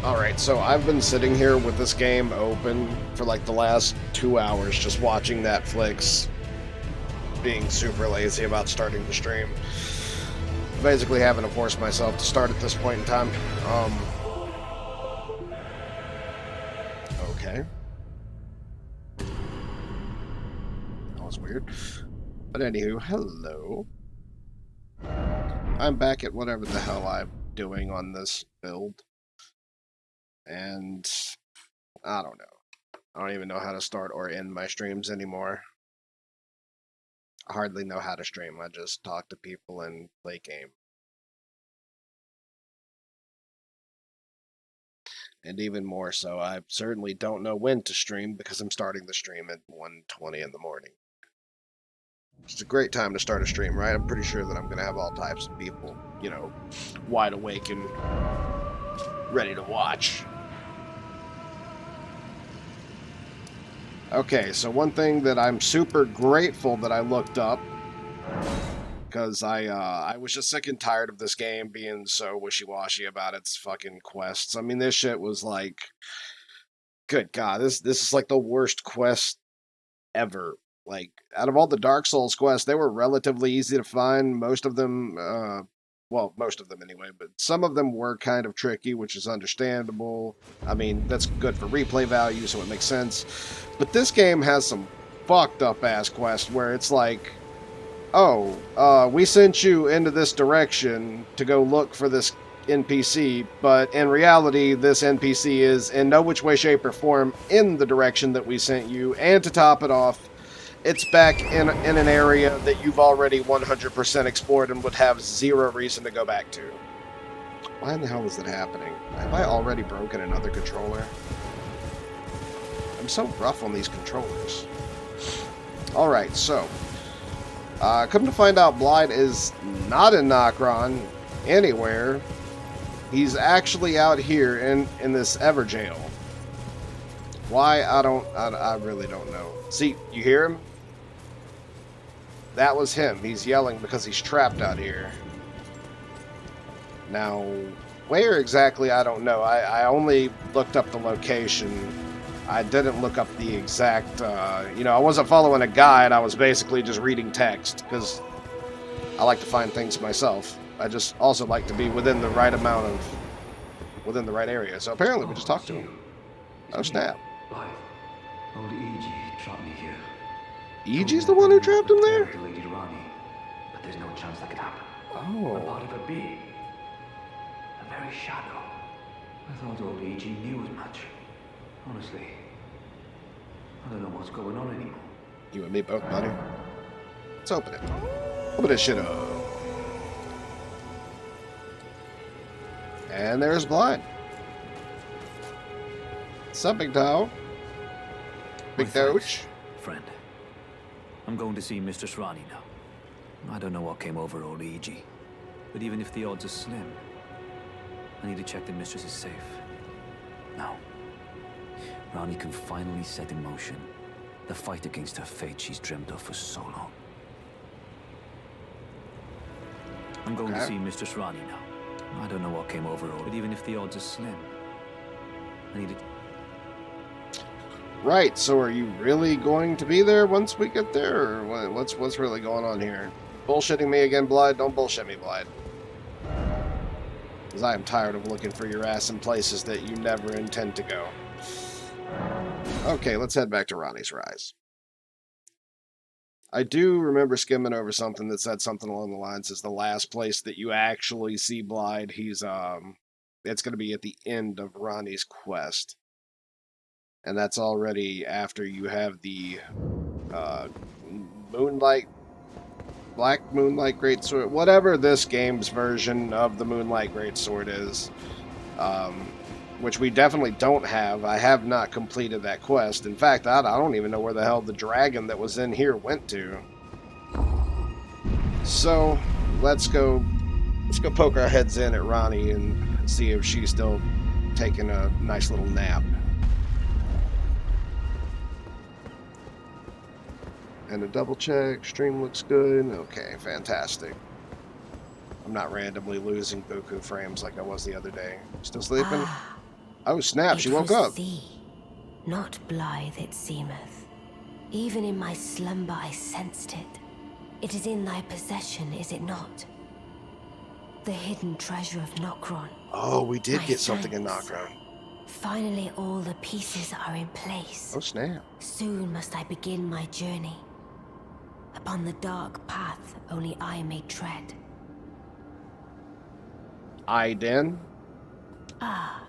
Alright, so I've been sitting here with this game open for like the last 2 hours just watching Netflix, being super lazy about starting the stream. Basically having to force myself to start at this point in time. Okay. That was weird. But anywho, hello. I'm back at whatever the hell I'm doing on this build. And I don't know. I don't even know how to start or end my streams anymore. I hardly know how to stream. I just talk to people and play game. And even more so, I certainly don't know when to stream because I'm starting the stream at 1:20 in the morning. It's a great time to start a stream, right? I'm pretty sure that I'm going to have all types of people, you know, wide awake and ready to watch. Okay, so one thing that I'm super grateful that I looked up, because I was just sick and tired of this game being so wishy-washy about its fucking quests. I mean, this shit was like, good God, this is like the worst quest ever. Like, out of all the Dark Souls quests, they were relatively easy to find. Most of them, well, most of them anyway, but some of them were kind of tricky, which is understandable. I mean, that's good for replay value, so it makes sense. But this game has some fucked up ass quests where it's like, oh, we sent you into this direction to go look for this NPC, but in reality, this NPC is in no which way, shape, or form in the direction that we sent you, and to top it off, it's back in an area that you've already 100% explored and would have zero reason to go back to. Why in the hell is that happening? Have I already broken another controller? I'm so rough on these controllers. Alright, so come to find out, Blythe is not in Nokron anywhere. He's actually out here in this Everjail. Why? I really don't know. See, you hear him? That was him. He's yelling because he's trapped out here. Now, where exactly, I don't know. I only looked up the location. I didn't look up the exact, you know, I wasn't following a guide. I was basically just reading text, because I like to find things myself. I just also like to be within the right amount of, within the right area. So apparently we just talked to him. Oh, snap. Old E.G. trapped me here. E.G.'s the one who trapped him there? The Lady Rani, but there's no chance that could happen. Oh. A part of a being. A very shadow. I thought old E.G. knew as much. Honestly, I don't know what's going on anymore. You and me both, buddy. Let's open it. Open this shit up. And there's Blind. What's up, big dog? Big Doge? Friend. I'm going to see Mistress Rani now. I don't know what came over old E.G., but even if the odds are slim, I need to check the Mistress is safe. Now, Rani can finally set in motion the fight against her fate she's dreamt of for so long. I'm going to see Mistress Rani now. I don't know what came over old, but even if the odds are slim, I need to... Right, so are you really going to be there once we get there, or what's really going on here? Bullshitting me again, Blythe? Don't bullshit me, Blythe. Because I am tired of looking for your ass in places that you never intend to go. Okay, let's head back to Ronnie's Rise. I do remember skimming over something that said something along the lines as the last place that you actually see Blythe, it's going to be at the end of Ronnie's quest. And that's already after you have the Black Moonlight Greatsword, whatever this game's version of the Moonlight Greatsword is, which we definitely don't have. I have not completed that quest. In fact, I don't even know where the hell the dragon that was in here went to. So let's go poke our heads in at Ronnie and see if she's still taking a nice little nap. And a double check. Stream looks good. Okay, fantastic. I'm not randomly losing buku frames like I was the other day. Still sleeping? Oh, snap, she woke It up. was thee, not blithe it seemeth. Even in my slumber I sensed it. It is in thy possession, is it not? The hidden treasure of Nokron. Oh, we did My get something in thanks. Nokron. Finally all the pieces are in place. Oh, snap. Soon must I begin my journey. Upon the dark path only I may tread. Aiden? Ah,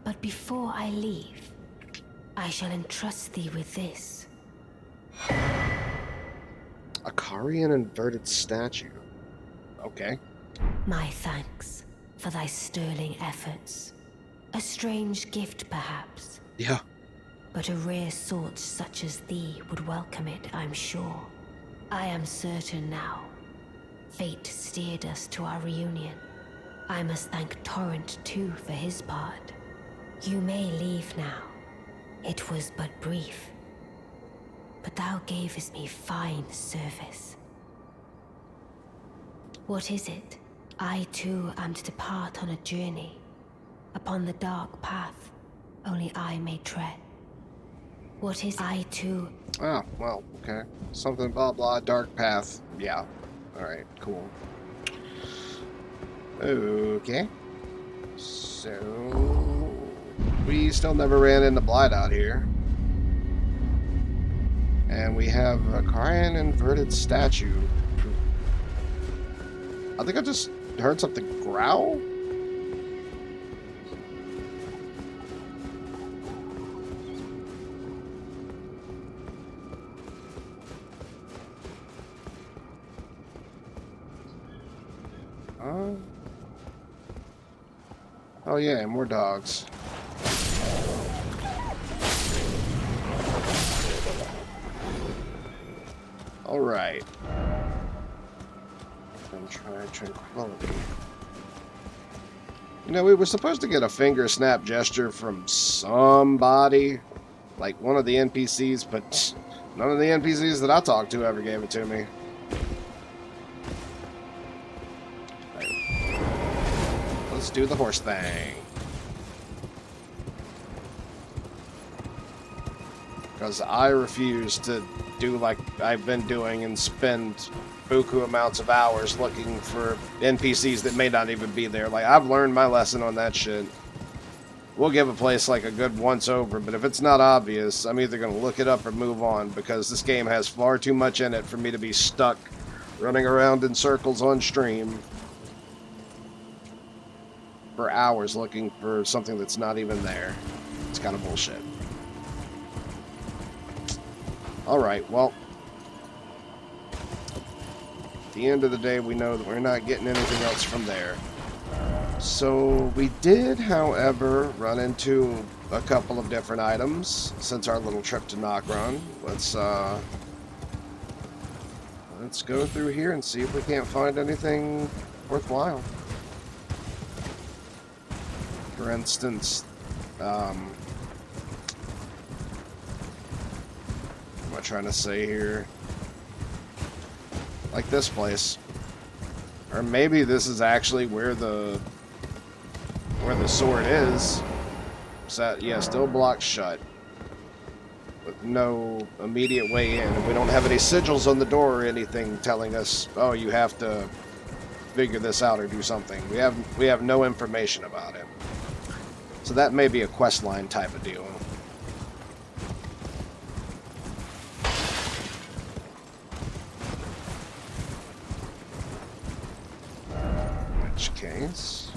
but before I leave, I shall entrust thee with this. A Karian inverted statue. Okay. My thanks for thy sterling efforts. A strange gift, perhaps, Yeah. but a rare sort such as thee would welcome it, I'm sure. I am certain now. Fate steered us to our reunion. I must thank Torrent, too, for his part. You may leave now. It was but brief. But thou gavest me fine service. What is it? I, too, am to depart on a journey. Upon the dark path, only I may tread. What is I, too? Oh, well, okay. Something blah blah, dark path. Yeah. Alright, cool. Okay. So... we still never ran into Blight out here. And we have a Karian inverted statue. I think I just heard something growl. Oh yeah, more dogs. Alright. And try tranquility. You know, we were supposed to get a finger snap gesture from somebody. Like one of the NPCs, but none of the NPCs that I talked to ever gave it to me. Let's do the horse thing. Because I refuse to do like I've been doing and spend buku amounts of hours looking for NPCs that may not even be there. Like, I've learned my lesson on that shit. We'll give a place like a good once over, but if it's not obvious, I'm either going to look it up or move on, because this game has far too much in it for me to be stuck running around in circles on stream for hours looking for something that's not even there. It's kind of bullshit. Alright, well, at the end of the day, we know that we're not getting anything else from there. So, we did, however, run into a couple of different items since our little trip to Nokron. Let's go through here and see if we can't find anything worthwhile. For instance, what am I trying to say here? Like this place. Or maybe this is actually where the sword is. So, yeah, still blocked shut. With no immediate way in. And we don't have any sigils on the door or anything telling us, oh, you have to figure this out or do something. We have no information about it. So that may be a quest line type of deal. In which case...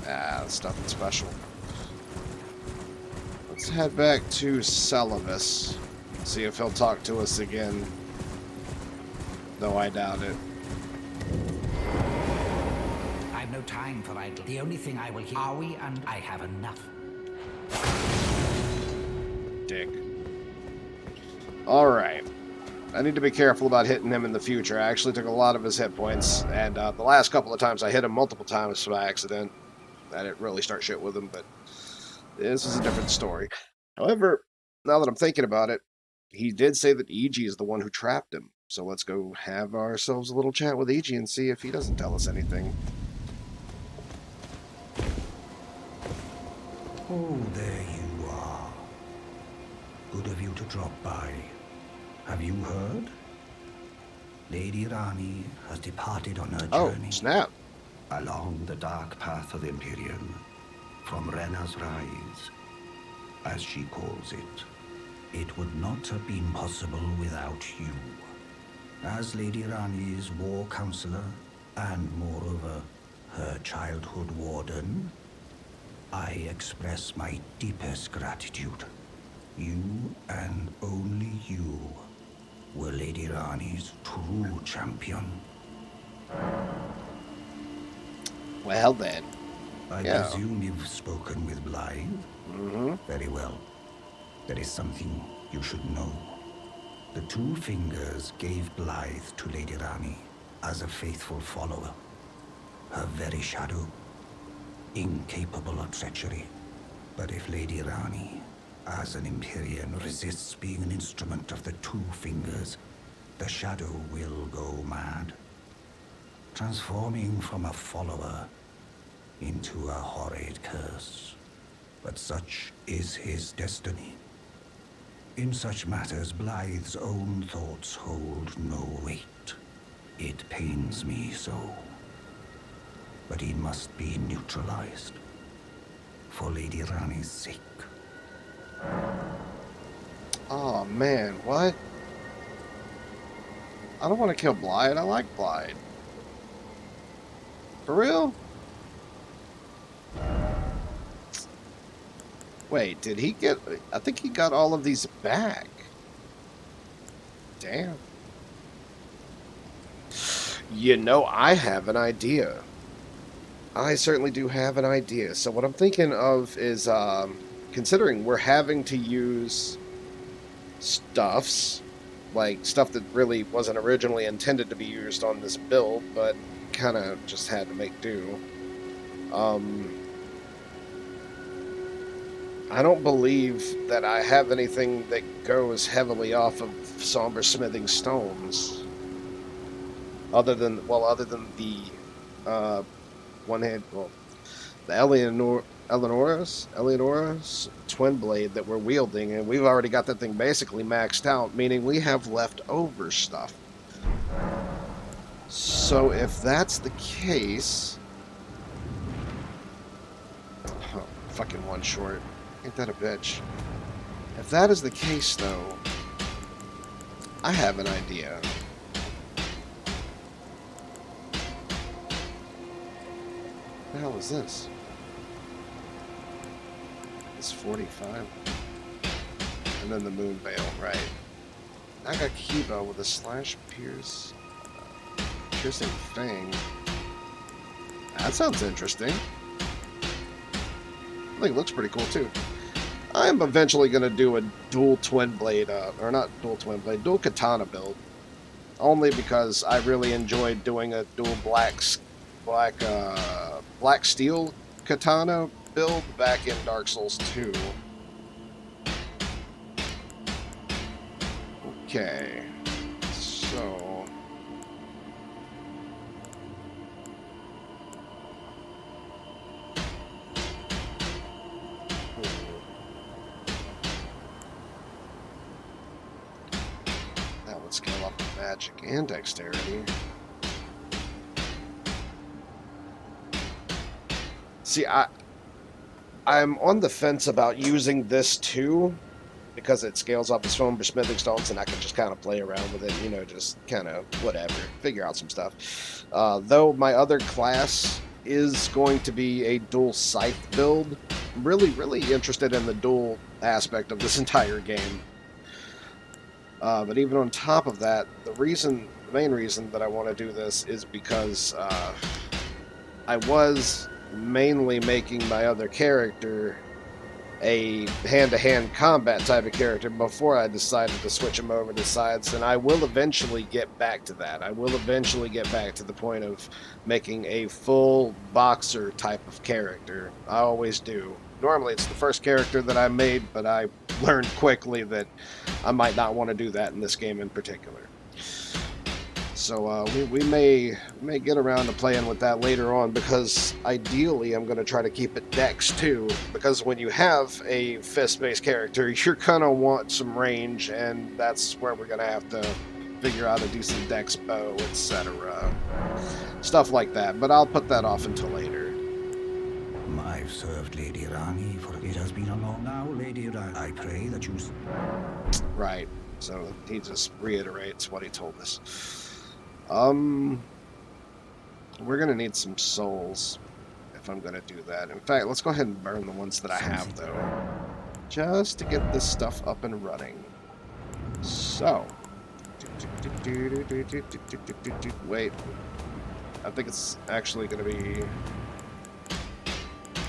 that's nothing special. Let's head back to Celavis. See if he'll talk to us again. Though I doubt it. I've no time for idle. The only thing I will hear are we, and I have enough. Dick. Alright. I need to be careful about hitting him in the future. I actually took a lot of his hit points, and the last couple of times I hit him multiple times by accident. I didn't really start shit with him, but this is a different story. However, now that I'm thinking about it, he did say that EG is the one who trapped him. So let's go have ourselves a little chat with Iji and see if he doesn't tell us anything. Oh, there you are. Good of you to drop by. Have you heard? Lady Rani has departed on her Oh, journey snap. along the dark path of Empyrean, from Rena's Rise, as she calls it. It would not have been possible without you. As Lady Rani's war counselor, and moreover, her childhood warden, I express my deepest gratitude. You, and only you, were Lady Rani's true champion. Well then. I Yeah. presume you've spoken with Blythe? Mm-hmm. Very well. There is something you should know. The Two Fingers gave Blythe to Lady Rani as a faithful follower. Her very shadow, incapable of treachery. But if Lady Rani, as an Empyrean, resists being an instrument of the Two Fingers, the shadow will go mad, transforming from a follower into a horrid curse. But such is his destiny. In such matters, Blythe's own thoughts hold no weight. It pains me so. But he must be neutralized. For Lady Rani's sake. Oh man, what? I don't want to kill Blythe. I like Blythe. For real? Wait, did he get... I think he got all of these back. Damn. You know, I have an idea. I certainly do have an idea. So what I'm thinking of is, considering we're having to use stuffs, like stuff that really wasn't originally intended to be used on this build, but kind of just had to make do. I don't believe that I have anything that goes heavily off of somber smithing stones. Other than the the Eleonora's twin blade that we're wielding, and we've already got that thing basically maxed out, meaning we have leftover stuff. So if that's the case... Oh, fucking one short. Ain't that a bitch? If that is the case, though, I have an idea. What the hell is this? It's 45. And then the moon veil, right. Nagakiba with a slash piercing fang. That sounds interesting. I think it looks pretty cool too. I'm eventually going to do a dual twin blade, or not dual twin blade, dual katana build. Only because I really enjoyed doing a dual black steel katana build back in Dark Souls 2. Okay, so... That would scale up to magic and dexterity. See, I'm on the fence about using this too, because it scales up as foam for smithing stones, and I can just kind of play around with it, you know, just kind of whatever, figure out some stuff. Though my other class is going to be a dual scythe build. I'm really interested in the dual aspect of this entire game. But even on top of that, the main reason that I want to do this is because I was mainly making my other character a hand-to-hand combat type of character before I decided to switch him over to sides, and I will eventually get back to that. I will eventually get back to the point of making a full boxer type of character. I always do. Normally it's the first character that I made, but I learned quickly that I might not want to do that in this game in particular. So we may get around to playing with that later on, because ideally I'm going to try to keep it Dex too, because when you have a fist-based character, you're going to want some range, and that's where we're going to have to figure out a decent Dex bow, etc. Stuff like that, but I'll put that off until later. I've served Lady Rani for it has been a long now, Lady Rani. I pray that you... Right, so he just reiterates what he told us. We're gonna need some souls if I'm gonna do that. In fact, let's go ahead and burn the ones that I have, though, just to get this stuff up and running. So, wait, I think it's actually gonna be,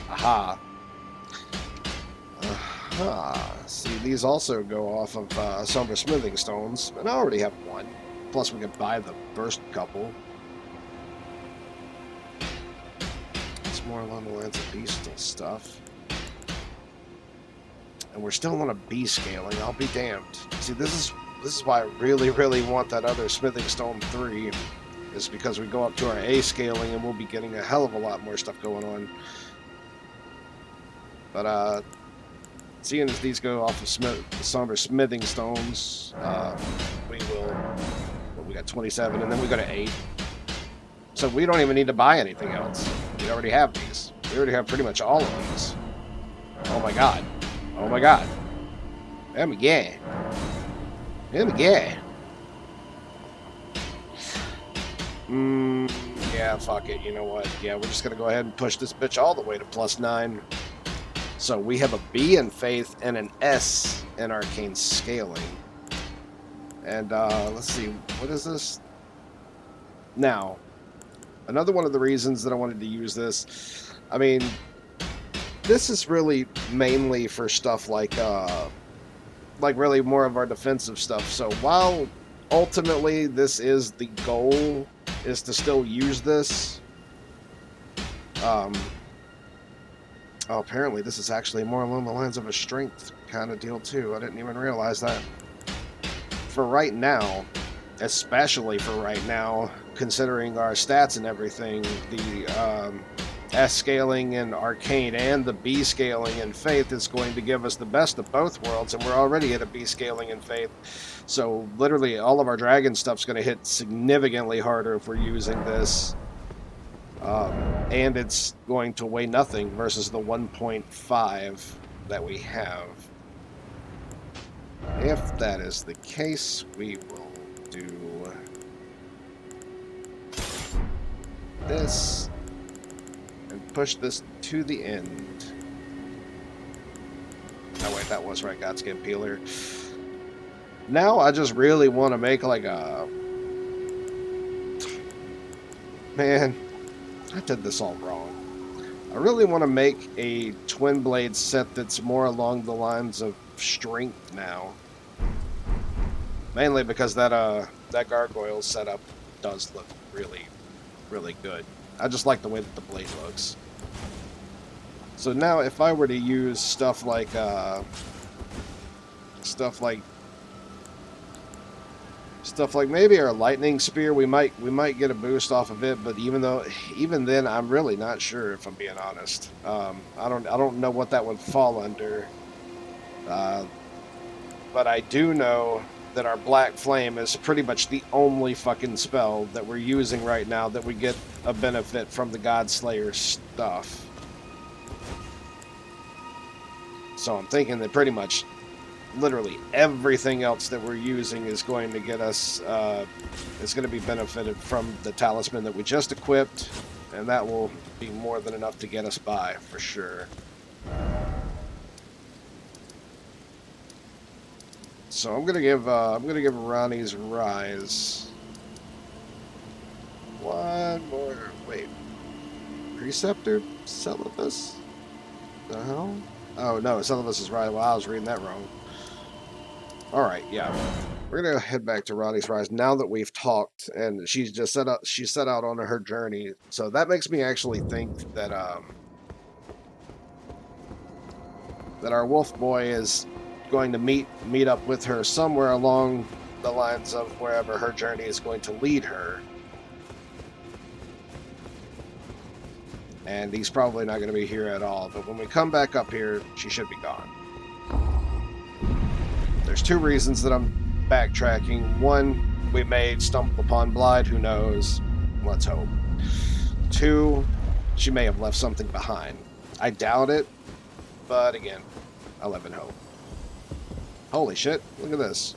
aha. See, these also go off of Somber Smithing Stones, and I already have one. Plus, we can buy the first couple. It's more along the lines of beast stuff. And we're still on a B scaling, I'll be damned. See, this is why I really, really want that other Smithing Stone 3, is because we go up to our A scaling and we'll be getting a hell of a lot more stuff going on. But, seeing as these go off of Somber Smithing Stones, we will... Well, we got 27, and then we go to 8. So we don't even need to buy anything else. We already have these. We already have pretty much all of these. Oh my god. Oh my god. Oh my god. Oh my god. Yeah, fuck it. You know what? Yeah, we're just gonna go ahead and push this bitch all the way to +9. So we have a B in Faith and an S in Arcane Scaling. And let's see, what is this? Now, another one of the reasons that I wanted to use this, I mean, this is really mainly for stuff like really more of our defensive stuff. So while ultimately this is the goal, is to still use this, oh, apparently this is actually more along the lines of a strength kind of deal too. I didn't even realize that. For right now, especially for right now, considering our stats and everything, the S scaling in Arcane and the B scaling in Faith is going to give us the best of both worlds, and we're already at a B scaling in Faith. So literally all of our dragon stuff's going to hit significantly harder if we're using this. And it's going to weigh nothing versus the 1.5 that we have. If that is the case, we will do this and push this to the end. Oh wait, that was right, Godskin Peeler. Now I just really want to make like a... Man, I did this all wrong. I really want to make a twin blade set that's more along the lines of strength now. Mainly because that gargoyle setup does look really, really good. I just like the way that the blade looks. So now if I were to use stuff like maybe our lightning spear, we might get a boost off of it, but even then I'm really not sure, if I'm being honest. I don't know what that would fall under. But I do know that our Black Flame is pretty much the only fucking spell that we're using right now that we get a benefit from the Godslayer stuff. So I'm thinking that pretty much literally everything else that we're using is going to get us, is going to be benefited from the talisman that we just equipped, and that will be more than enough to get us by, for sure. So I'm gonna give Ronnie's Rise one more. Wait, Preceptor Celibus? The hell? Oh no, Celibus is right. Well, I was reading that wrong. All right, yeah, we're gonna head back to Ronnie's Rise now that we've talked, and she's just set out on her journey. So that makes me actually think that that our wolf boy is going to meet up with her somewhere along the lines of wherever her journey is going to lead her. And he's probably not going to be here at all, but when we come back up here, she should be gone. There's two reasons that I'm backtracking. One, we may stumble upon Blythe, who knows? Let's hope. Two, she may have left something behind. I doubt it, but again, I live in hope. Holy shit, look at this.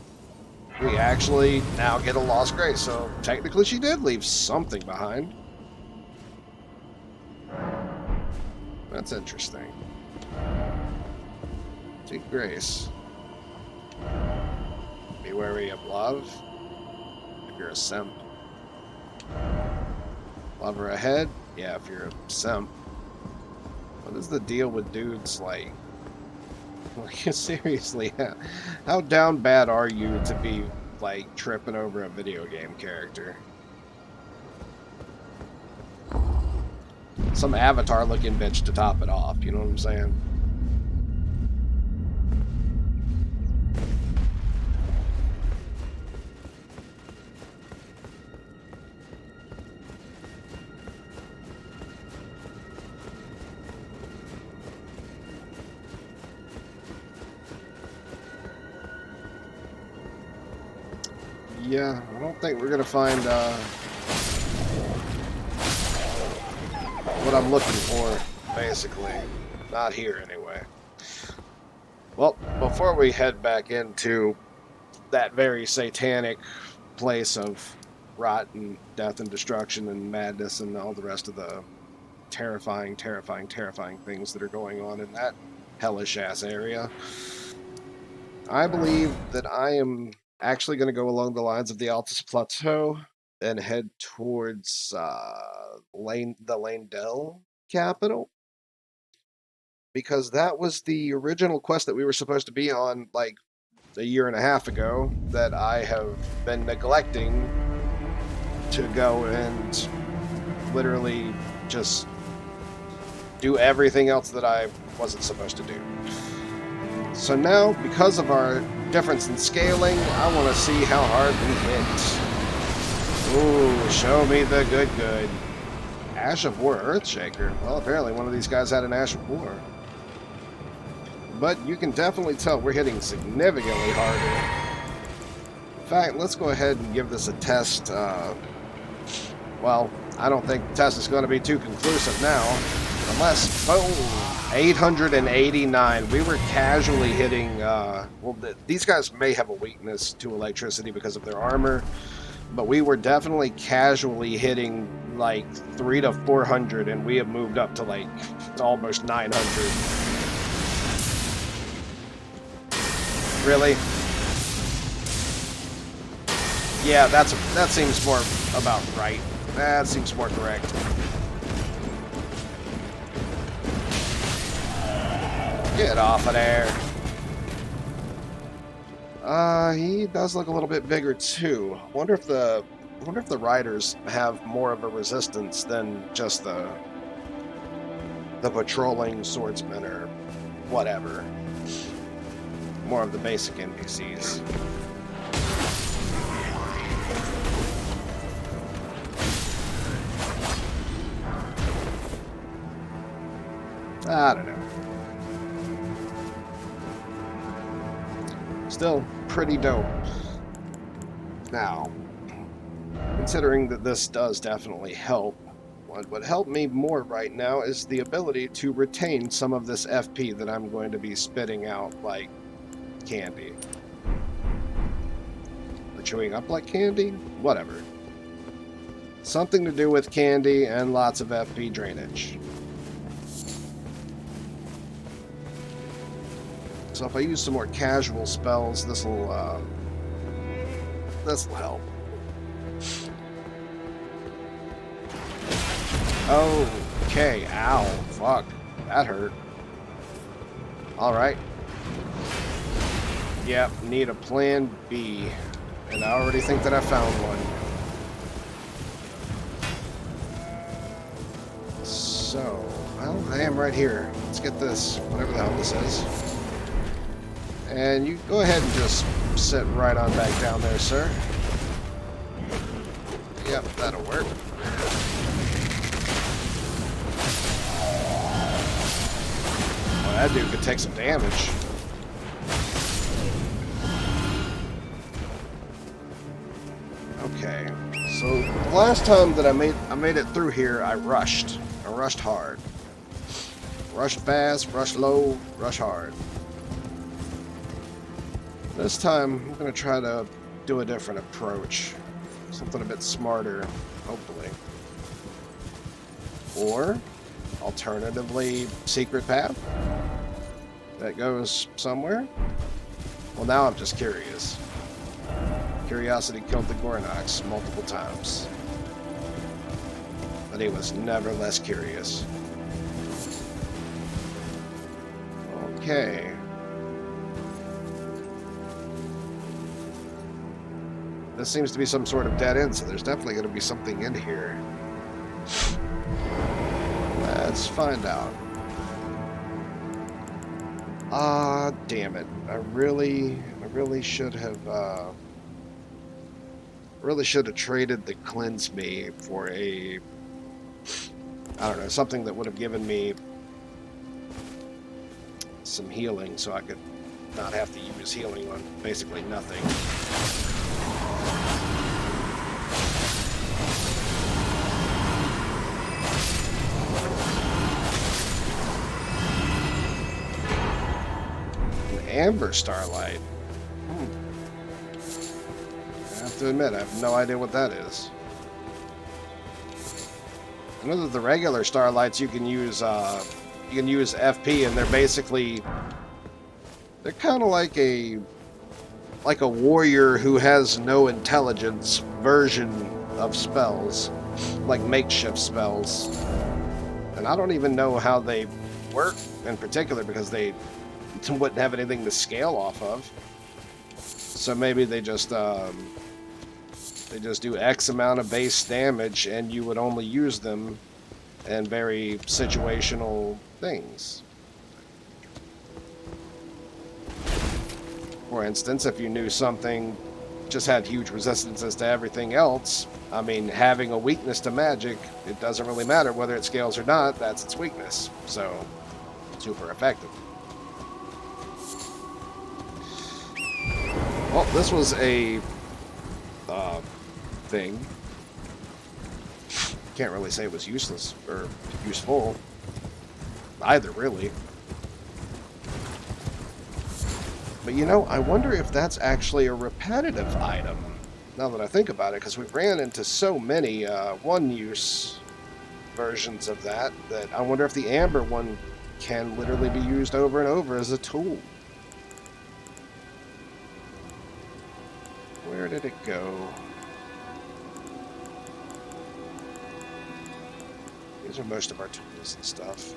We actually now get a Lost Grace, so technically she did leave something behind. That's interesting. Take Grace. Be wary of love. If you're a simp. Lover ahead? Yeah, if you're a simp. What is the deal with dudes like seriously, how down bad are you to be like tripping over a video game character? Some Avatar looking bitch to top it off, you know what I'm saying? Yeah, I don't think we're gonna find what I'm looking for, basically. Not here, anyway. Well, before we head back into that very satanic place of rot and death and destruction and madness and all the rest of the terrifying, terrifying, terrifying things that are going on in that hellish-ass area, I believe that I am actually going to go along the lines of the Altus Plateau and head towards the Landell capital, because that was the original quest that we were supposed to be on like a year and a half ago that I have been neglecting to go and literally just do everything else that I wasn't supposed to do. So now, because of our difference in scaling, I want to see how hard we hit. Ooh, show me the good. Ash of War Earthshaker. Well, apparently one of these guys had an Ash of War. But you can definitely tell we're hitting significantly harder. In fact, let's go ahead and give this a test. Well, I don't think the test is going to be too conclusive now. Unless, boom, 889. We were casually hitting, well, these guys may have a weakness to electricity because of their armor, but we were definitely casually hitting like 300 to 400, and we have moved up to like almost 900. Really? Yeah, that seems more about right. That seems more correct. Get off of there. He does look a little bit bigger too. Wonder if the riders have more of a resistance than just the patrolling swordsmen or whatever. More of the basic NPCs. I don't know. Still pretty dope. Now, considering that this does definitely help, what would help me more right now is the ability to retain some of this FP that I'm going to be spitting out like candy. Or chewing up like candy? Whatever. Something to do with candy and lots of FP drainage. So if I use some more casual spells, this'll help. Okay, ow, fuck, that hurt. Alright. Yep, need a plan B. And I already think that I found one. So, well, I am right here. Let's get this, whatever the hell this is. And you go ahead and just sit right on back down there, sir. Yep, that'll work. Oh, that dude could take some damage. Okay, so the last time that I made it through here, I rushed. I rushed hard. Rushed fast, rushed low, rush hard. This time, I'm going to try to do a different approach. Something a bit smarter, hopefully. Or, alternatively, secret path that goes somewhere. Well, now I'm just curious. Curiosity killed the Gornox multiple times. But he was never less curious. Okay. This seems to be some sort of dead end, so there's definitely going to be something in here. Let's find out. Ah, damn it. I really should have, traded the cleanse me for a, I don't know, something that would have given me some healing so I could not have to use healing on basically nothing. Amber Starlight. I have to admit, I have no idea what that is. I know that the regular Starlights you can use FP, and they're basically kind of like a warrior who has no intelligence version of spells, like makeshift spells. And I don't even know how they work in particular because they wouldn't have anything to scale off of. So maybe they just do X amount of base damage, and you would only use them in very situational things. For instance, if you knew something just had huge resistances to everything else, I mean, having a weakness to magic, it doesn't really matter whether it scales or not, that's its weakness. So, super effective. Well, this was a thing. Can't really say it was useless or useful. Either, really. But you know, I wonder if that's actually a repetitive item, now that I think about it, because we ran into so many one-use versions of that I wonder if the Amber one can literally be used over and over as a tool. Where did it go? These are most of our tools and stuff.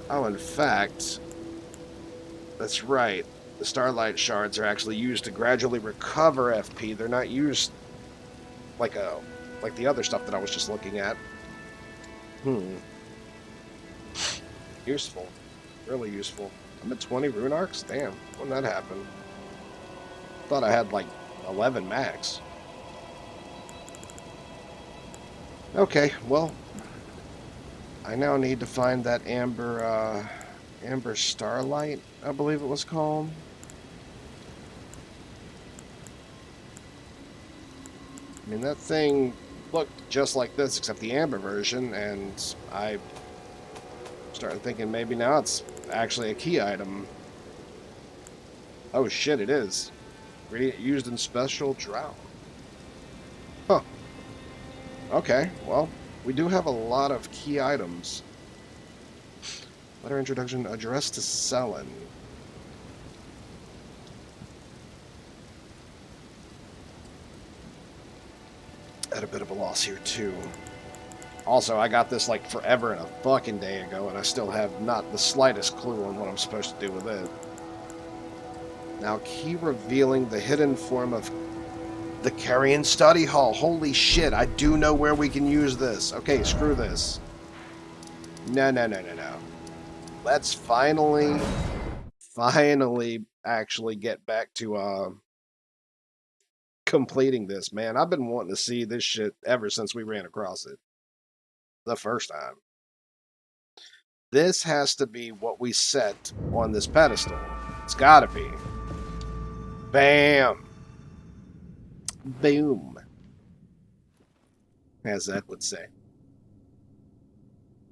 Oh, in fact, that's right. The Starlight Shards are actually used to gradually recover FP. They're not used like the other stuff that I was just looking at. Useful. Really useful. I'm at 20 rune arcs? Damn, when did that happen? Thought I had like 11 max. Okay, well, I now need to find that Amber Starlight, I believe it was called. I mean, that thing looked just like this, except the Amber version, and I started thinking maybe now it's actually a key item. Oh shit, it is. Used in special drought. Huh. Okay, well, we do have a lot of key items. Letter introduction addressed to Selen. At a bit of a loss here too. Also, I got this like forever and a fucking day ago, and I still have not the slightest clue on what I'm supposed to do with it. Now, key revealing the hidden form of the Carrion Study Hall. Holy shit, I do know where we can use this. Okay, screw this. No. let's finally actually get back to completing this, man. I've been wanting to see this shit ever since we ran across it the first time. This has to be what we set on this pedestal. It's gotta be. Bam! Boom. As Ed would say.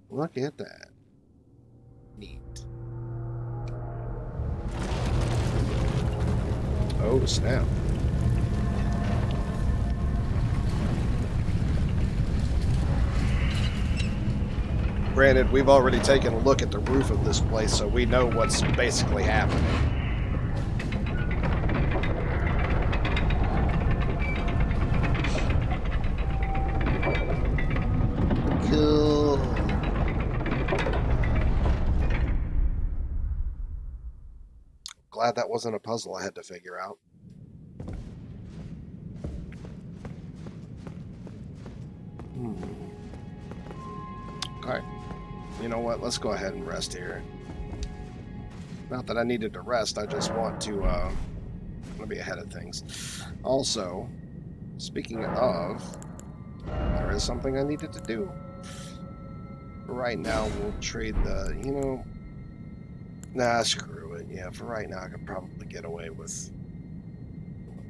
Look at that. Neat. Oh, snap. Granted, we've already taken a look at the roof of this place, so we know what's basically happening. Cool. Glad that wasn't a puzzle I had to figure out. Okay. You know what? Let's go ahead and rest here. Not that I needed to rest, I just want to be ahead of things. Also, speaking of, there is something I needed to do. For right now, we'll trade the, you know, nah, screw it. Yeah, for right now, I could probably get away with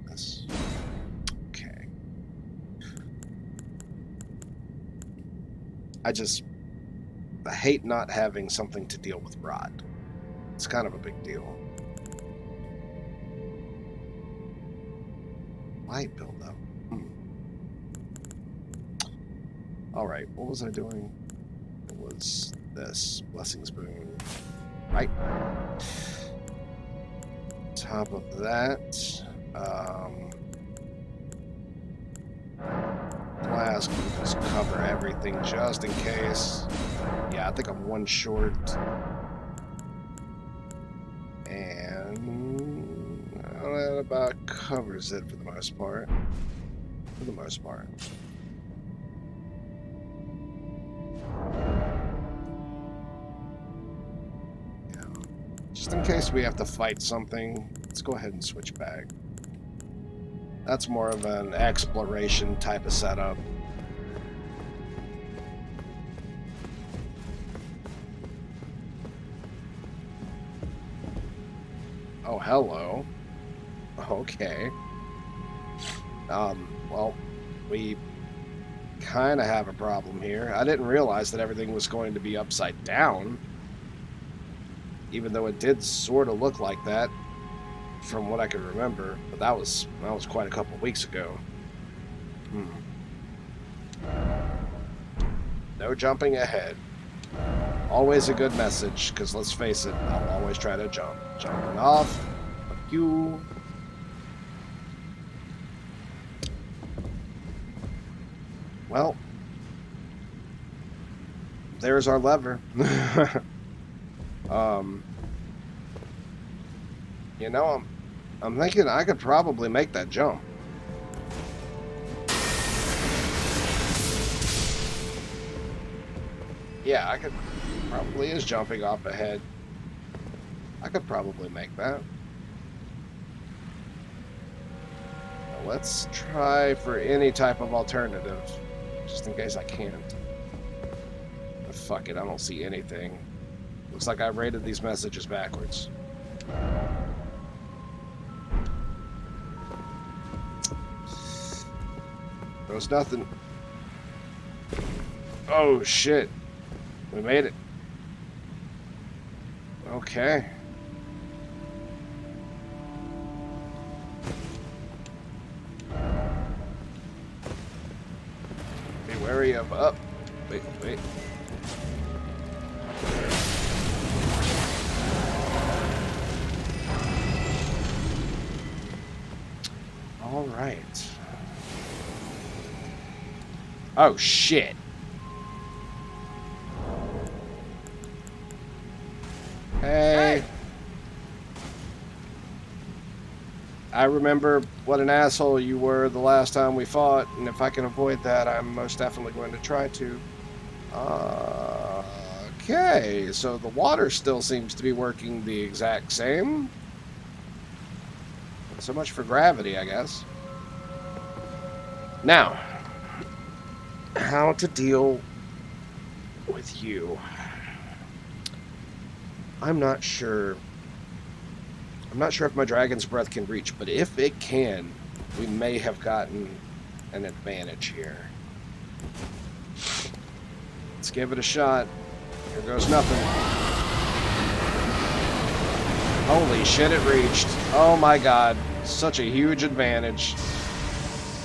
this. Okay. I hate not having something to deal with rot. It's kind of a big deal. Light buildup. Alright, what was I doing? It was this. Blessings boon. Right. Top of that. Flask will just cover everything just in case. Yeah, I think I'm one short. And that about covers it for the most part. For the most part. Yeah. Just in case we have to fight something, let's go ahead and switch back. That's more of an exploration type of setup. Oh, hello. Okay. Well, we kind of have a problem here. I didn't realize that everything was going to be upside down. Even though it did sort of look like that from what I can remember. But that was quite a couple weeks ago. No jumping ahead. Always a good message, because let's face it, I'll always try to jump. Jumping off. Fuck you. Well, there's our lever. You know, I'm thinking I could probably make that jump. Yeah, I could. Probably is jumping off ahead. I could probably make that. Now let's try for any type of alternative, just in case I can't. But fuck it, I don't see anything. Looks like I rated these messages backwards. There was nothing. Oh shit. We made it. Okay. Be wary of up. Wait. All right. Oh shit. Hey. I remember what an asshole you were the last time we fought, and if I can avoid that, I'm most definitely going to try to. Okay, so the water still seems to be working the exact same. So much for gravity, I guess. Now, how to deal with you. I'm not sure. I'm not sure if my dragon's breath can reach, but if it can, we may have gotten an advantage here. Let's give it a shot. Here goes nothing. Holy shit, it reached. Oh my god. Such a huge advantage.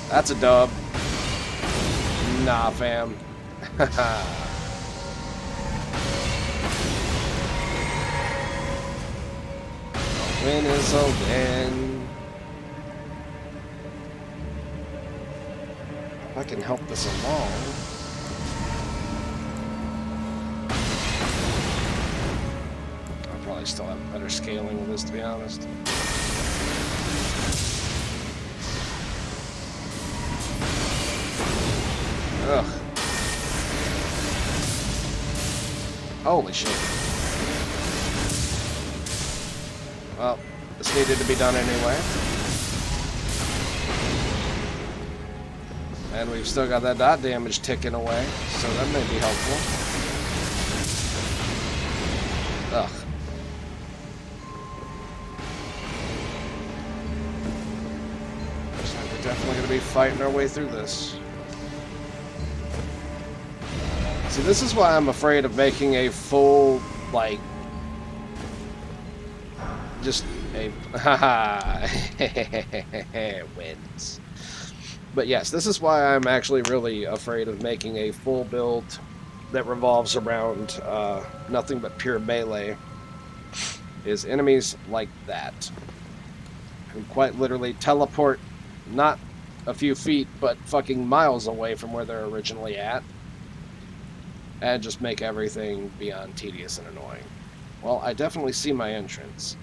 That's a dub. Nah, fam. A win is a win. If I can help this along. I'll probably still have better scaling with this, to be honest. Ugh. Holy shit. Well, this needed to be done anyway. And we've still got that dot damage ticking away, so that may be helpful. Ugh. Looks like we're definitely going to be fighting our way through this. See, this is why I'm afraid of making a full, like, just a, haha, wins. But yes, this is why I'm actually really afraid of making a full build that revolves around nothing but pure melee, is enemies like that, who quite literally teleport not a few feet, but fucking miles away from where they're originally at, and just make everything beyond tedious and annoying. Well, I definitely see my entrance.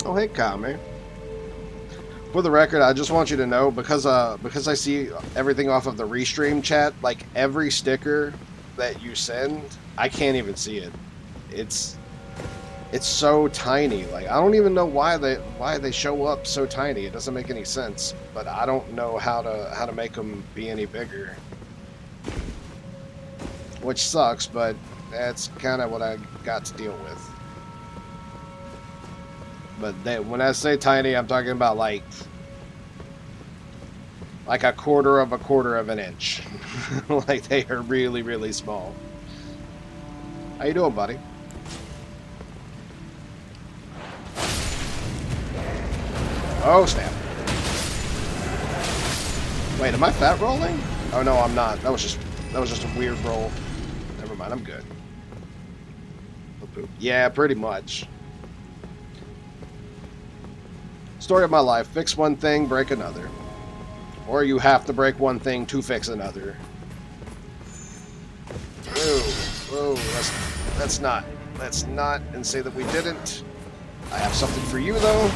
Oh, hey, Kame. For the record, I just want you to know, because I see everything off of the restream chat, like, every sticker that you send, I can't even see it. It's so tiny. Like, I don't even know why they show up so tiny. It doesn't make any sense. But I don't know how to make them be any bigger. Which sucks, but that's kind of what I got to deal with. But when I say tiny, I'm talking about like a quarter of an inch. Like, they are really, really small. How you doing, buddy? Oh, snap. Wait, am I fat rolling? Oh no, I'm not. That was just a weird roll. Never mind, I'm good. Yeah, pretty much. Story of my life. Fix one thing, break another. Or you have to break one thing to fix another. Oh, let's not. Let's not and say that we didn't. I have something for you, though.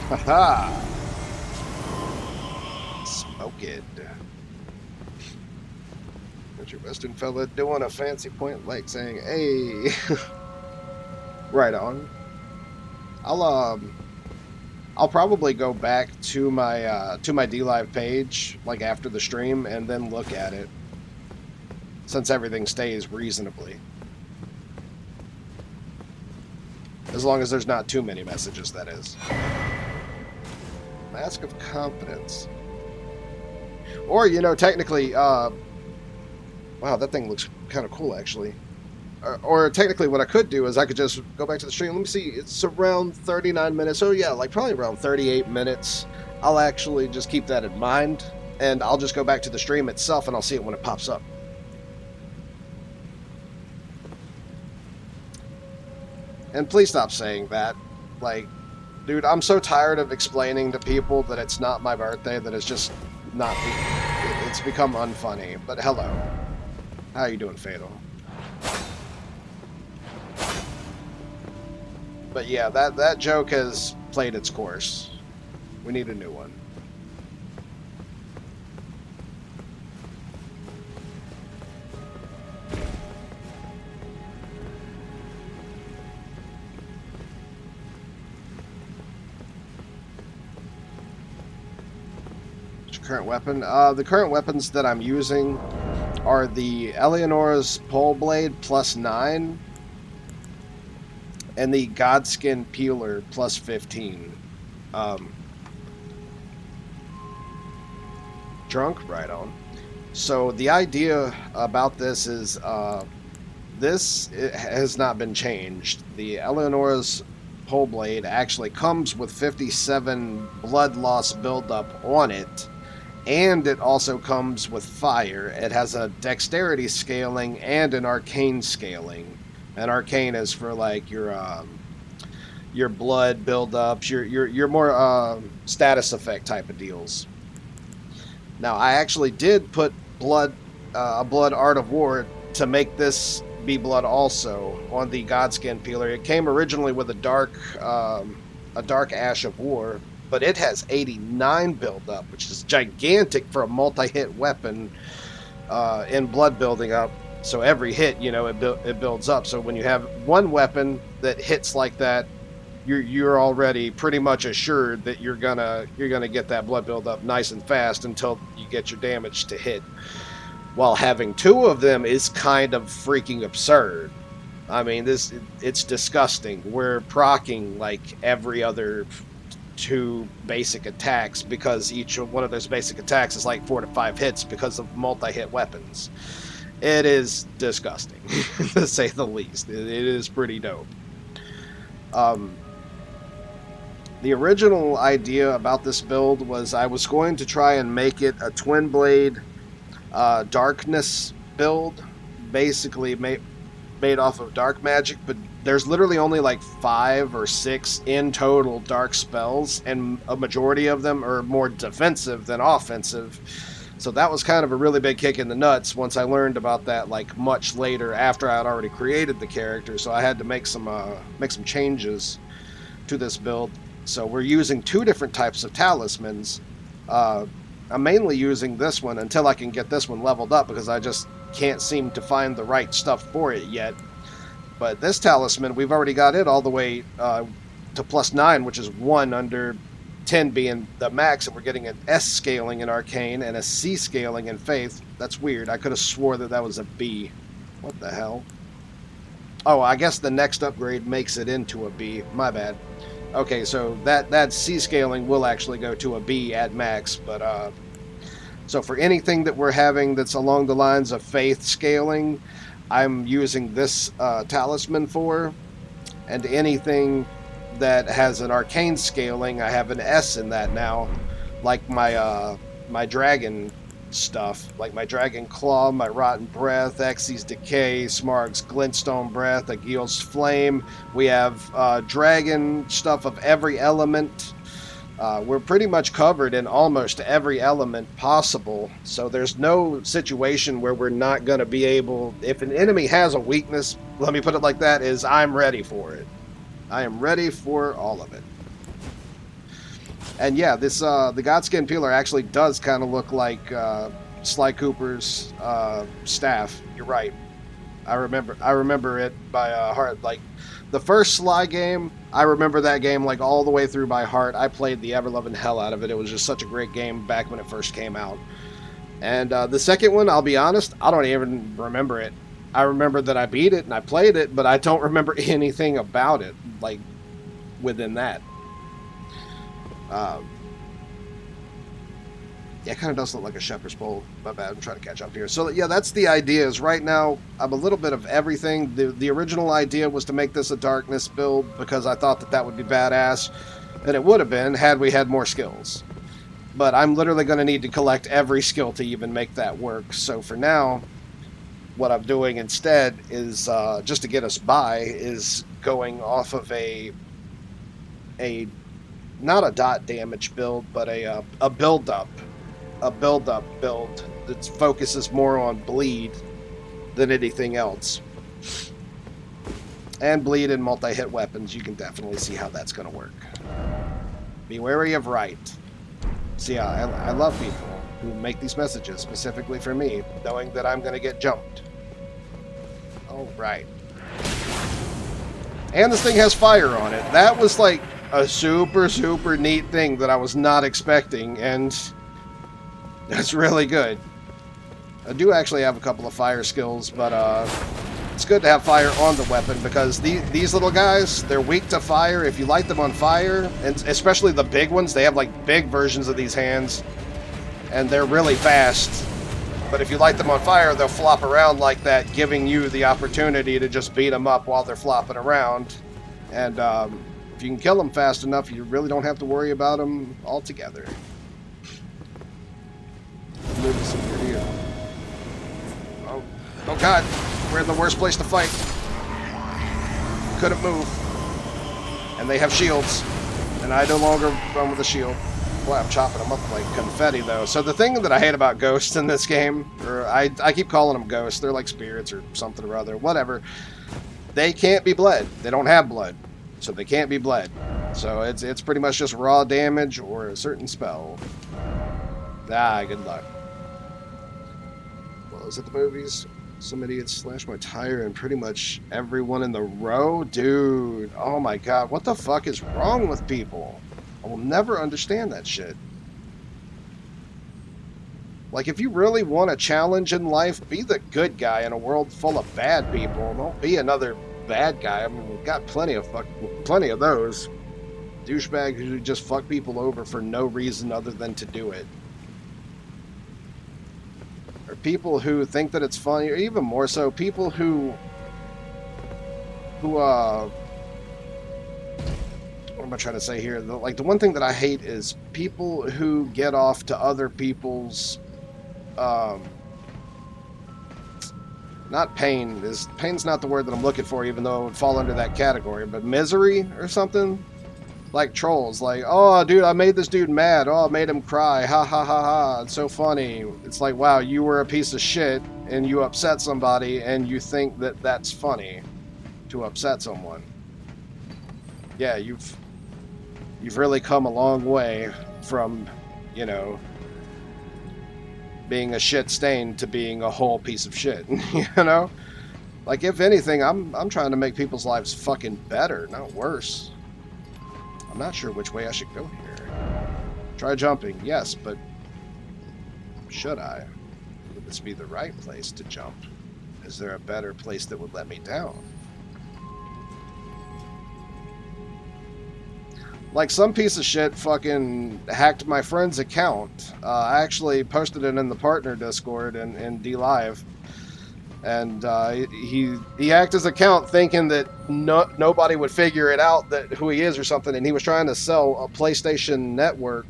Haha. Smoke it. Got your western fella doing a fancy point like saying, hey. Right on. I'll probably go back to my DLive page like after the stream and then look at it, since everything stays reasonably, as long as there's not too many messages, that is. Mask of Confidence, or technically, wow, that thing looks kind of cool actually. Or technically what I could do is I could just go back to the stream. Let me see, it's around 39 minutes. Oh yeah, like probably around 38 minutes. I'll actually just keep that in mind, and I'll just go back to the stream itself and I'll see it when it pops up. And please stop saying that. Like, dude, I'm so tired of explaining to people that it's not my birthday, that it's just not, it's become unfunny. But hello. How are you doing, Fatal? But yeah, that joke has played its course. We need a new one. Current weapon. The current weapons that I'm using are the Eleonora's Pole Blade +9 and the Godskin Peeler +15. Drunk? Right on. So the idea about this is this has not been changed. The Eleonora's Pole Blade actually comes with 57 blood loss buildup on it, and it also comes with fire. It has a dexterity scaling and an arcane scaling. And arcane is for like your blood buildups, your more status effect type of deals. Now, I actually did put a blood Art of War to make this be blood also on the Godskin Peeler. It came originally with a dark Ash of War, but it has 89 buildup, which is gigantic for a multi-hit weapon in blood building up. So every hit, it builds up. So when you have one weapon that hits like that, you're already pretty much assured that you're gonna get that blood buildup nice and fast until you get your damage to hit. While having two of them is kind of freaking absurd. I mean, it's disgusting. We're proccing like every other 2 basic attacks because each one of those basic attacks is like 4 to 5 hits because of multi-hit weapons. It is disgusting, to say the least. It is pretty dope. The original idea about this build was I was going to try and make it a twin blade darkness build, basically made off of dark magic, but there's literally only like 5 or 6 in total dark spells, and a majority of them are more defensive than offensive. So that was kind of a really big kick in the nuts once I learned about that, like much later after I had already created the character. So I had to make some changes to this build. So we're using 2 different types of talismans. I'm mainly using this one until I can get this one leveled up because I just can't seem to find the right stuff for it yet. But this talisman, we've already got it all the way to +9, which is 1 under 10 being the max, and we're getting an S scaling in Arcane and a C scaling in Faith. That's weird. I could have swore that was a B. What the hell? Oh, I guess the next upgrade makes it into a B. My bad. Okay, so that C scaling will actually go to a B at max, but so for anything that we're having that's along the lines of Faith scaling, I'm using this talisman for, and anything that has an arcane scaling, I have an S in that now, like my dragon stuff, like my Dragon Claw, my Rotten Breath, Exy's Decay, Smarg's Glintstone Breath, Aguil's Flame. We have dragon stuff of every element. We're pretty much covered in almost every element possible, so there's no situation where we're not going to be able, if an enemy has a weakness, let me put it like that, is I'm ready for it. I am ready for all of it. And yeah, this the Godskin Peeler actually does kind of look like Sly Cooper's staff. You're right. I remember it by heart. Like the first Sly game, I remember that game like all the way through by heart. I played the ever-loving hell out of it. It was just such a great game back when it first came out. And the second one, I'll be honest, I don't even remember it. I remember that I beat it and I played it, but I don't remember anything about it, like, within that. Yeah, it kind of does look like a shepherd's bowl. My bad, I'm trying to catch up here. So, yeah, that's the idea, is right now, I'm a little bit of everything. The original idea was to make this a darkness build, because I thought that would be badass, and it would have been had we had more skills. But I'm literally going to need to collect every skill to even make that work. So for now, what I'm doing instead is, just to get us by, is going off of a not a dot damage build, but a build-up build that focuses more on bleed than anything else. And bleed in multi-hit weapons, you can definitely see how that's going to work. Be wary of right. See, I love people who make these messages specifically for me, knowing that I'm going to get jumped. All right. And this thing has fire on it. That was like a super, super neat thing that I was not expecting, and It's really good. I do actually have a couple of fire skills, but it's good to have fire on the weapon because these little guys, they're weak to fire. If you light them on fire, and especially the big ones, they have like big versions of these hands, and they're really fast. But if you light them on fire, they'll flop around like that, giving you the opportunity to just beat them up while they're flopping around. And if you can kill them fast enough, you really don't have to worry about them altogether. Move this over here. Oh god, we're in the worst place to fight. Couldn't move. And they have shields. And I no longer run with a shield. Boy, I'm chopping them up like confetti, though. So the thing that I hate about ghosts in this game, or I keep calling them ghosts, they're like spirits or something or other, whatever. They can't be bled. They don't have blood. So they can't be bled. So it's pretty much just raw damage or a certain spell. Ah, good luck. Well, is it the movies? Some idiot slashed my tire and pretty much everyone in the row? Dude, oh my god, what the fuck is wrong with people? I will never understand that shit. Like, if you really want a challenge in life, be the good guy in a world full of bad people. Don't be another bad guy. I mean, we've got plenty of those. Douchebags who just fuck people over for no reason other than to do it. Or people who think that it's funny, or even more so, people who what am I trying to say here? The one thing that I hate is people who get off to other people's, not pain. Pain's not the word that I'm looking for, even though it would fall under that category, but misery or something? Like trolls, like, oh, dude, I made this dude mad. Oh, I made him cry. Ha, ha, ha, ha. It's so funny. It's like, wow, you were a piece of shit, and you upset somebody, and you think that that's funny to upset someone. Yeah, you've really come a long way from, you know, being a shit stain to being a whole piece of shit, you know? Like, if anything, I'm trying to make people's lives fucking better, not worse. I'm not sure which way I should go here. Try jumping, yes, but should I? Would this be the right place to jump? Is there a better place that would let me down? Like, some piece of shit fucking hacked my friend's account. I actually posted it in the partner Discord in D-Live. And he hacked his account thinking that nobody would figure it out that who he is or something. And he was trying to sell a PlayStation Network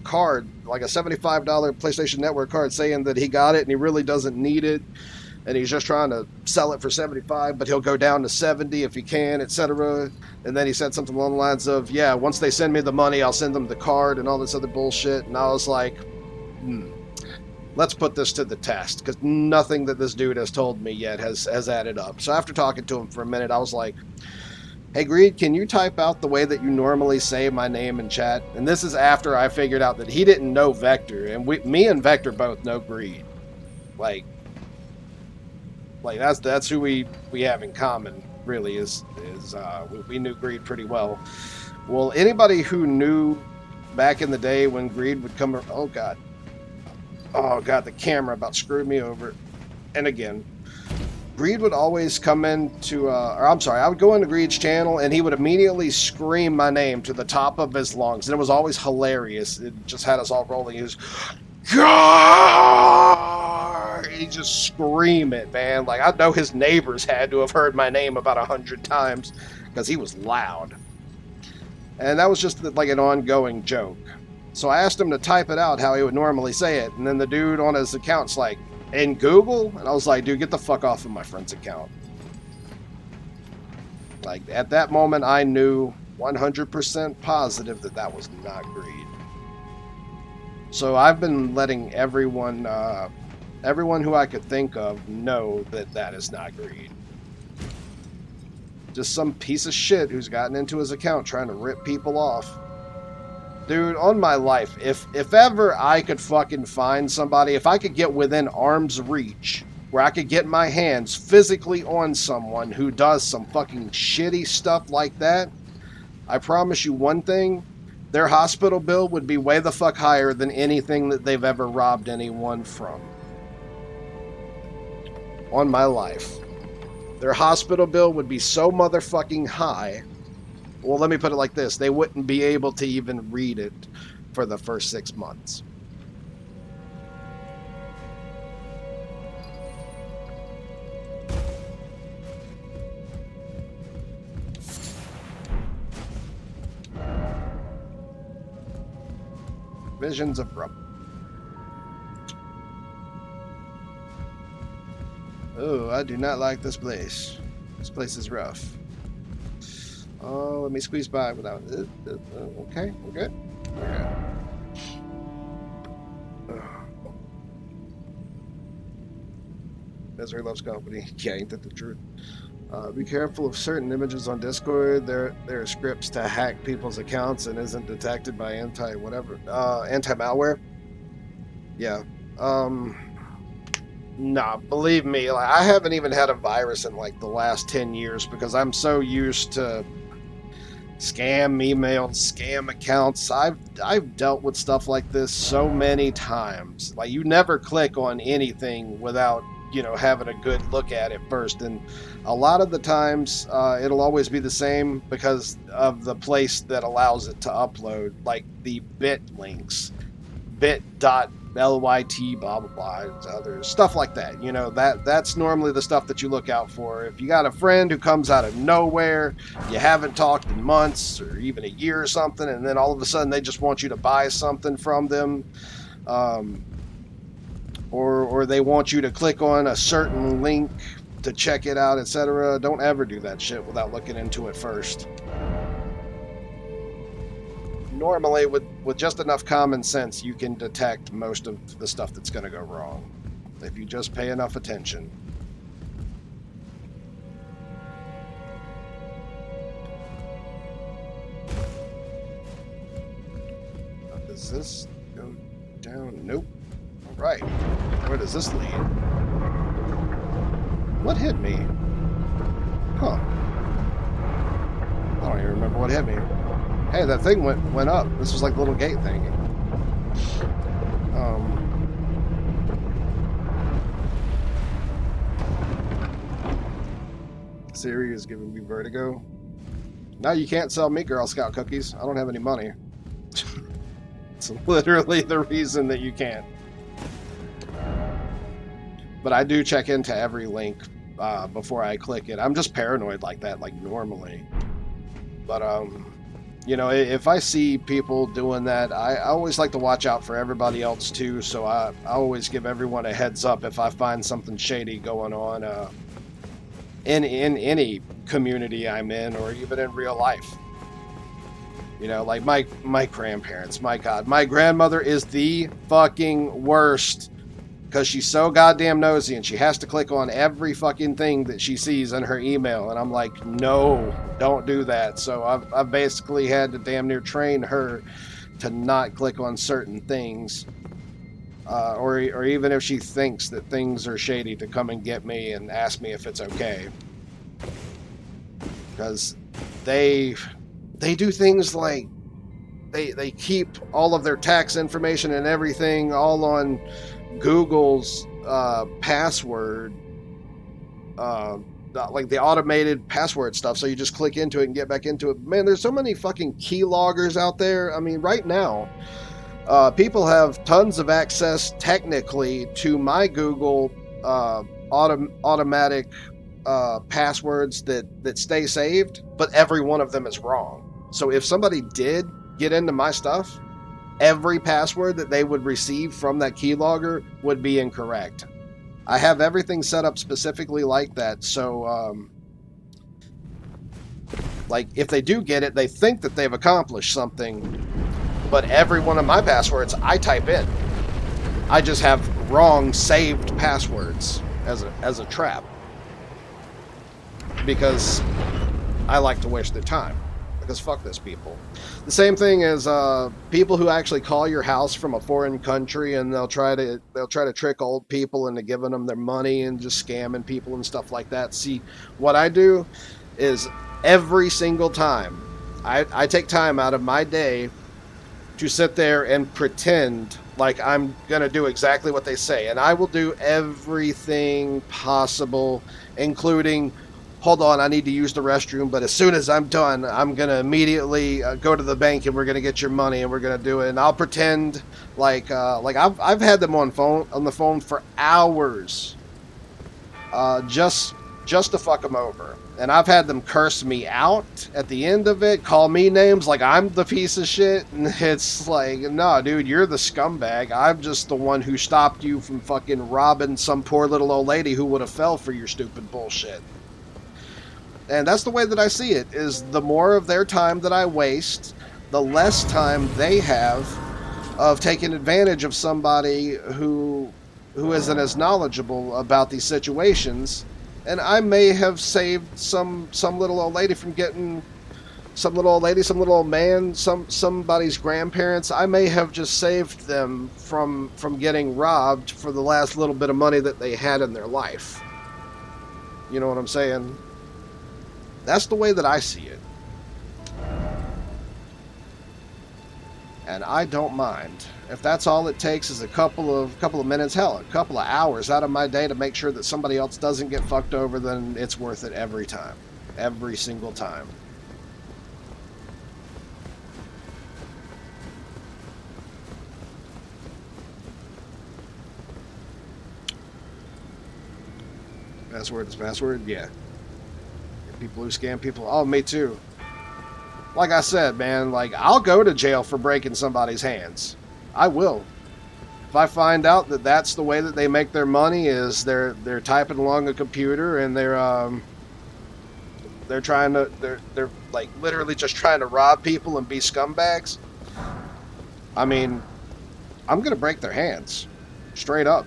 card, like a $75 PlayStation Network card, saying that he got it and he really doesn't need it. And he's just trying to sell it for $75, but he'll go down to $70 if he can, etc. And then he said something along the lines of, yeah, once they send me the money, I'll send them the card and all this other bullshit. And I was like, let's put this to the test, because nothing that this dude has told me yet has added up. So after talking to him for a minute, I was like, hey, Greed, can you type out the way that you normally say my name in chat? And this is after I figured out that he didn't know Vector, and me and Vector both know Greed. Like that's who we have in common, really, is we knew Greed pretty well. Well, anybody who knew back in the day when Greed would come, oh god, the camera about screwed me over. And again, Greed would always come into, I would go into Greed's channel and he would immediately scream my name to the top of his lungs. And it was always hilarious. It just had us all rolling. He was, God! He just scream it, man. Like, I know his neighbors had to have heard my name about 100 times because he was loud. And that was just like an ongoing joke. So I asked him to type it out how he would normally say it. And then the dude on his account's like, in Google? And I was like, dude, get the fuck off of my friend's account. Like, at that moment, I knew 100% positive that that was not Greed. So I've been letting everyone who I could think of know that that is not Greed. Just some piece of shit who's gotten into his account trying to rip people off. Dude, on my life, if ever I could fucking find somebody, if I could get within arm's reach, where I could get my hands physically on someone who does some fucking shitty stuff like that, I promise you one thing, their hospital bill would be way the fuck higher than anything that they've ever robbed anyone from. On my life. Their hospital bill would be so motherfucking high. Well, let me put it like this. They wouldn't be able to even read it for the first 6 months. Visions of Rub. Oh, I do not like this place. This place is rough. Oh, let me squeeze by without... okay, we're good. We're good. Misery loves company. Yeah, ain't that the truth? Be careful of certain images on Discord. There are scripts to hack people's accounts and isn't detected by anti-malware. Yeah. Nah, believe me, like, I haven't even had a virus in like the last 10 years because I'm so used to scam emails, scam accounts. I've dealt with stuff like this so many times. Like, you never click on anything without, you know, having a good look at it first. And a lot of the times, it'll always be the same because of the place that allows it to upload, like the bit links, bit.lyt, blah, blah, blah, other stuff like that. You know, that's normally the stuff that you look out for. If you got a friend who comes out of nowhere, you haven't talked in months or even a year or something, and then all of a sudden they just want you to buy something from them, or they want you to click on a certain link to check it out, etc. Don't ever do that shit without looking into it first. Normally, with just enough common sense, you can detect most of the stuff that's going to go wrong if you just pay enough attention. Does this go down? Nope. All right. Where does this lead? What hit me? Huh. I don't even remember what hit me. Hey, that thing went up. This was like the little gate thing. Siri is giving me vertigo. No, you can't sell me Girl Scout cookies. I don't have any money. It's literally the reason that you can't. But I do check into every link before I click it. I'm just paranoid like that, like normally. But you know, if I see people doing that, I always like to watch out for everybody else too. So I always give everyone a heads up if I find something shady going on in any community I'm in, or even in real life. You know, like my grandparents. My God, my grandmother is the fucking worst. Because she's so goddamn nosy and she has to click on every fucking thing that she sees in her email. And I'm like, no, don't do that. So I've basically had to damn near train her to not click on certain things. Or even if she thinks that things are shady, to come and get me and ask me if it's okay. Because they do things like they keep all of their tax information and everything all on Google's password, like the automated password stuff, so you just click into it and get back into it. Man, there's so many fucking keyloggers out there. I mean, right now, people have tons of access technically to my Google automatic passwords that stay saved, but every one of them is wrong. So if somebody did get into my stuff, every password that they would receive from that keylogger would be incorrect. I have everything set up specifically like that, so like if they do get it, they think that they've accomplished something, but every one of my passwords I type in. I just have wrong saved passwords as a trap, because I like to waste their time. Because fuck this people. The same thing as people who actually call your house from a foreign country, and they'll try to trick old people into giving them their money and just scamming people and stuff like that. See, what I do is every single time I take time out of my day to sit there and pretend like I'm going to do exactly what they say. And I will do everything possible, including, hold on, I need to use the restroom, but as soon as I'm done, I'm going to immediately go to the bank and we're going to get your money and we're going to do it. And I'll pretend like I've had them on the phone for hours, just to fuck them over. And I've had them curse me out at the end of it, call me names like I'm the piece of shit. And it's like, no, dude, you're the scumbag. I'm just the one who stopped you from fucking robbing some poor little old lady who would have fell for your stupid bullshit. And that's the way that I see it, is the more of their time that I waste, the less time they have of taking advantage of somebody who isn't as knowledgeable about these situations. And I may have saved some little old lady from getting, some little old lady, some little old man, somebody's grandparents. I may have just saved them from getting robbed for the last little bit of money that they had in their life. You know what I'm saying? That's the way that I see it. And I don't mind. If that's all it takes is a couple of minutes, hell, a couple of hours out of my day to make sure that somebody else doesn't get fucked over, then it's worth it every time. Every single time. Password is password? Yeah. People who scam people? Oh, me too. Like I said, man, like, I'll go to jail for breaking somebody's hands. I will. If I find out that that's the way that they make their money, is they're typing along a computer and they're like literally just trying to rob people and be scumbags. I mean, I'm gonna break their hands. Straight up.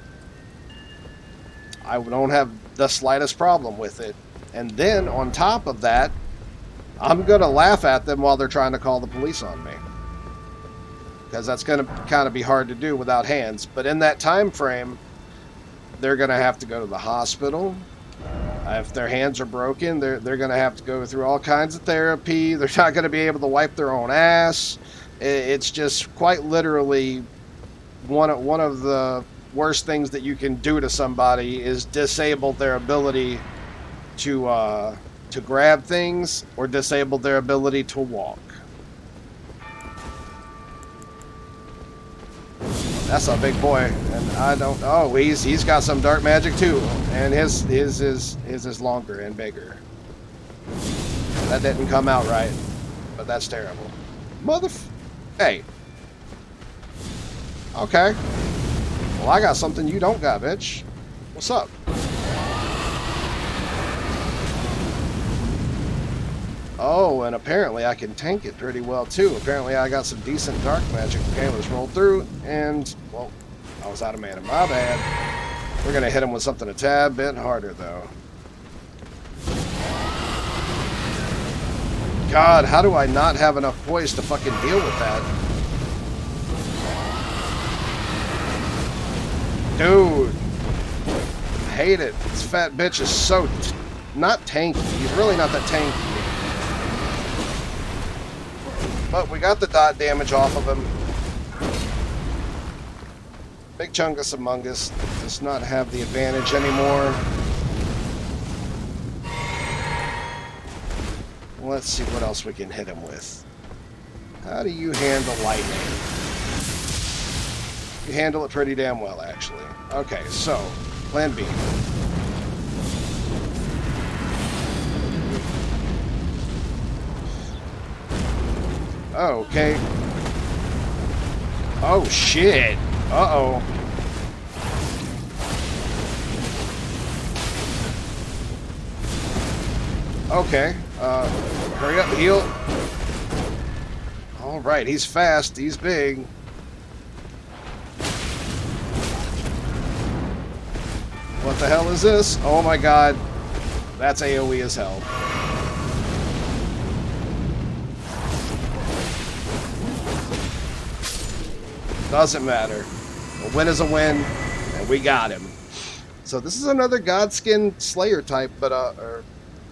I don't have the slightest problem with it. And then on top of that, I'm going to laugh at them while they're trying to call the police on me. Because that's going to kind of be hard to do without hands. But in that time frame, they're going to have to go to the hospital. If their hands are broken, they're going to have to go through all kinds of therapy. They're not going to be able to wipe their own ass. It's just quite literally one of the worst things that you can do to somebody is disable their ability to grab things or disable their ability to walk. That's a big boy, and I don't. Oh, he's got some dark magic too, and his is longer and bigger. That didn't come out right, but that's terrible. Hey. Okay. Well, I got something you don't got, bitch. What's up? Oh, and apparently I can tank it pretty well too. Apparently I got some decent dark magic. Okay, let's roll through. And, well, I was out of mana. My bad. We're going to hit him with something a tad bit harder, though. God, how do I not have enough poise to fucking deal with that? Dude. I hate it. This fat bitch is so not tanky. He's really not that tanky. But we got the dot damage off of him. Big Chungus Among Us does not have the advantage anymore. Let's see what else we can hit him with. How do you handle lightning? You handle it pretty damn well, actually. Okay, so, plan B. Oh, okay. Oh, shit. Uh-oh. Okay. Hurry up, heal. Alright, he's fast. He's big. What the hell is this? Oh my god. That's AoE as hell. Doesn't matter. A win is a win, and we got him. So this is another Godskin Slayer type, but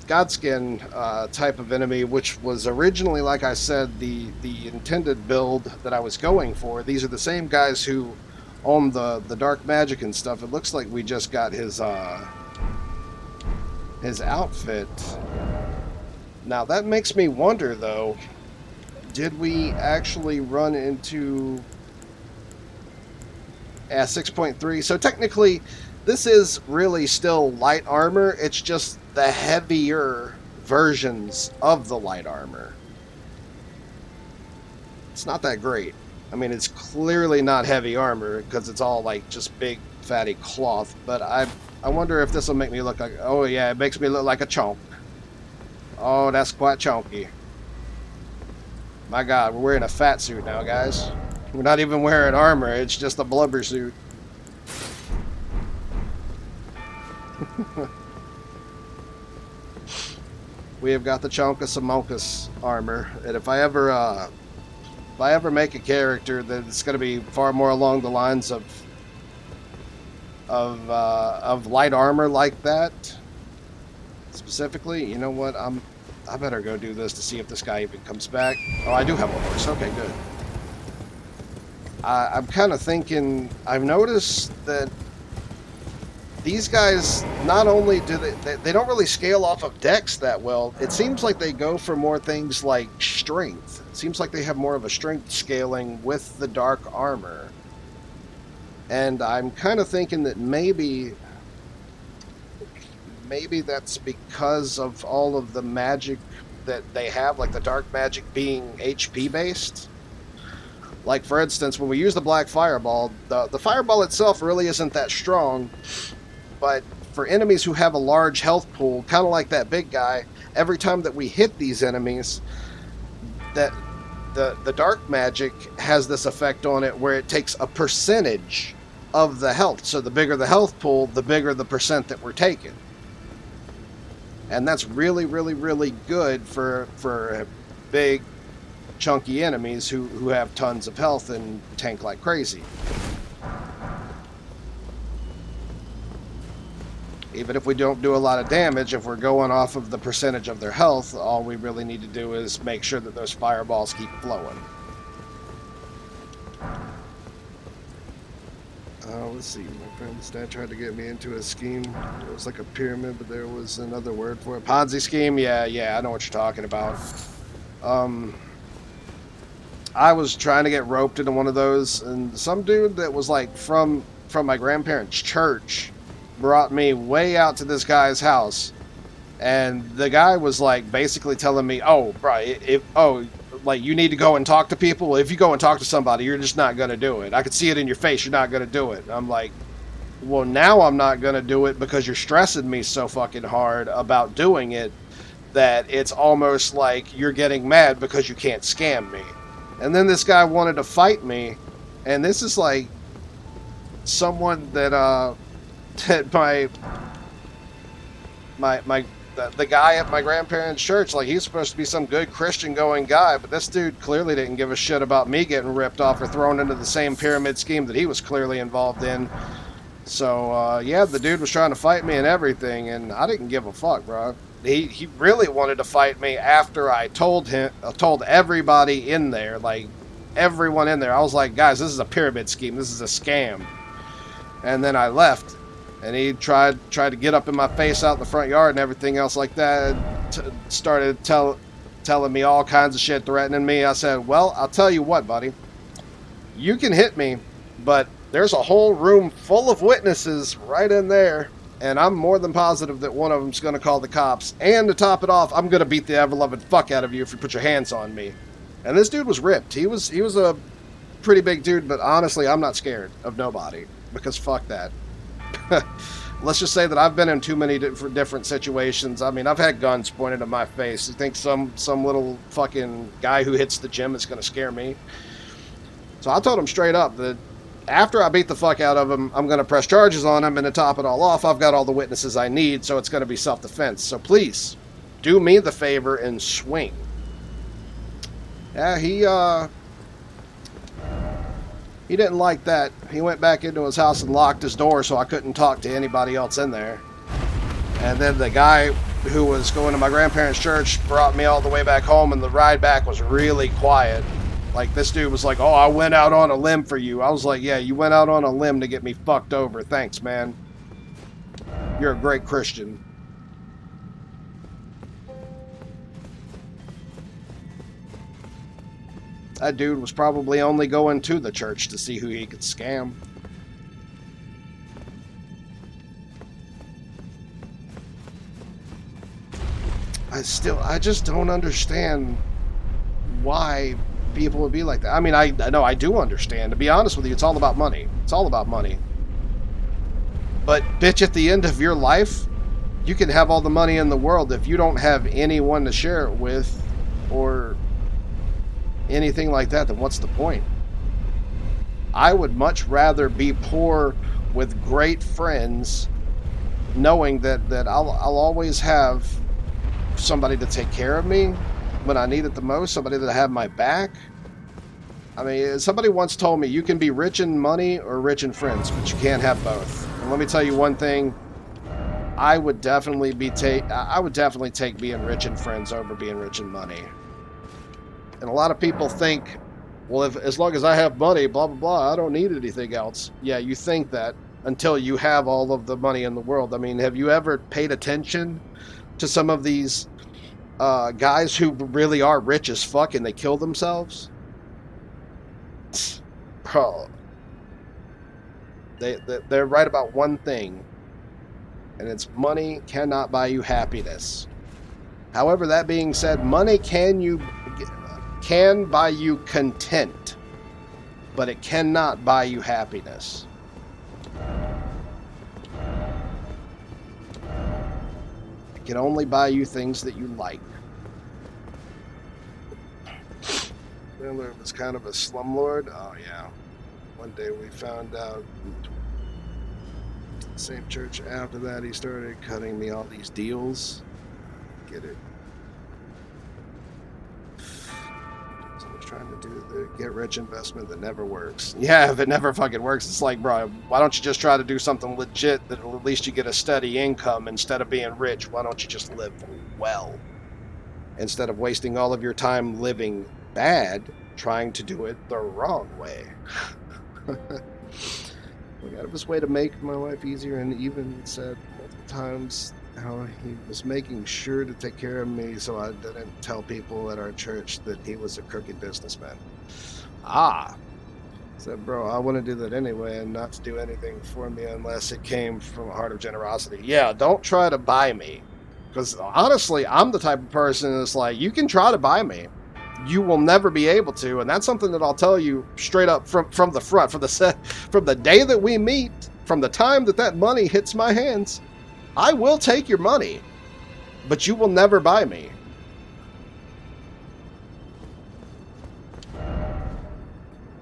Godskin type of enemy, which was originally, like I said, the intended build that I was going for. These are the same guys who own the dark magic and stuff. It looks like we just got his outfit. Now that makes me wonder, though, did we actually run into 6.3? So technically, this is really still light armor. It's just the heavier versions of the light armor. It's not that great. I mean, it's clearly not heavy armor because it's all like just big fatty cloth, but I wonder if this will make me look like, oh yeah, it makes me look like a chunk. Oh, that's quite chunky. My god, we're wearing a fat suit now, guys. We're not even wearing armor, it's just a blubber suit. We have got the Chonkus Amonkus armor, and if I ever make a character, then it's going to be far more along the lines of light armor like that. Specifically, you know what? I better go do this to see if this guy even comes back. Oh, I do have a horse. Okay, good. I'm kind of thinking. I've noticed that these guys, not only do they don't really scale off of dex that well. It seems like they go for more things like strength. It seems like they have more of a strength scaling with the dark armor. And I'm kind of thinking that maybe that's because of all of the magic that they have, like the dark magic being HP based. Like, for instance, when we use the black fireball, the fireball itself really isn't that strong. But for enemies who have a large health pool, kind of like that big guy, every time that we hit these enemies, that the dark magic has this effect on it where it takes a percentage of the health. So the bigger the health pool, the bigger the percent that we're taking. And that's really, really, really good for big, chunky enemies who have tons of health and tank like crazy. Even if we don't do a lot of damage, if we're going off of the percentage of their health, all we really need to do is make sure that those fireballs keep flowing. Let's see, my friend's dad tried to get me into a scheme. It was like a pyramid, but there was another word for it. Ponzi scheme? Yeah, I know what you're talking about. I was trying to get roped into one of those, and some dude that was like from my grandparents' church brought me way out to this guy's house, and the guy was like basically telling me, oh, bro, like you need to go and talk to people. Well, if you go and talk to somebody, you're just not going to do it. I could see it in your face. You're not going to do it. And I'm like, well, now I'm not going to do it because you're stressing me so fucking hard about doing it that it's almost like you're getting mad because you can't scam me. And then this guy wanted to fight me, and this is like someone that the guy at my grandparents' church, like, he's supposed to be some good Christian going guy, but this dude clearly didn't give a shit about me getting ripped off or thrown into the same pyramid scheme that he was clearly involved in. So yeah, the dude was trying to fight me and everything, and I didn't give a fuck, bro. He really wanted to fight me after I told everybody in there, like everyone in there. I was like, guys, this is a pyramid scheme. This is a scam. And then I left, and he tried to get up in my face out in the front yard and everything else like that. Started telling me all kinds of shit, threatening me. I said, well, I'll tell you what, buddy. You can hit me, but there's a whole room full of witnesses right in there. And I'm more than positive that one of them's going to call the cops. And to top it off, I'm going to beat the ever-loving fuck out of you if you put your hands on me. And this dude was ripped. He was a pretty big dude, but honestly, I'm not scared of nobody. Because fuck that. Let's just say that I've been in too many different situations. I mean, I've had guns pointed at my face. You think some little fucking guy who hits the gym is going to scare me? So I told him straight up that after I beat the fuck out of him, I'm going to press charges on him, and to top it all off, I've got all the witnesses I need, so it's going to be self-defense. So please, do me the favor and swing. Yeah, he didn't like that. He went back into his house and locked his door so I couldn't talk to anybody else in there. And then the guy who was going to my grandparents' church brought me all the way back home, and the ride back was really quiet. Like, this dude was like, oh, I went out on a limb for you. I was like, yeah, you went out on a limb to get me fucked over. Thanks, man. You're a great Christian. That dude was probably only going to the church to see who he could scam. I just don't understand why people would be like that. I mean, I know I do understand. To be honest with you, it's all about money. It's all about money. But, bitch, at the end of your life, you can have all the money in the world. If you don't have anyone to share it with or anything like that, then what's the point? I would much rather be poor with great friends, knowing that I'll always have somebody to take care of me when I need it the most, somebody that have my back. I mean, somebody once told me you can be rich in money or rich in friends, but you can't have both. And let me tell you one thing, I would definitely take being rich in friends over being rich in money. And a lot of people think, well, as long as I have money, blah blah blah, I don't need anything else. Yeah, you think that until you have all of the money in the world. I mean, have you ever paid attention to some of these guys who really are rich as fuck and they kill themselves? Bro, they're right about one thing, and it's money cannot buy you happiness. However, that being said, money can buy you content, but it cannot buy you happiness. It can only buy you things that you like. Miller was kind of a slumlord. Oh yeah. One day we found out. Same church after that, he started cutting me all these deals. Get it? So I was trying to do the get rich investment that never works. Yeah, if it never fucking works, it's like, bro, why don't you just try to do something legit that at least you get a steady income instead of being rich? Why don't you just live well? Instead of wasting all of your time living bad, trying to do it the wrong way. Look out of his way to make my life easier, and even said multiple times how he was making sure to take care of me so I didn't tell people at our church that he was a crooked businessman. Said, bro, I want to do that anyway and not to do anything for me unless it came from a heart of generosity. Yeah, don't try to buy me. Because honestly, I'm the type of person that's like, you can try to buy me. You will never be able to, and that's something that I'll tell you straight up from the front, from the day that we meet, from the time that money hits my hands. I will take your money, but you will never buy me.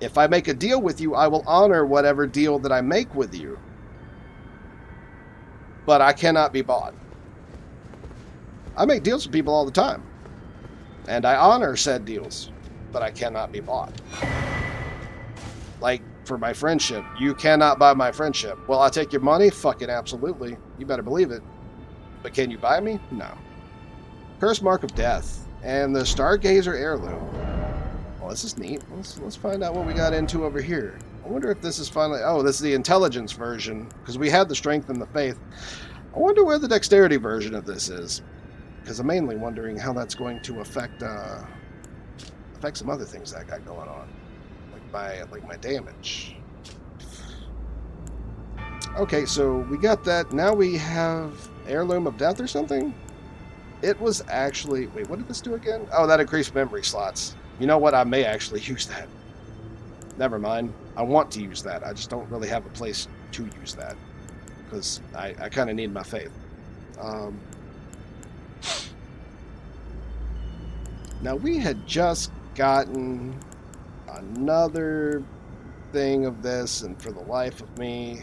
If I make a deal with you, I will honor whatever deal that I make with you, but I cannot be bought. I make deals with people all the time. And I honor said deals, but I cannot be bought. Like, for my friendship, you cannot buy my friendship. Will I take your money? Fucking absolutely. You better believe it. But can you buy me? No. Curse Mark of Death. And the Stargazer Heirloom. Well, this is neat. Let's find out what we got into over here. I wonder if this is finally... Oh, this is the intelligence version. Because we had the strength and the faith. I wonder where the dexterity version of this is. Because I'm mainly wondering how that's going to affect some other things that I got going on, like my damage. Okay, so we got that. Now we have Heirloom of Death or something. It was actually what did this do again? Oh, that increased memory slots. You know what? I may actually use that. Never mind. I want to use that. I just don't really have a place to use that because I kind of need my faith. Now, we had just gotten another thing of this, and for the life of me,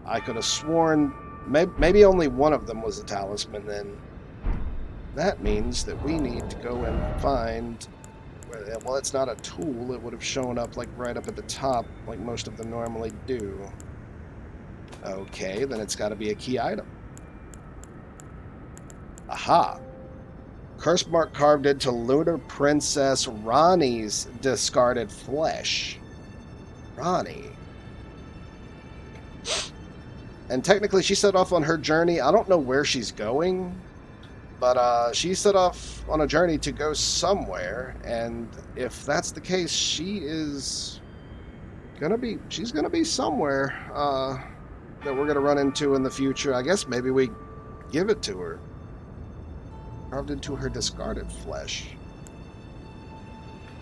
I could have sworn maybe only one of them was a talisman. Then that means that we need to go and find... Well, it's not a tool. It would have shown up like right up at the top, like most of them normally do. Okay, then it's got to be a key item. Aha. Curse mark carved into Lunar Princess Ronnie's discarded flesh. Ronnie. And technically she set off on her journey. I don't know where she's going, but she set off on a journey to go somewhere. And if that's the case, she's gonna be somewhere that we're gonna run into in the future. I guess maybe we give it to her. Carved into her discarded flesh.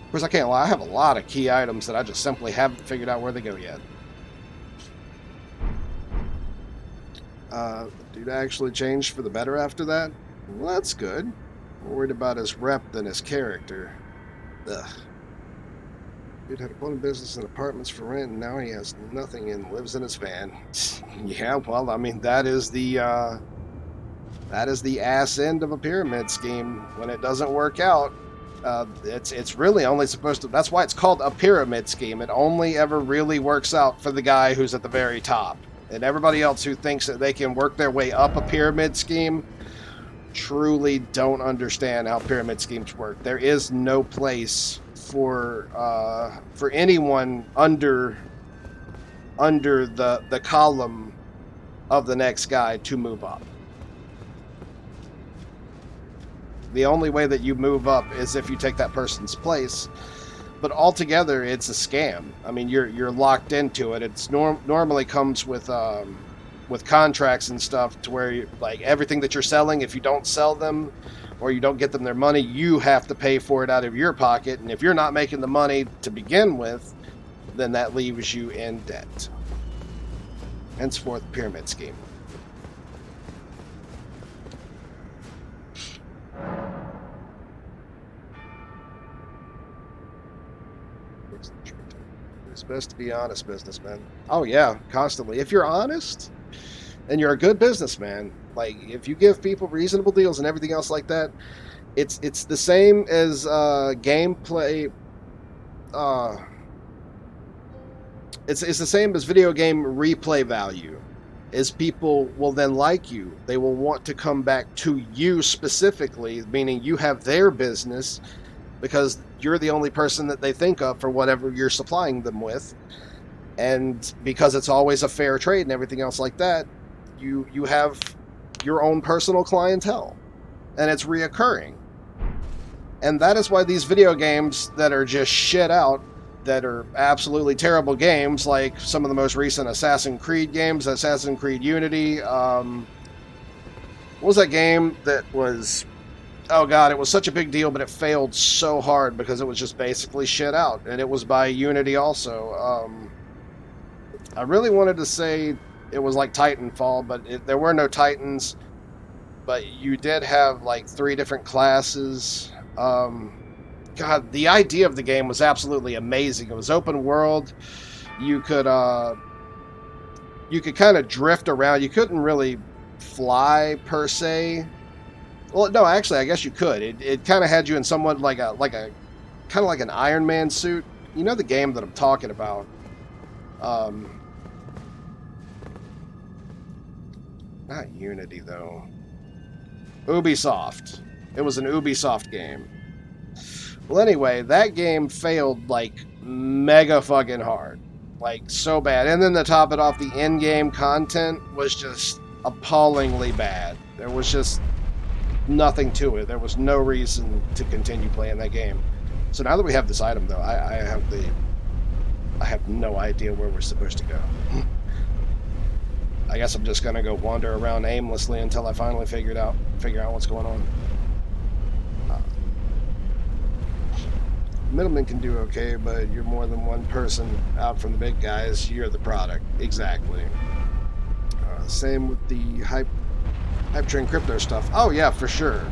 Of course, I can't lie. I have a lot of key items that I just simply haven't figured out where they go yet. Dude actually changed for the better after that? Well, that's good. More worried about his rep than his character. Ugh. Dude had a plumbing business and apartments for rent, and now he has nothing and lives in his van. Yeah, well, I mean, that is the ass end of a pyramid scheme. When it doesn't work out, it's really only supposed to... That's why it's called a pyramid scheme. It only ever really works out for the guy who's at the very top. And everybody else who thinks that they can work their way up a pyramid scheme truly don't understand how pyramid schemes work. There is no place for anyone under the column of the next guy to move up. The only way that you move up is if you take that person's place. But altogether, it's a scam. I mean, you're locked into it. It's normally comes with contracts and stuff to where like everything that you're selling, if you don't sell them or you don't get them their money, you have to pay for it out of your pocket. And if you're not making the money to begin with, then that leaves you in debt. Henceforth, pyramid scheme. It's best to be honest, businessman. Oh yeah, constantly. If you're honest and you're a good businessman, like if you give people reasonable deals and everything else like that, it's the same as gameplay. It's the same as video game replay value. Is people will then like you. They will want to come back to you specifically, meaning you have their business, because you're the only person that they think of for whatever you're supplying them with. And because it's always a fair trade and everything else like that, you have your own personal clientele. And it's reoccurring. And that is why these video games that are just shit out, that are absolutely terrible games, like some of the most recent Assassin's Creed games, Assassin's Creed Unity, what was that game that was... Oh god, it was such a big deal, but it failed so hard because it was just basically shit out. And it was by Unity also. I really wanted to say it was like Titanfall, but there were no Titans. But you did have like 3 different classes. God, the idea of the game was absolutely amazing. It was open world. You could kind of drift around. You couldn't really fly per se. Well, no, actually, I guess you could. It kind of had you in somewhat like a kind of like an Iron Man suit. You know the game that I'm talking about. Not Unity though. Ubisoft. It was an Ubisoft game. Well, anyway, that game failed like mega fucking hard, like so bad. And then to top it off, the in-game content was just appallingly bad. There was just nothing to it. There was no reason to continue playing that game. So now that we have this item, though, I have no idea where we're supposed to go. I guess I'm just gonna go wander around aimlessly until I finally figure out what's going on. Middlemen can do okay, but you're more than one person out from the big guys. You're the product. Exactly. Same with the hype train crypto stuff. Oh yeah, for sure.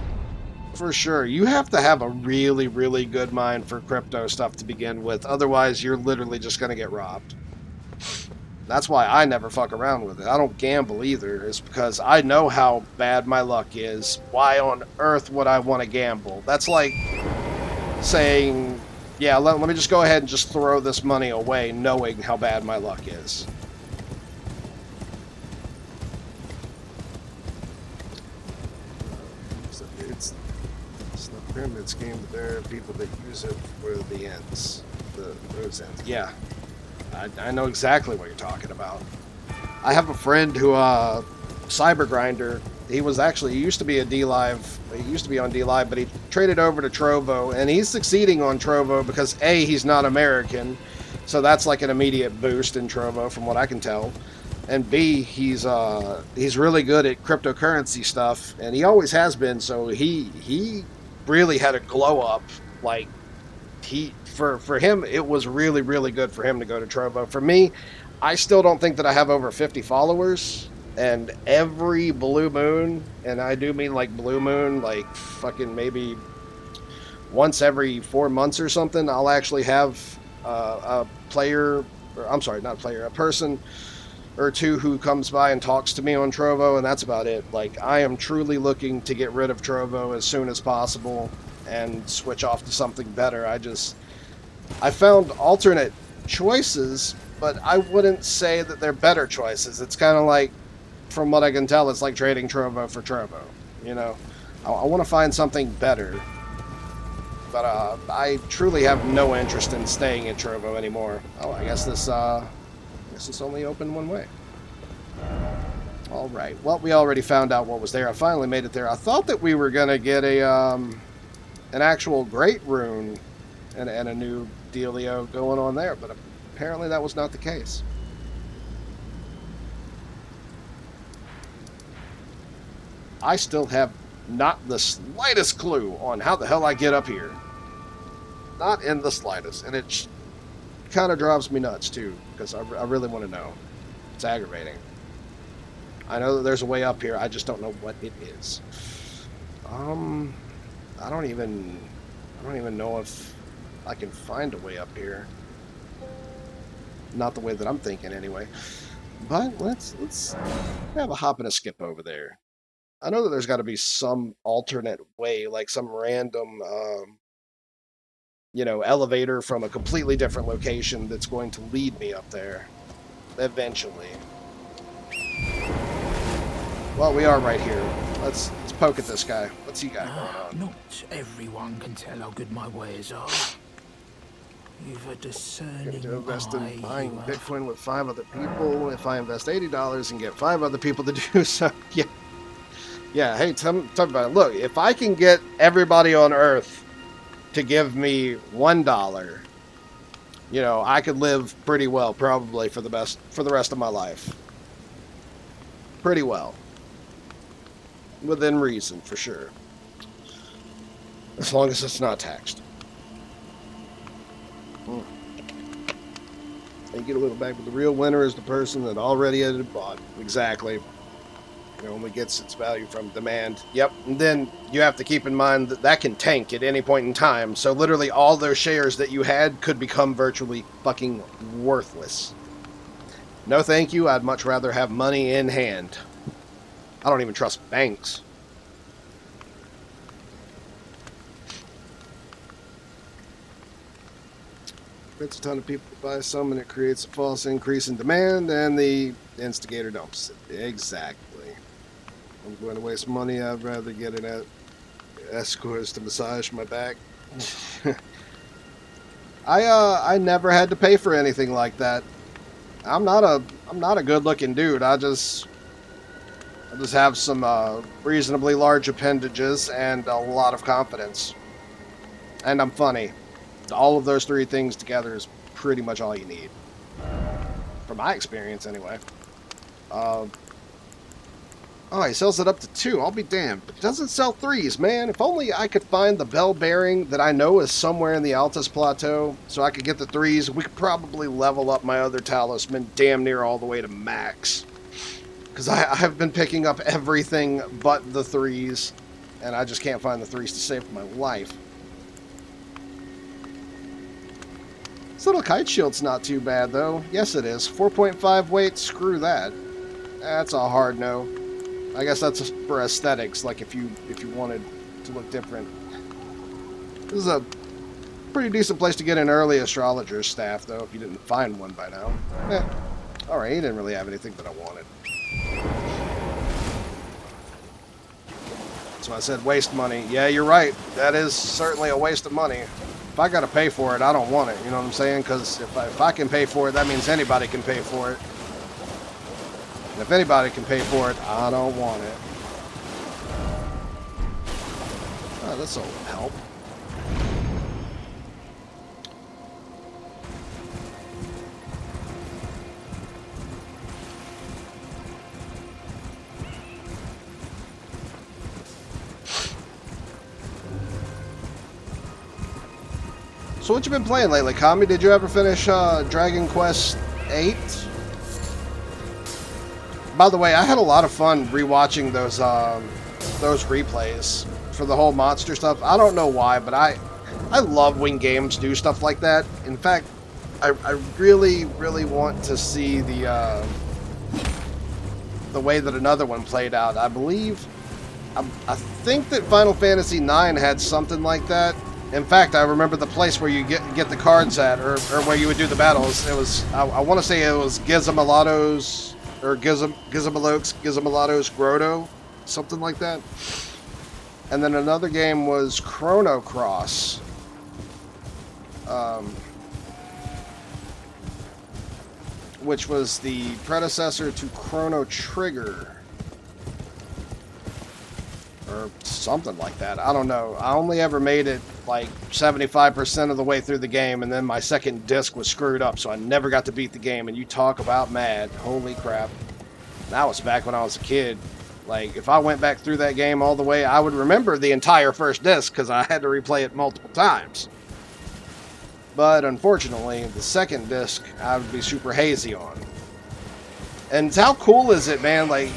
For sure. You have to have a really, really good mind for crypto stuff to begin with. Otherwise, you're literally just going to get robbed. That's why I never fuck around with it. I don't gamble either. It's because I know how bad my luck is. Why on earth would I want to gamble? That's like saying, yeah, let me just go ahead and just throw this money away knowing how bad my luck is. pyramid scheme, but there are people that use it for the ends. Those ends. Yeah. I know exactly what you're talking about. I have a friend who, Cyber Grinder, he used to be a D-Live, he used to be on D-Live, but he traded over to Trovo, and he's succeeding on Trovo because A, he's not American, so that's like an immediate boost in Trovo from what I can tell. And B, he's really good at cryptocurrency stuff, and he always has been, so he really had a glow up. Like, for him, it was really, really good for him to go to Trovo. For me, I still don't think that I have over 50 followers, and every blue moon, and I do mean like blue moon, like fucking maybe once every 4 months or something, I'll actually have a player, or I'm sorry, not a player, a person or two who comes by and talks to me on Trovo, and that's about it. Like, I am truly looking to get rid of Trovo as soon as possible and switch off to something better. I found alternate choices, but I wouldn't say that they're better choices. It's kind of like, from what I can tell, it's like trading Trovo for Trovo. You know, I want to find something better, but I truly have no interest in staying in Trovo anymore. Oh, I guess this only open one way. All right. Well, we already found out what was there. I finally made it there. I thought that we were gonna get an actual great rune and a new dealio going on there, but apparently that was not the case. I still have not the slightest clue on how the hell I get up here. Not in the slightest. And it kind of drives me nuts, too, because I really want to know. It's aggravating. I know that there's a way up here. I just don't know what it is. I don't even know if I can find a way up here. Not the way that I'm thinking, anyway. But let's have a hop and a skip over there. I know that there's got to be some alternate way, like some random, elevator from a completely different location that's going to lead me up there eventually. Well, we are right here. Let's poke at this guy. What's he got going on? Not everyone can tell how good my wares are. You've a discerning Going to invest in eye, buying you have. Bitcoin with 5 other people. If I invest $80 and get 5 other people to do so, yeah. Yeah, hey, tell me about it. Look, if I can get everybody on Earth to give me $1, I could live pretty well, probably for the rest of my life. Pretty well. Within reason, for sure. As long as it's not taxed. And you get a little back, but the real winner is the person that already had it bought. Exactly. It only gets its value from demand. Yep. And then you have to keep in mind that that can tank at any point in time. So literally all those shares that you had could become virtually fucking worthless. No thank you. I'd much rather have money in hand. I don't even trust banks. Gets a ton of people to buy some, and it creates a false increase in demand, and the instigator dumps it. Exactly. I'm going to waste money. I'd rather get an escort to massage my back. I never had to pay for anything like that. I'm not a good-looking dude. I just have some reasonably large appendages and a lot of confidence. And I'm funny. All of those 3 things together is pretty much all you need. From my experience, anyway. Oh, he sells it up to 2. I'll be damned. But it doesn't sell 3s, man. If only I could find the bell bearing that I know is somewhere in the Altus Plateau, so I could get the 3s. We could probably level up my other talisman damn near all the way to max. Because I've been picking up everything but the 3s, and I just can't find the 3s to save my life. This little kite shield's not too bad, though. Yes, it is. 4.5 weight, screw that. That's a hard no. I guess that's for aesthetics, like if you wanted to look different. This is a pretty decent place to get an early astrologer's staff, though, if you didn't find one by now. Alright, he didn't really have anything that I wanted. So I said waste money. Yeah, you're right. That is certainly a waste of money. If I gotta pay for it, I don't want it. You know what I'm saying? Because if I can pay for it, that means anybody can pay for it. And if anybody can pay for it, I don't want it. Oh, this'll help. So what you been playing lately, Kami? Did you ever finish Dragon Quest VIII? By the way, I had a lot of fun rewatching those replays for the whole monster stuff. I don't know why, but I love when games do stuff like that. In fact, I really, really want to see the way that another one played out. I believe, I think that Final Fantasy IX had something like that. In fact, I remember the place where you get the cards at, or where you would do the battles. It was, I want to say it was Gizamalado's, or Gizamalado's Grotto, something like that. And then another game was Chrono Cross. Which was the predecessor to Chrono Trigger. Or something like that. I don't know. I only ever made it like 75% of the way through the game, and then my second disc was screwed up, so I never got to beat the game. And you talk about mad. Holy crap. That was back when I was a kid. Like, if I went back through that game all the way, I would remember the entire first disc because I had to replay it multiple times. But unfortunately, the second disc I would be super hazy on. And how cool is it, man? Like,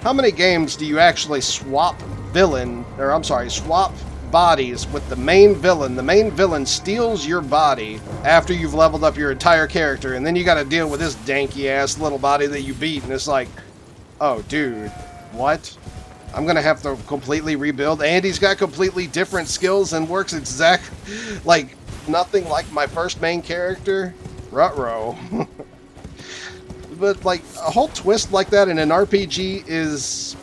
how many games do you actually swap swap bodies with the main villain? The main villain steals your body after you've leveled up your entire character, and then you gotta deal with this danky ass little body that you beat, and it's like, oh dude, what? I'm gonna have to completely rebuild, and he's got completely different skills and works like nothing like my first main character. Ruh-roh. But like a whole twist like that in an RPG is,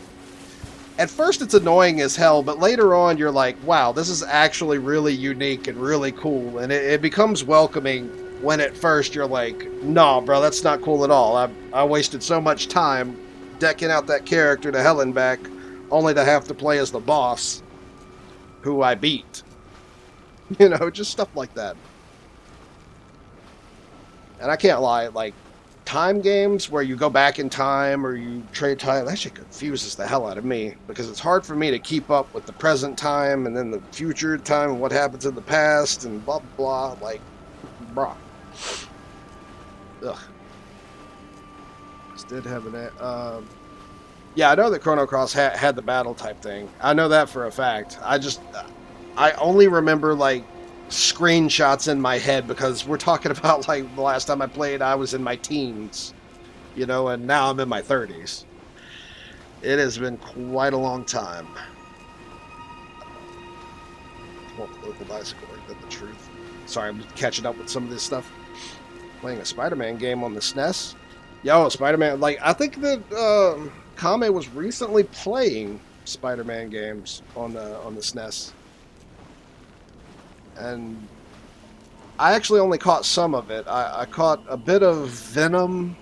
at first it's annoying as hell, but later on you're like, wow, this is actually really unique and really cool, and it becomes welcoming when at first you're like, nah bro, that's not cool at all. I wasted so much time decking out that character to hell and back only to have to play as the boss who I beat. You know, just stuff like that. And I can't lie, like time games where you go back in time or you trade time, that shit confuses the hell out of me, because it's hard for me to keep up with the present time and then the future time and what happens in the past and blah blah blah. Like, bruh. Ugh. Just did have an yeah, I know that Chrono Cross had the battle type thing. I know that for a fact. I only remember like screenshots in my head, because we're talking about like the last time I played, I was in my teens, you know, and now I'm in my 30s. It has been quite a long time. Well, local bicycle, ain't that the truth? Sorry, I'm catching up with some of this stuff. Playing a Spider-Man game on the SNES. Yo, Spider-Man, like, I think that Kame was recently playing Spider-Man games on the SNES. And I actually only caught some of it. I caught a bit of Venom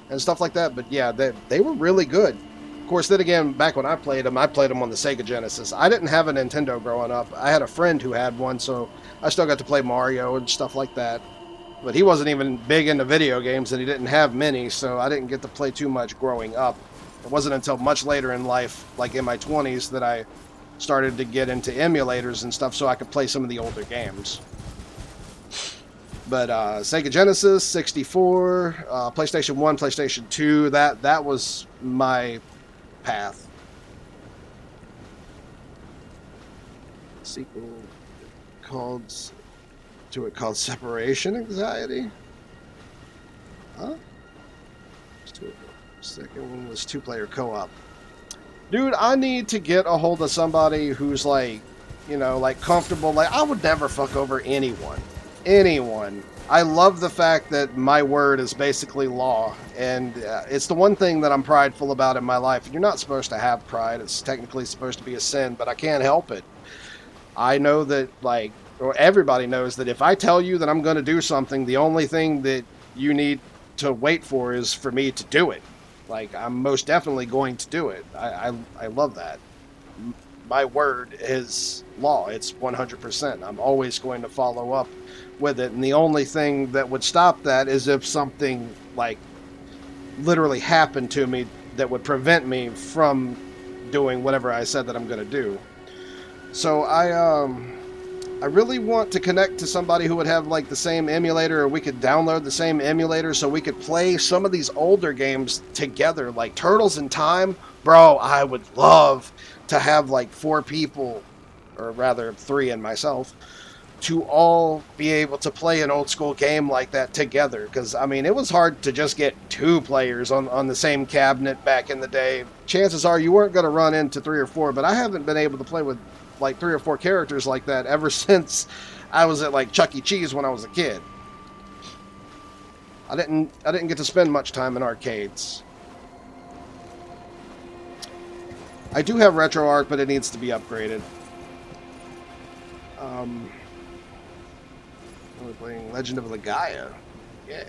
and stuff like that, but yeah, they were really good. Of course, then again, back when I played them on the Sega Genesis. I didn't have a Nintendo growing up. I had a friend who had one, so I still got to play Mario and stuff like that. But he wasn't even big into video games, and he didn't have many, so I didn't get to play too much growing up. It wasn't until much later in life, like in my 20s, that I started to get into emulators and stuff so I could play some of the older games. But Sega Genesis, 64, PlayStation 1, PlayStation 2, that was my path. Sequel called Separation Anxiety. Huh? Second one was 2-player co-op. Dude, I need to get a hold of somebody who's like, you know, like comfortable. Like, I would never fuck over anyone. anyone. I love the fact that my word is basically law, and it's the one thing that I'm prideful about in my life. You're not supposed to have pride. It's technically supposed to be a sin, but I can't help it. I know that, like, or everybody knows that if I tell you that I'm going to do something, the only thing that you need to wait for is for me to do it. Like, I'm most definitely going to do it. I love that. My word is law. It's 100%. I'm always going to follow up with it. And the only thing that would stop that is if something, like, literally happened to me that would prevent me from doing whatever I said that I'm going to do. So I really want to connect to somebody who would have, like, the same emulator, or we could download the same emulator so we could play some of these older games together, like Turtles in Time. Bro, I would love to have, like, 4 people, or rather 3 and myself, to all be able to play an old school game like that together. Because, I mean, it was hard to just get 2 players on the same cabinet back in the day. Chances are you weren't going to run into 3 or 4, but I haven't been able to play with like 3 or 4 characters like that ever since I was at, like, Chuck E. Cheese when I was a kid. I didn't get to spend much time in arcades. I do have RetroArch, but it needs to be upgraded. We're playing Legend of Legaia. Yeah.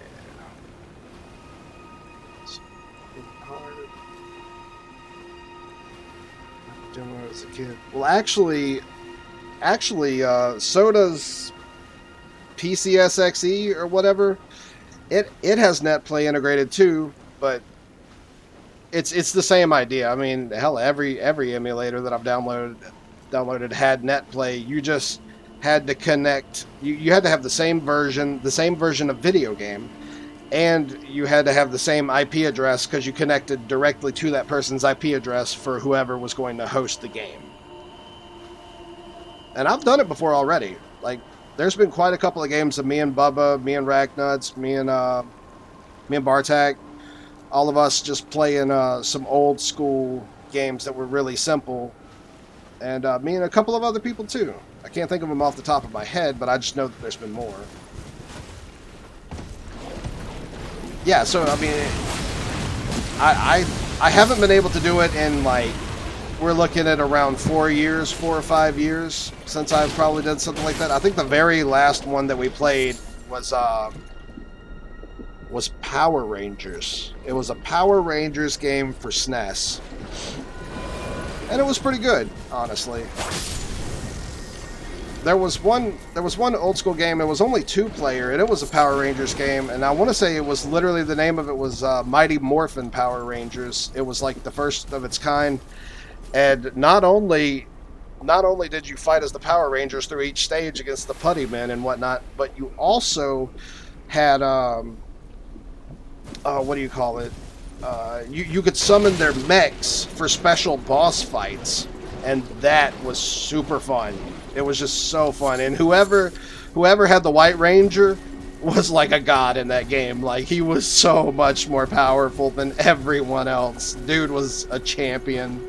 When I was a kid. Well, actually, Soda's PCSXE or whatever, it has NetPlay integrated too, but it's the same idea. I mean, hell, every emulator that I've downloaded had NetPlay. You just had to connect. You had to have the same version of video game. And you had to have the same IP address because you connected directly to that person's IP address for whoever was going to host the game. And I've done it before already. Like, there's been quite a couple of games of me and Bubba, me and Racknuts, me and Bartak, all of us just playing some old school games that were really simple. And me and a couple of other people too. I can't think of them off the top of my head, but I just know that there's been more. Yeah, so, I mean, I haven't been able to do it in, like, we're looking at around 4 or 5 years since I've probably done something like that. I think the very last one that we played was Power Rangers. It was a Power Rangers game for SNES. And it was pretty good, honestly. There was one old school game. It was only 2-player, and it was a Power Rangers game. And I want to say it was literally, the name of it was Mighty Morphin Power Rangers. It was like the first of its kind. And not only did you fight as the Power Rangers through each stage against the Putty Men and whatnot, but you also had what do you call it? You could summon their mechs for special boss fights, and that was super fun. It was just so fun, and whoever had the White Ranger was like a god in that game. Like, he was so much more powerful than everyone else. Dude was a champion.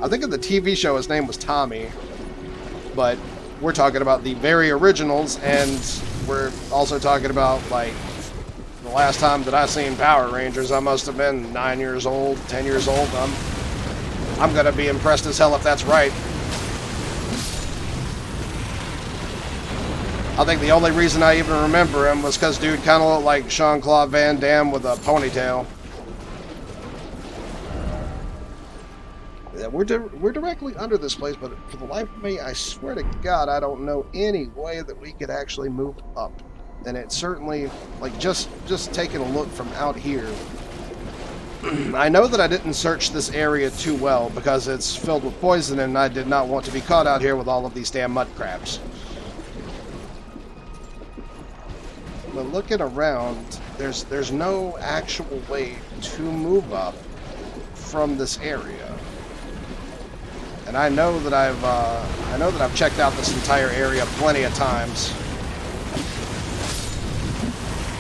I think in the TV show his name was Tommy, but we're talking about the very originals, and we're also talking about, like, the last time that I seen Power Rangers, I must have been 9 years old, 10 years old. I'm gonna be impressed as hell if that's right. I think the only reason I even remember him was because dude kind of looked like Jean-Claude Van Damme with a ponytail. Yeah, we're directly under this place, but for the life of me, I swear to God, I don't know any way that we could actually move up. And it's certainly, like, just taking a look from out here, I know that I didn't search this area too well because it's filled with poison, and I did not want to be caught out here with all of these damn mud crabs. But looking around, there's no actual way to move up from this area. And I know that I've checked out this entire area plenty of times.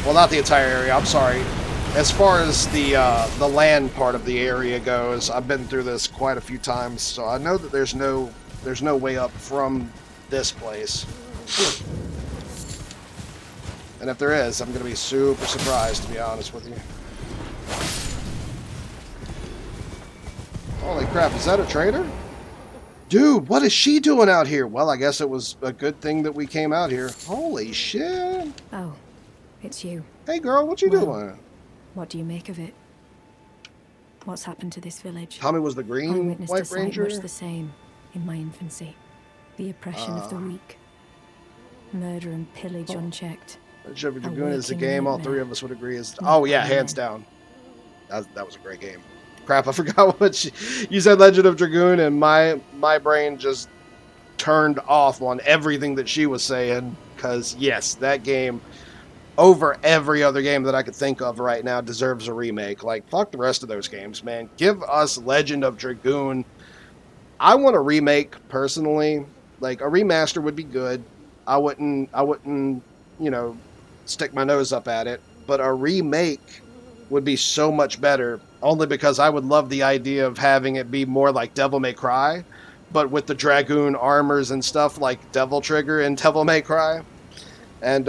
Well, not the entire area, I'm sorry. As far as the land part of the area goes, I've been through this quite a few times, so I know that there's no way up from this place. And if there is, I'm going to be super surprised, to be honest with you. Holy crap, is that a traitor? Dude, what is she doing out here? Well, I guess it was a good thing that we came out here. Holy shit. Oh, it's you. Hey girl, what you Well, doing? What do you make of it? What's happened to this village? Tommy was the I green witnessed a White sight Ranger? much the same in my infancy. The oppression of the weak. Murder and pillage unchecked. Legend of Dragoon is a waking game all nightmare. three of us would agree is... Not Oh yeah, by hands men. down. That was a great game. Crap, I forgot what you said Legend of Dragoon, and my brain just turned off on everything that she was saying. Because, yes, that game, over every other game that I could think of right now, deserves a remake. Like, fuck the rest of those games, man. Give us Legend of Dragoon. I want a remake, personally. Like, a remaster would be good. I wouldn't, you know, stick my nose up at it. But a remake would be so much better, only because I would love the idea of having it be more like Devil May Cry, but with the Dragoon armors and stuff like Devil Trigger and Devil May Cry. And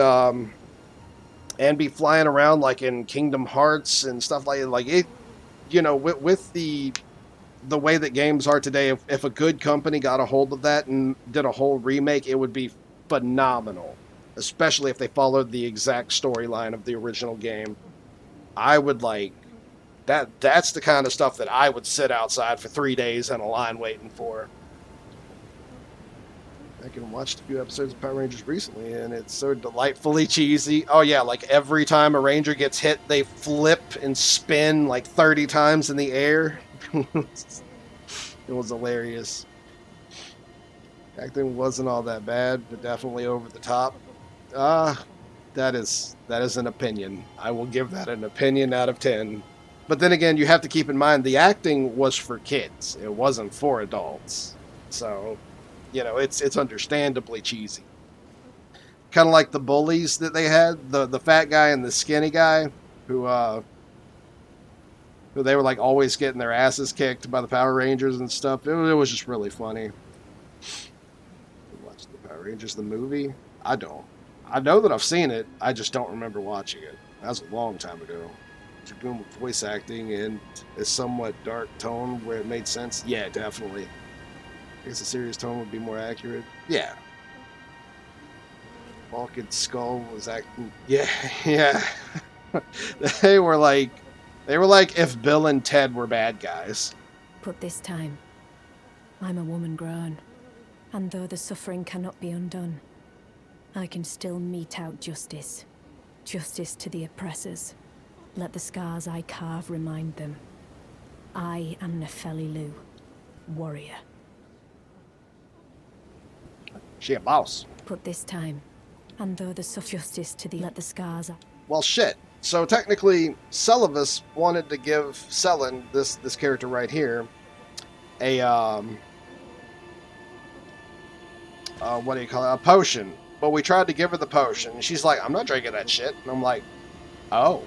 be flying around like in Kingdom Hearts and stuff like it. You know, with the way that games are today, if a good company got a hold of that and did a whole remake, it would be phenomenal. Especially if they followed the exact storyline of the original game. I would like that. That's the kind of stuff that I would sit outside for 3 days in a line waiting for. I can watch a few episodes of Power Rangers recently, and it's so delightfully cheesy. Oh yeah, like every time a Ranger gets hit, they flip and spin like 30 times in the air. It was hilarious. Acting wasn't all that bad, but definitely over the top. That is an opinion. I will give that an opinion out of 10. But then again, you have to keep in mind the acting was for kids. It wasn't for adults. So, you know, it's understandably cheesy. Kind of like the bullies that they had, the fat guy and the skinny guy, who they were like always getting their asses kicked by the Power Rangers and stuff. It was just really funny. Watch the Power Rangers the movie? I don't. I know that I've seen it. I just don't remember watching it. That was a long time ago. Dragoon with voice acting and a somewhat dark tone where it made sense. Yeah, definitely. I guess a serious tone would be more accurate. Yeah. Vulcan's skull was acting. Yeah, yeah. They were like if Bill and Ted were bad guys. But this time, I'm a woman grown. And though the suffering cannot be undone, I can still mete out justice. Justice to the oppressors. Let the scars I carve remind them. I am Nefeli Lu, warrior. She a boss. But this time, and though the justice to the let the scars. Well, shit. So technically, Celovus wanted to give Selen, this character right here, a what do you call it? A potion. But we tried to give her the potion, and she's like, "I'm not drinking that shit." And I'm like, "Oh."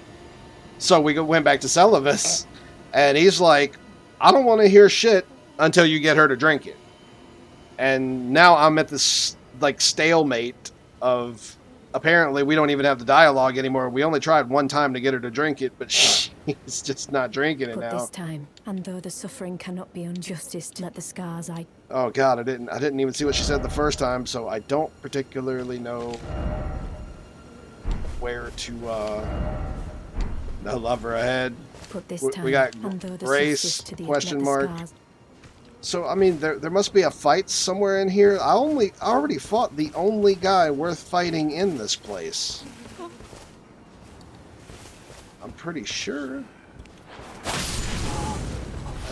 So we went back to Celovus, and he's like, "I don't want to hear shit until you get her to drink it." And now I'm at this like stalemate of apparently we don't even have the dialogue anymore. We only tried one time to get her to drink it, but she's just not drinking it But now. this time, and though the suffering cannot be unjustice, let the scars I. Oh god, I didn't even see what she said the first time, so I don't particularly know where to love her ahead. Put this We time, got and though the Grace, justice to the question let the mark. scars- So I mean, there must be a fight somewhere in here. I already fought the only guy worth fighting in this place. I'm pretty sure.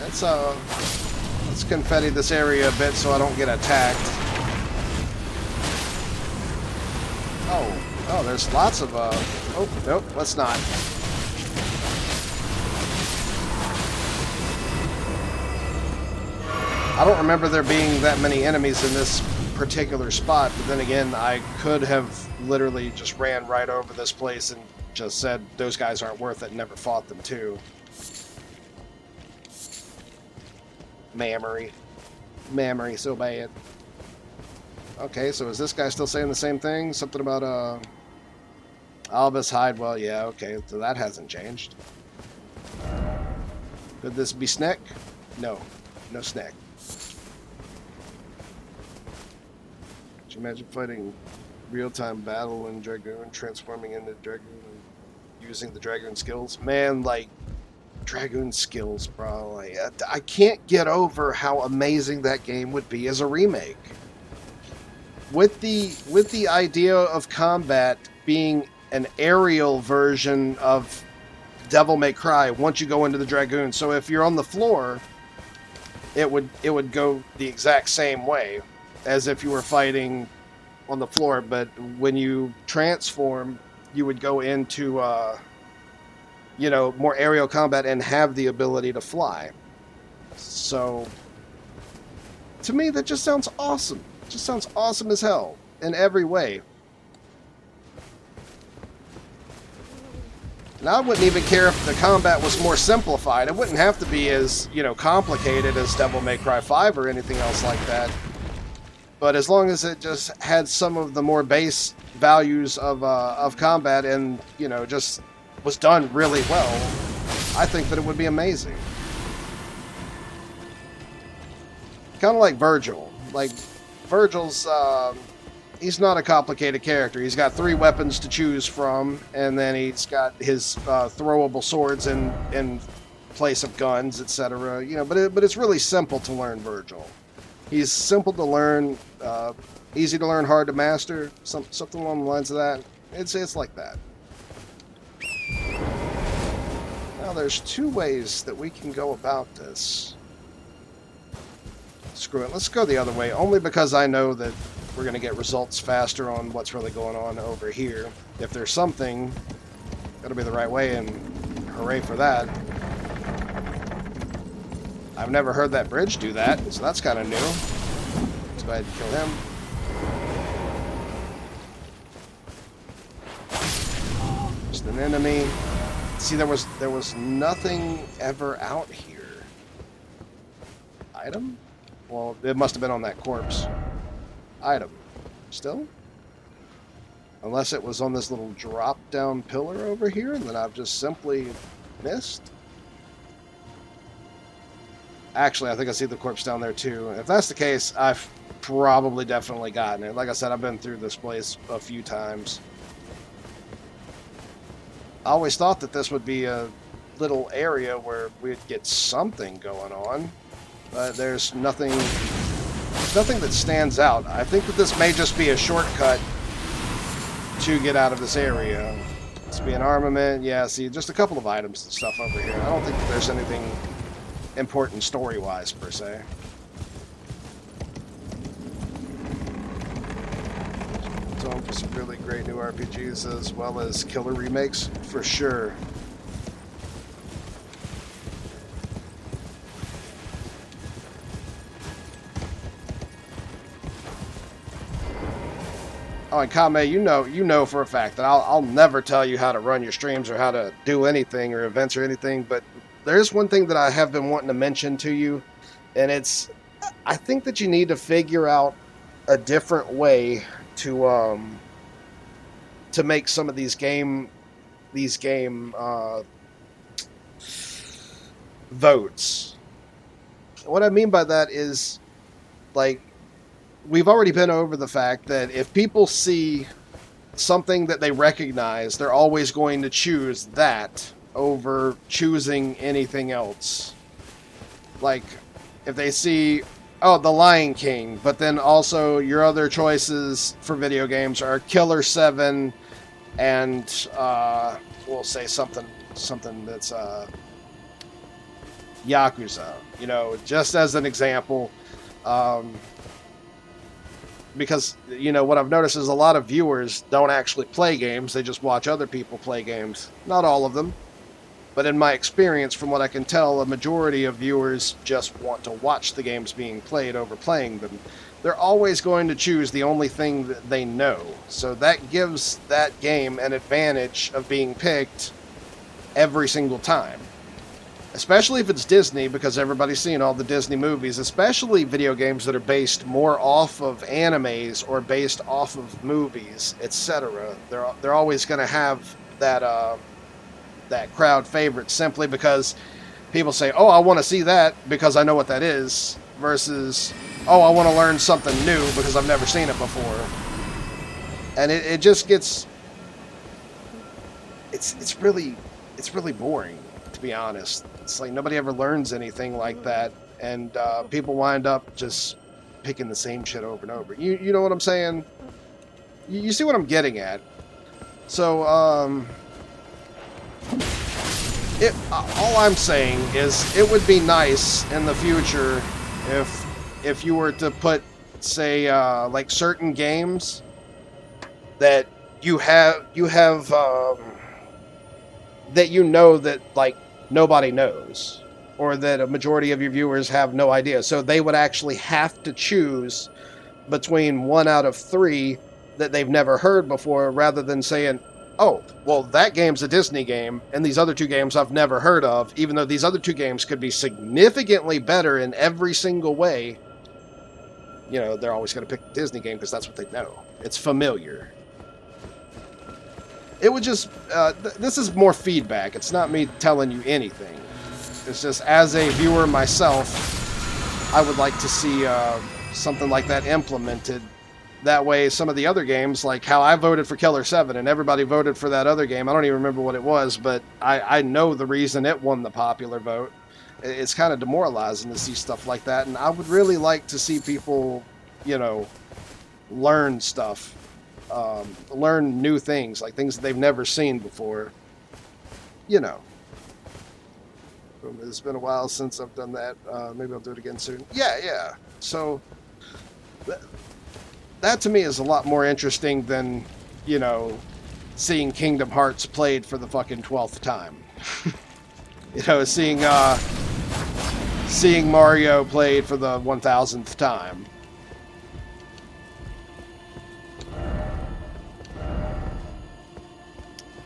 Let's confetti this area a bit so I don't get attacked. Oh, there's lots of oh, nope, let's not. I don't remember there being that many enemies in this particular spot, but then again, I could have literally just ran right over this place and just said, those guys aren't worth it, and never fought them too. Memory, so bad. Okay, so is this guy still saying the same thing? Something about, Albus hide. Well, yeah, okay, so that hasn't changed. Could this be Sneck? No, no Sneck. Could you imagine fighting real-time battle in Dragoon, transforming into Dragoon, and using the Dragoon skills? Man, like, Dragoon skills, bro. Like, I can't get over how amazing that game would be as a remake. With the idea of combat being an aerial version of Devil May Cry once you go into the Dragoon. So if you're on the floor, it would go the exact same way as if you were fighting on the floor, but when you transform, you would go into more aerial combat and have the ability to fly. So to me, that just sounds awesome. It just sounds awesome as hell in every way. And I wouldn't even care if the combat was more simplified. It wouldn't have to be as, complicated as Devil May Cry 5 or anything else like that. But as long as it just had some of the more base values of combat and, just was done really well, I think that it would be amazing. Kind of like Virgil. Like, Virgil's, he's not a complicated character. He's got 3 weapons to choose from, and then he's got his throwable swords in place of guns, etc. But it's really simple to learn Virgil. He's simple to learn, easy to learn, hard to master, something along the lines of that. It's like that. Now there's 2 ways that we can go about this. Screw it, let's go the other way, only because I know that we're going to get results faster on what's really going on over here. If there's something, it'll be the right way, and hooray for that. I've never heard that bridge do that, so that's kind of new. Let's go ahead and kill him. Just an enemy. See, there was nothing ever out here. Item? Well, it must have been on that corpse. Item. Still? Unless it was on this little drop-down pillar over here, and then I've just simply missed. Actually, I think I see the corpse down there too. If that's the case, I've probably definitely gotten it. Like I said, I've been through this place a few times. I always thought that this would be a little area where we'd get something going on, but there's nothing that stands out. I think that this may just be a shortcut to get out of this area. This be an armament. Yeah, see, just a couple of items and stuff over here. I don't think that there's anything important story-wise, per se. So for some really great new RPGs as well as killer remakes, for sure. Oh, and Kame, you know for a fact that I'll never tell you how to run your streams or how to do anything or events or anything, but there's one thing that I have been wanting to mention to you, and I think that you need to figure out a different way to make some of these game votes. What I mean by that is, like, we've already been over the fact that if people see something that they recognize, they're always going to choose that over choosing anything else. Like, if they see, oh, The Lion King, but then also your other choices for video games are Killer 7 and we'll say something that's Yakuza, just as an example. Because, what I've noticed is a lot of viewers don't actually play games, they just watch other people play games. Not all of them. But in my experience, from what I can tell, a majority of viewers just want to watch the games being played over playing them. They're always going to choose the only thing that they know. So that gives that game an advantage of being picked every single time. Especially if it's Disney, because everybody's seen all the Disney movies, especially video games that are based more off of animes or based off of movies, etc. They're always going to have that that crowd favorite, simply because people say, "Oh, I want to see that because I know what that is," versus, "Oh, I want to learn something new because I've never seen it before." And it just gets it's really boring, to be honest. It's like nobody ever learns anything like that, and people wind up just picking the same shit over and over. You know what I'm saying? You see what I'm getting at? So all I'm saying is it would be nice in the future if you were to put, say, like certain games that you have that you know that like nobody knows, or that a majority of your viewers have no idea. So they would actually have to choose between 1 out of 3 that they've never heard before, rather than saying, "Oh, well, that game's a Disney game, and these other 2 games I've never heard of," even though these other 2 games could be significantly better in every single way. You know, they're always going to pick the Disney game because that's what they know. It's familiar. It would just, this is more feedback. It's not me telling you anything. It's just, as a viewer myself, I would like to see something like that implemented. That way, some of the other games, like how I voted for Killer 7, and everybody voted for that other game. I don't even remember what it was, but I know the reason it won the popular vote. It's kind of demoralizing to see stuff like that, and I would really like to see people, you know, learn stuff. Learn new things, like things that they've never seen before. You know. It's been a while since I've done that. Maybe I'll do it again soon. Yeah. So, that to me is a lot more interesting than, you know, seeing Kingdom Hearts played for the fucking 12th time. You know, seeing Mario played for the 1000th time.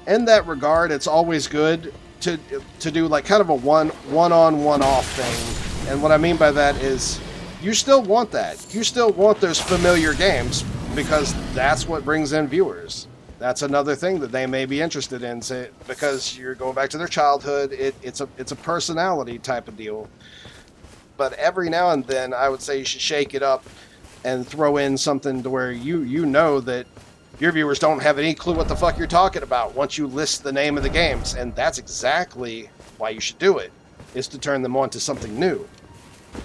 In that regard, it's always good to do like kind of a one-on, one-off thing. And what I mean by that is, you still want that. You still want those familiar games, because that's what brings in viewers. That's another thing that they may be interested in, say, because you're going back to their childhood. It's a personality type of deal. But every now and then, I would say you should shake it up and throw in something to where you know that your viewers don't have any clue what the fuck you're talking about once you list the name of the games. And that's exactly why you should do it, is to turn them on to something new.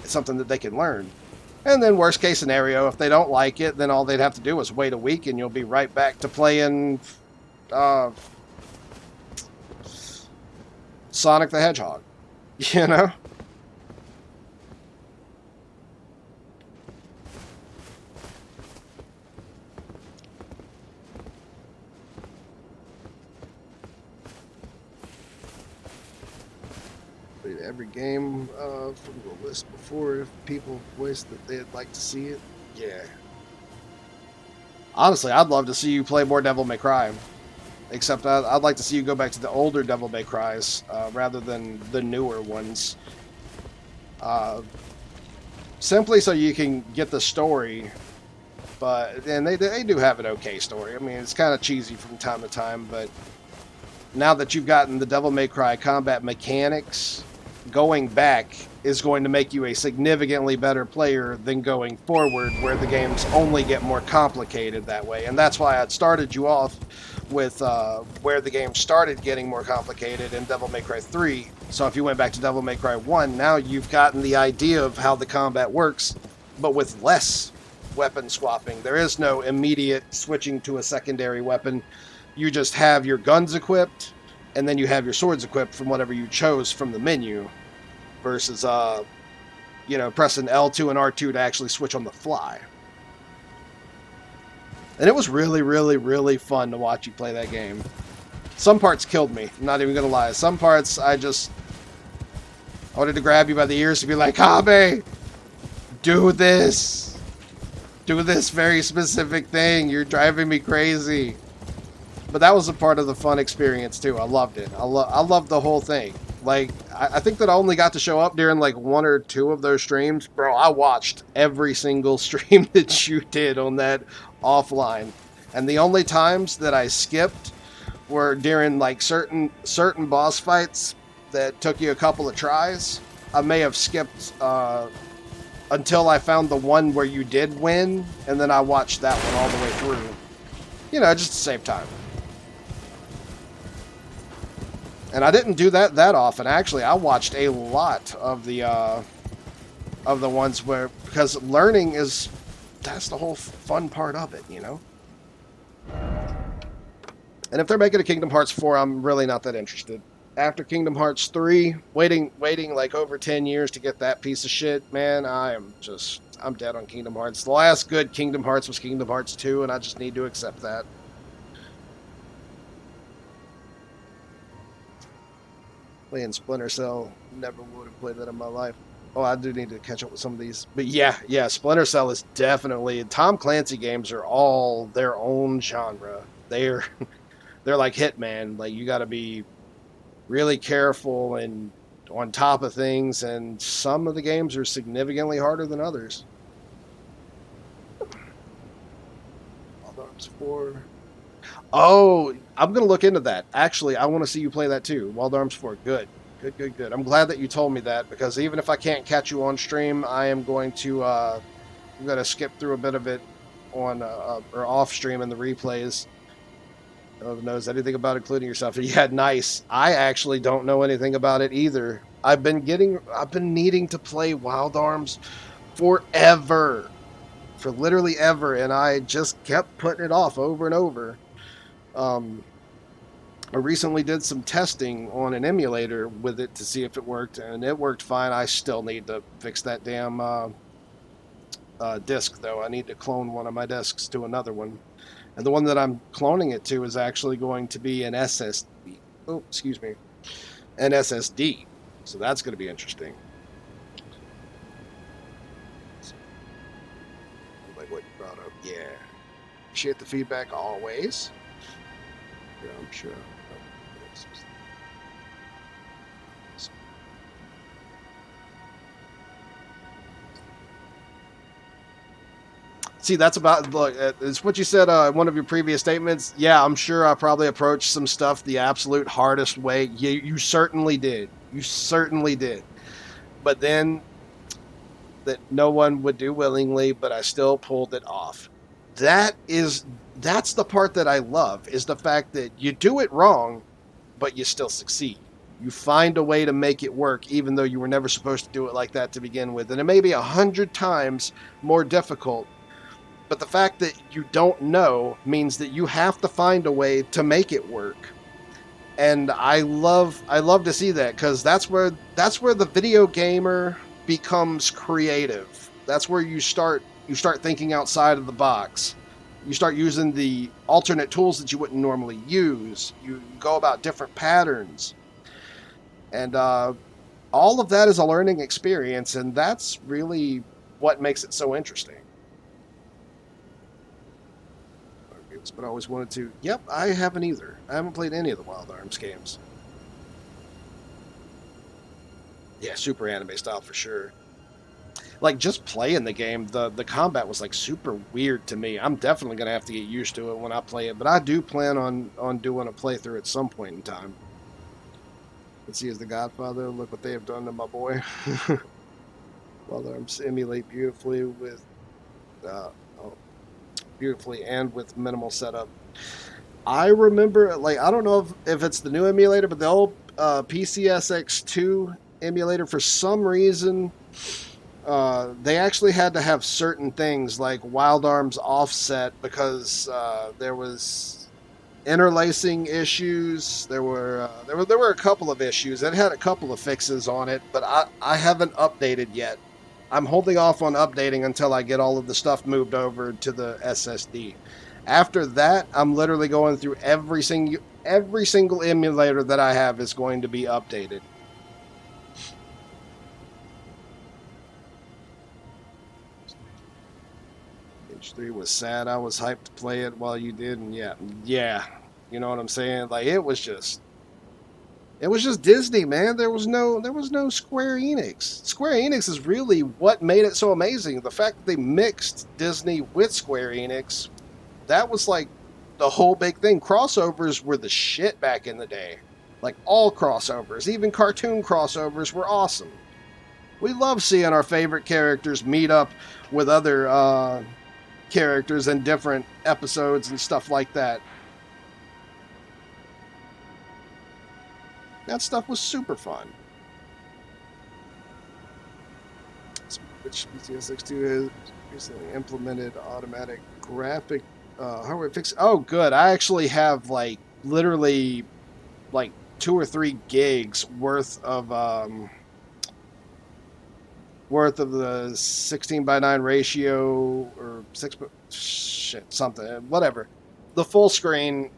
It's something that they can learn. And then worst case scenario, if they don't like it, then all they'd have to do is wait a week and you'll be right back to playing Sonic the Hedgehog. You know? Every game from the list before, if people voiced that they'd like to see it. Yeah. Honestly, I'd love to see you play more Devil May Cry. Except I'd like to see you go back to the older Devil May Crys rather than the newer ones. Simply so you can get the story. And they do have an okay story. I mean, it's kind of cheesy from time to time, but now that you've gotten the Devil May Cry combat mechanics, going back is going to make you a significantly better player than going forward, where the games only get more complicated that way. And that's why I'd started you off with where the game started getting more complicated in Devil May Cry 3. So if you went back to Devil May Cry 1, now you've gotten the idea of how the combat works, but with less weapon swapping. There is no immediate switching to a secondary weapon. You just have your guns equipped, and then you have your swords equipped from whatever you chose from the menu, versus, pressing L2 and R2 to actually switch on the fly. And it was really, really, really fun to watch you play that game. Some parts killed me, I'm not even gonna lie. Some parts, I wanted to grab you by the ears to be like, Habe, do this. Do this very specific thing. You're driving me crazy. But that was a part of the fun experience too. I loved it. I loved the whole thing. Like, I think that I only got to show up during like 1 or 2 of those streams. Bro, I watched every single stream that you did on that offline. And the only times that I skipped were during like certain boss fights that took you a couple of tries. I may have skipped until I found the one where you did win, and then I watched that one all the way through. You know, just to save time. And I didn't do that often. Actually, I watched a lot of the ones where, because learning is, that's the whole fun part of it, you know? And if they're making a Kingdom Hearts 4, I'm really not that interested. After Kingdom Hearts 3, waiting like over 10 years to get that piece of shit, man, I'm dead on Kingdom Hearts. The last good Kingdom Hearts was Kingdom Hearts 2, and I just need to accept that. Playing Splinter Cell, never would have played that in my life. Oh, I do need to catch up with some of these. But yeah, Splinter Cell is definitely... Tom Clancy games are all their own genre. They're like Hitman. Like, you got to be really careful and on top of things, and some of the games are significantly harder than others. Wild Arms 4... Oh, I'm going to look into that. Actually, I want to see you play that too. Wild Arms 4. Good. I'm glad that you told me that, because even if I can't catch you on stream, I am going to I'm going to skip through a bit of it on or off stream in the replays. No one knows anything about it, including yourself. Yeah, nice. I actually don't know anything about it either. I've been needing to play Wild Arms forever. For literally ever, and I just kept putting it off over and over. I recently did some testing on an emulator with it to see if it worked, and it worked fine. I still need to fix that damn disc, though. I need to clone one of my discs to another one. And the one that I'm cloning it to is actually going to be an SSD. Oh, excuse me. An SSD. So that's going to be interesting. Like what you brought up. Yeah. Appreciate the feedback always. Yeah, I'm sure. See, that's about, look, it's what you said in one of your previous statements. Yeah, I'm sure I probably approached some stuff the absolute hardest way. You certainly did. You certainly did. But then, that no one would do willingly, but I still pulled it off. That's the part that I love, is the fact that you do it wrong, but you still succeed. You find a way to make it work, even though you were never supposed to do it like that to begin with. And it may be 100 times more difficult, but the fact that you don't know means that you have to find a way to make it work. And I love to see that, because that's where the video gamer becomes creative. That's where you start thinking outside of the box. You start using the alternate tools that you wouldn't normally use. You go about different patterns. And all of that is a learning experience, and that's really what makes it so interesting. But I always wanted to. Yep, I haven't either. I haven't played any of the Wild Arms games. Yeah, super anime style for sure. Like, just playing the game, the combat was like super weird to me. I'm definitely gonna have to get used to it when I play it, but I do plan on doing a playthrough at some point in time. Let's see, as the Godfather, look what they have done to my boy. Wild Arms emulate beautifully with beautifully and with minimal setup. I remember, like, I don't know if it's the new emulator, but the old PCSX2 emulator, for some reason, they actually had to have certain things like Wild Arms offset, because there was interlacing issues. There were a couple of issues. It had a couple of fixes on it, but I haven't updated yet. I'm holding off on updating until I get all of the stuff moved over to the SSD. After that, I'm literally going through every single emulator that I have is going to be updated. H3 was sad. I was hyped to play it while you did, and yeah, you know what I'm saying? Like, it was just... It was just Disney, man. There was no Square Enix. Square Enix is really what made it so amazing. The fact that they mixed Disney with Square Enix, that was like the whole big thing. Crossovers were the shit back in the day. Like all crossovers, even cartoon crossovers were awesome. We love seeing our favorite characters meet up with other characters in different episodes and stuff like that. That stuff was super fun. Which PCS62 has recently implemented automatic graphic hardware fix. Oh, good. I actually have like literally like 2 or 3 gigs worth of the 16:9 ratio or 6 shit something whatever, the full screen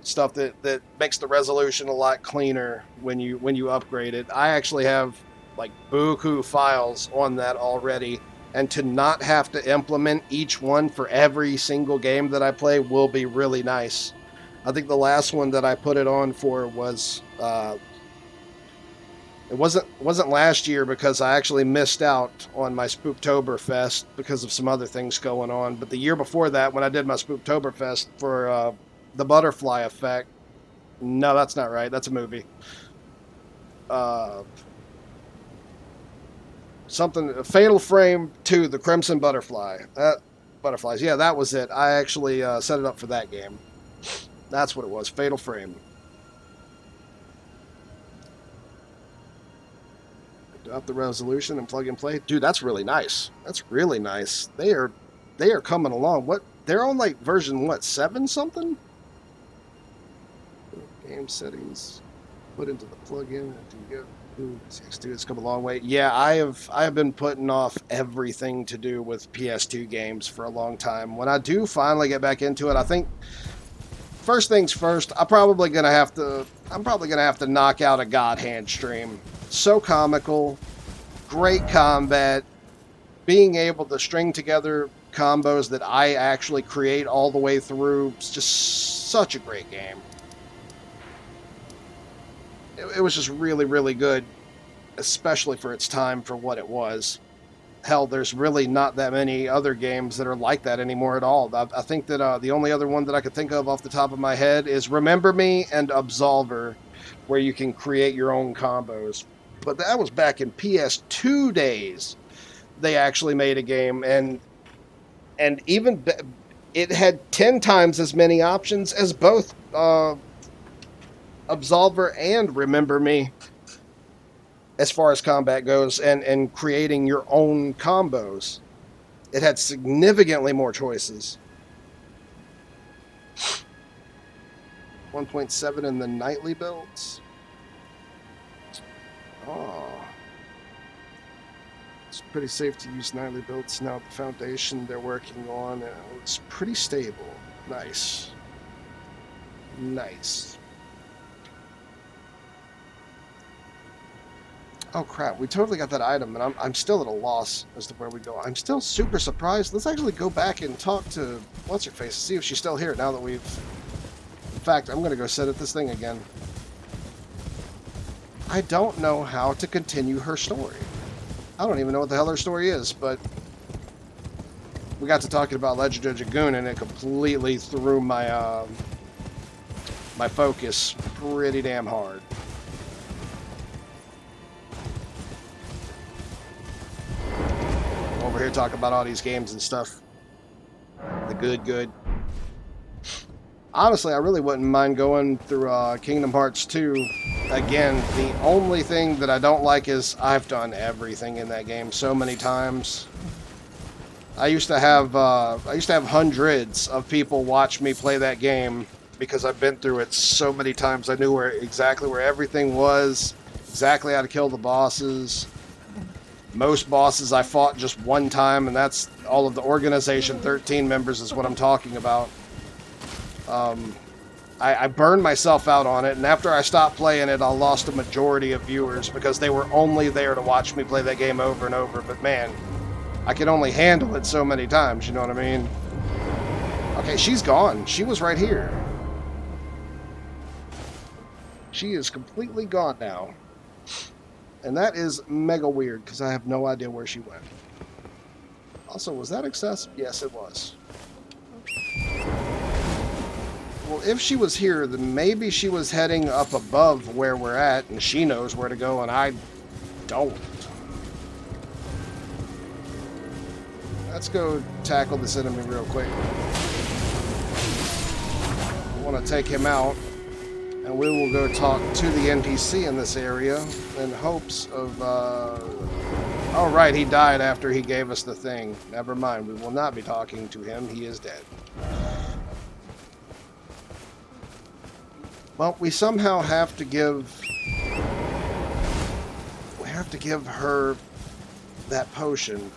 stuff that makes the resolution a lot cleaner when you upgrade it. I actually have like buku files on that already, and to not have to implement each one for every single game that I play will be really nice. I think the last one that I put it on for was it wasn't last year because I actually missed out on my Spooktoberfest because of some other things going on. But the year before that, when I did my Spooktoberfest for the Butterfly Effect, no, that's not right. That's a movie. Something Fatal Frame 2, the Crimson Butterfly. Butterflies. Yeah, that was it. I actually set it up for that game. That's what it was. Fatal Frame. Up the resolution and plug and play. Dude, that's really nice. That's really nice. They are coming along. What? They're on like version what, 7 something? Game settings. Put into the plugin. Dude, it's come a long way. Yeah, I have been putting off everything to do with PS2 games for a long time. When I do finally get back into it, I think first things first, I'm probably gonna have to knock out a God Hand stream. So comical, great combat, being able to string together combos that I actually create all the way through. It's just such a great game. It was just really, really good, especially for its time, for what it was. Hell, there's really not that many other games that are like that anymore at all. I think that the only other one that I could think of off the top of my head is Remember Me and Absolver, where you can create your own combos. But that was back in PS2 days. They actually made a game, and even it had 10 times as many options as both Absolver and Remember Me, as far as combat goes, and creating your own combos. It had significantly more choices. 1.7 in the nightly builds. Oh. It's pretty safe to use nightly builds now. The foundation they're working on looks pretty stable. Nice. Nice. Oh crap, we totally got that item, and I'm still at a loss as to where we go. I'm still super surprised. Let's actually go back and talk to What's-Her-Face, see if she's still here now that we've... In fact, I'm going to go sit at this thing again. I don't know how to continue her story. I don't even know what the hell her story is, but... We got to talking about Legend of Dragoon, and it completely threw my, my focus pretty damn hard. Over here talking about all these games and stuff. The good. Honestly, I really wouldn't mind going through Kingdom Hearts 2 again. The only thing that I don't like is I've done everything in that game so many times. I used to have hundreds of people watch me play that game because I've been through it so many times. I knew exactly where everything was, exactly how to kill the bosses. Most bosses I fought just one time, and that's all of the Organization 13 members is what I'm talking about. I burned myself out on it, and after I stopped playing it, I lost a majority of viewers because they were only there to watch me play that game over and over. But man, I could only handle it so many times, you know what I mean? Okay, she's gone. She was right here. She is completely gone now. And that is mega weird, because I have no idea where she went. Also, was that accessible? Yes, it was. Well, if she was here, then maybe she was heading up above where we're at, and she knows where to go, and I don't. Let's go tackle this enemy real quick. I want to take him out, and we will go talk to the NPC in this area in hopes of... Oh, right, he died after he gave us the thing. Never mind, we will not be talking to him. He is dead. Well, we somehow have to give... We have to give her that potion.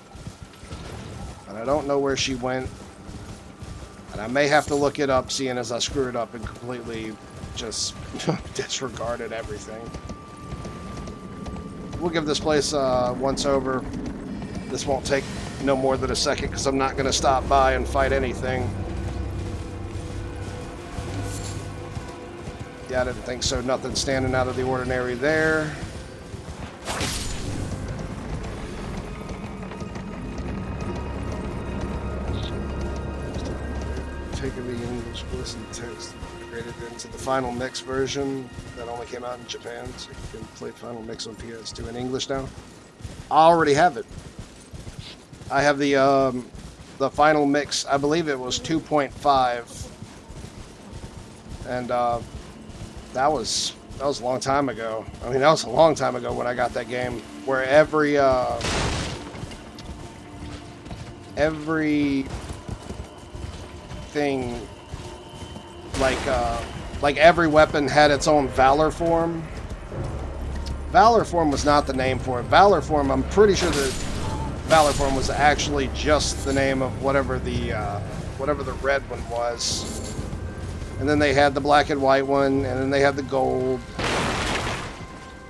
And I don't know where she went. And I may have to look it up, seeing as I screwed up and completely just disregarded everything. We'll give this place once over. This won't take no more than a second, because I'm not going to stop by and fight anything. Yeah, I didn't think so. Nothing standing out of the ordinary there. Taking the English voice and text created into the final mix version that only came out in Japan, so you can play final mix on PS2 in English now. I already have it. I have the final mix. I believe it was 2.5, and that was a long time ago. I mean, that was a long time ago when I got that game, where every thing, like every weapon had its own Valor form. Valor form was not the name for it. Valor form, I'm pretty sure that Valor form was actually just the name of whatever the red one was. And then they had the black and white one, and then they had the gold.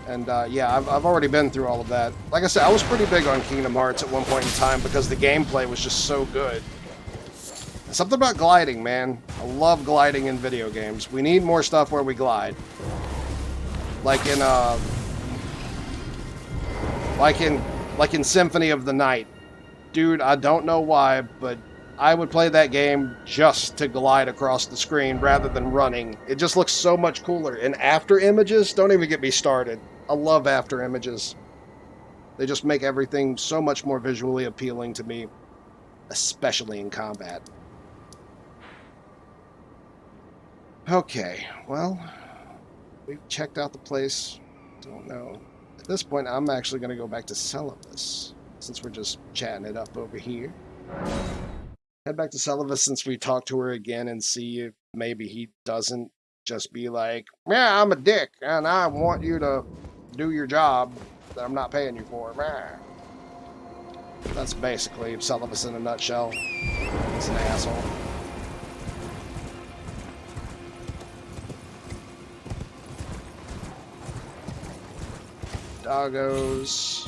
And yeah, I've already been through all of that. Like I said, I was pretty big on Kingdom Hearts at one point in time because the gameplay was just so good. Something about gliding, man. I love gliding in video games. We need more stuff where we glide. Like in Symphony of the Night. Dude, I don't know why, but I would play that game just to glide across the screen rather than running. It just looks so much cooler. And after images, don't even get me started. I love after images. They just make everything so much more visually appealing to me, especially in combat. Okay, well, we've checked out the place. Don't know. At this point, I'm actually going to go back to Celibus, since we're just chatting it up over here. Head back to Celibus since we talked to her again and see if maybe he doesn't just be like, yeah, I'm a dick, and I want you to do your job that I'm not paying you for. That's basically Celibus in a nutshell. He's an asshole. Doggos.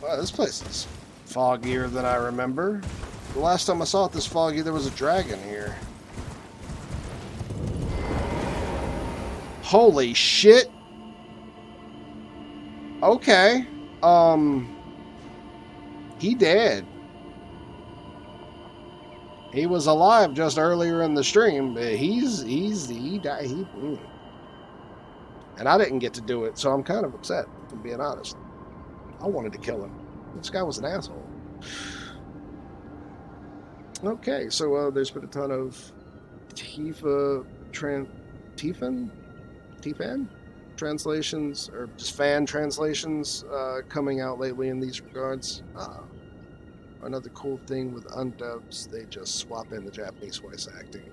Wow, this place is foggier than I remember. The last time I saw it this foggy, there was a dragon here. Holy shit! Okay. He dead. He was alive just earlier in the stream, but he died. And I didn't get to do it, so I'm kind of upset, if I'm being honest. I wanted to kill him. This guy was an asshole. Okay, so there's been a ton of Tifa translations, or just fan translations coming out lately in these regards. Another cool thing with undubs, they just swap in the Japanese voice acting.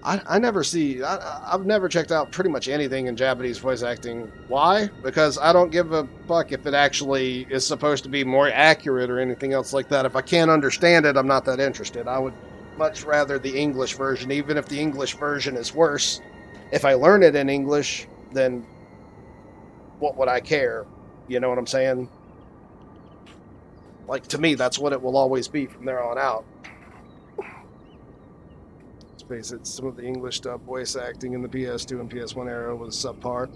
I've never checked out pretty much anything in Japanese voice acting. Why? Because I don't give a fuck if it actually is supposed to be more accurate or anything else like that. If I can't understand it, I'm not that interested. I would much rather the English version, even if the English version is worse. If I learn it in English, then what would I care? You know what I'm saying? Like, to me, that's what it will always be from there on out. Let's face it, some of the English dub voice acting in the PS2 and PS1 era was subpar.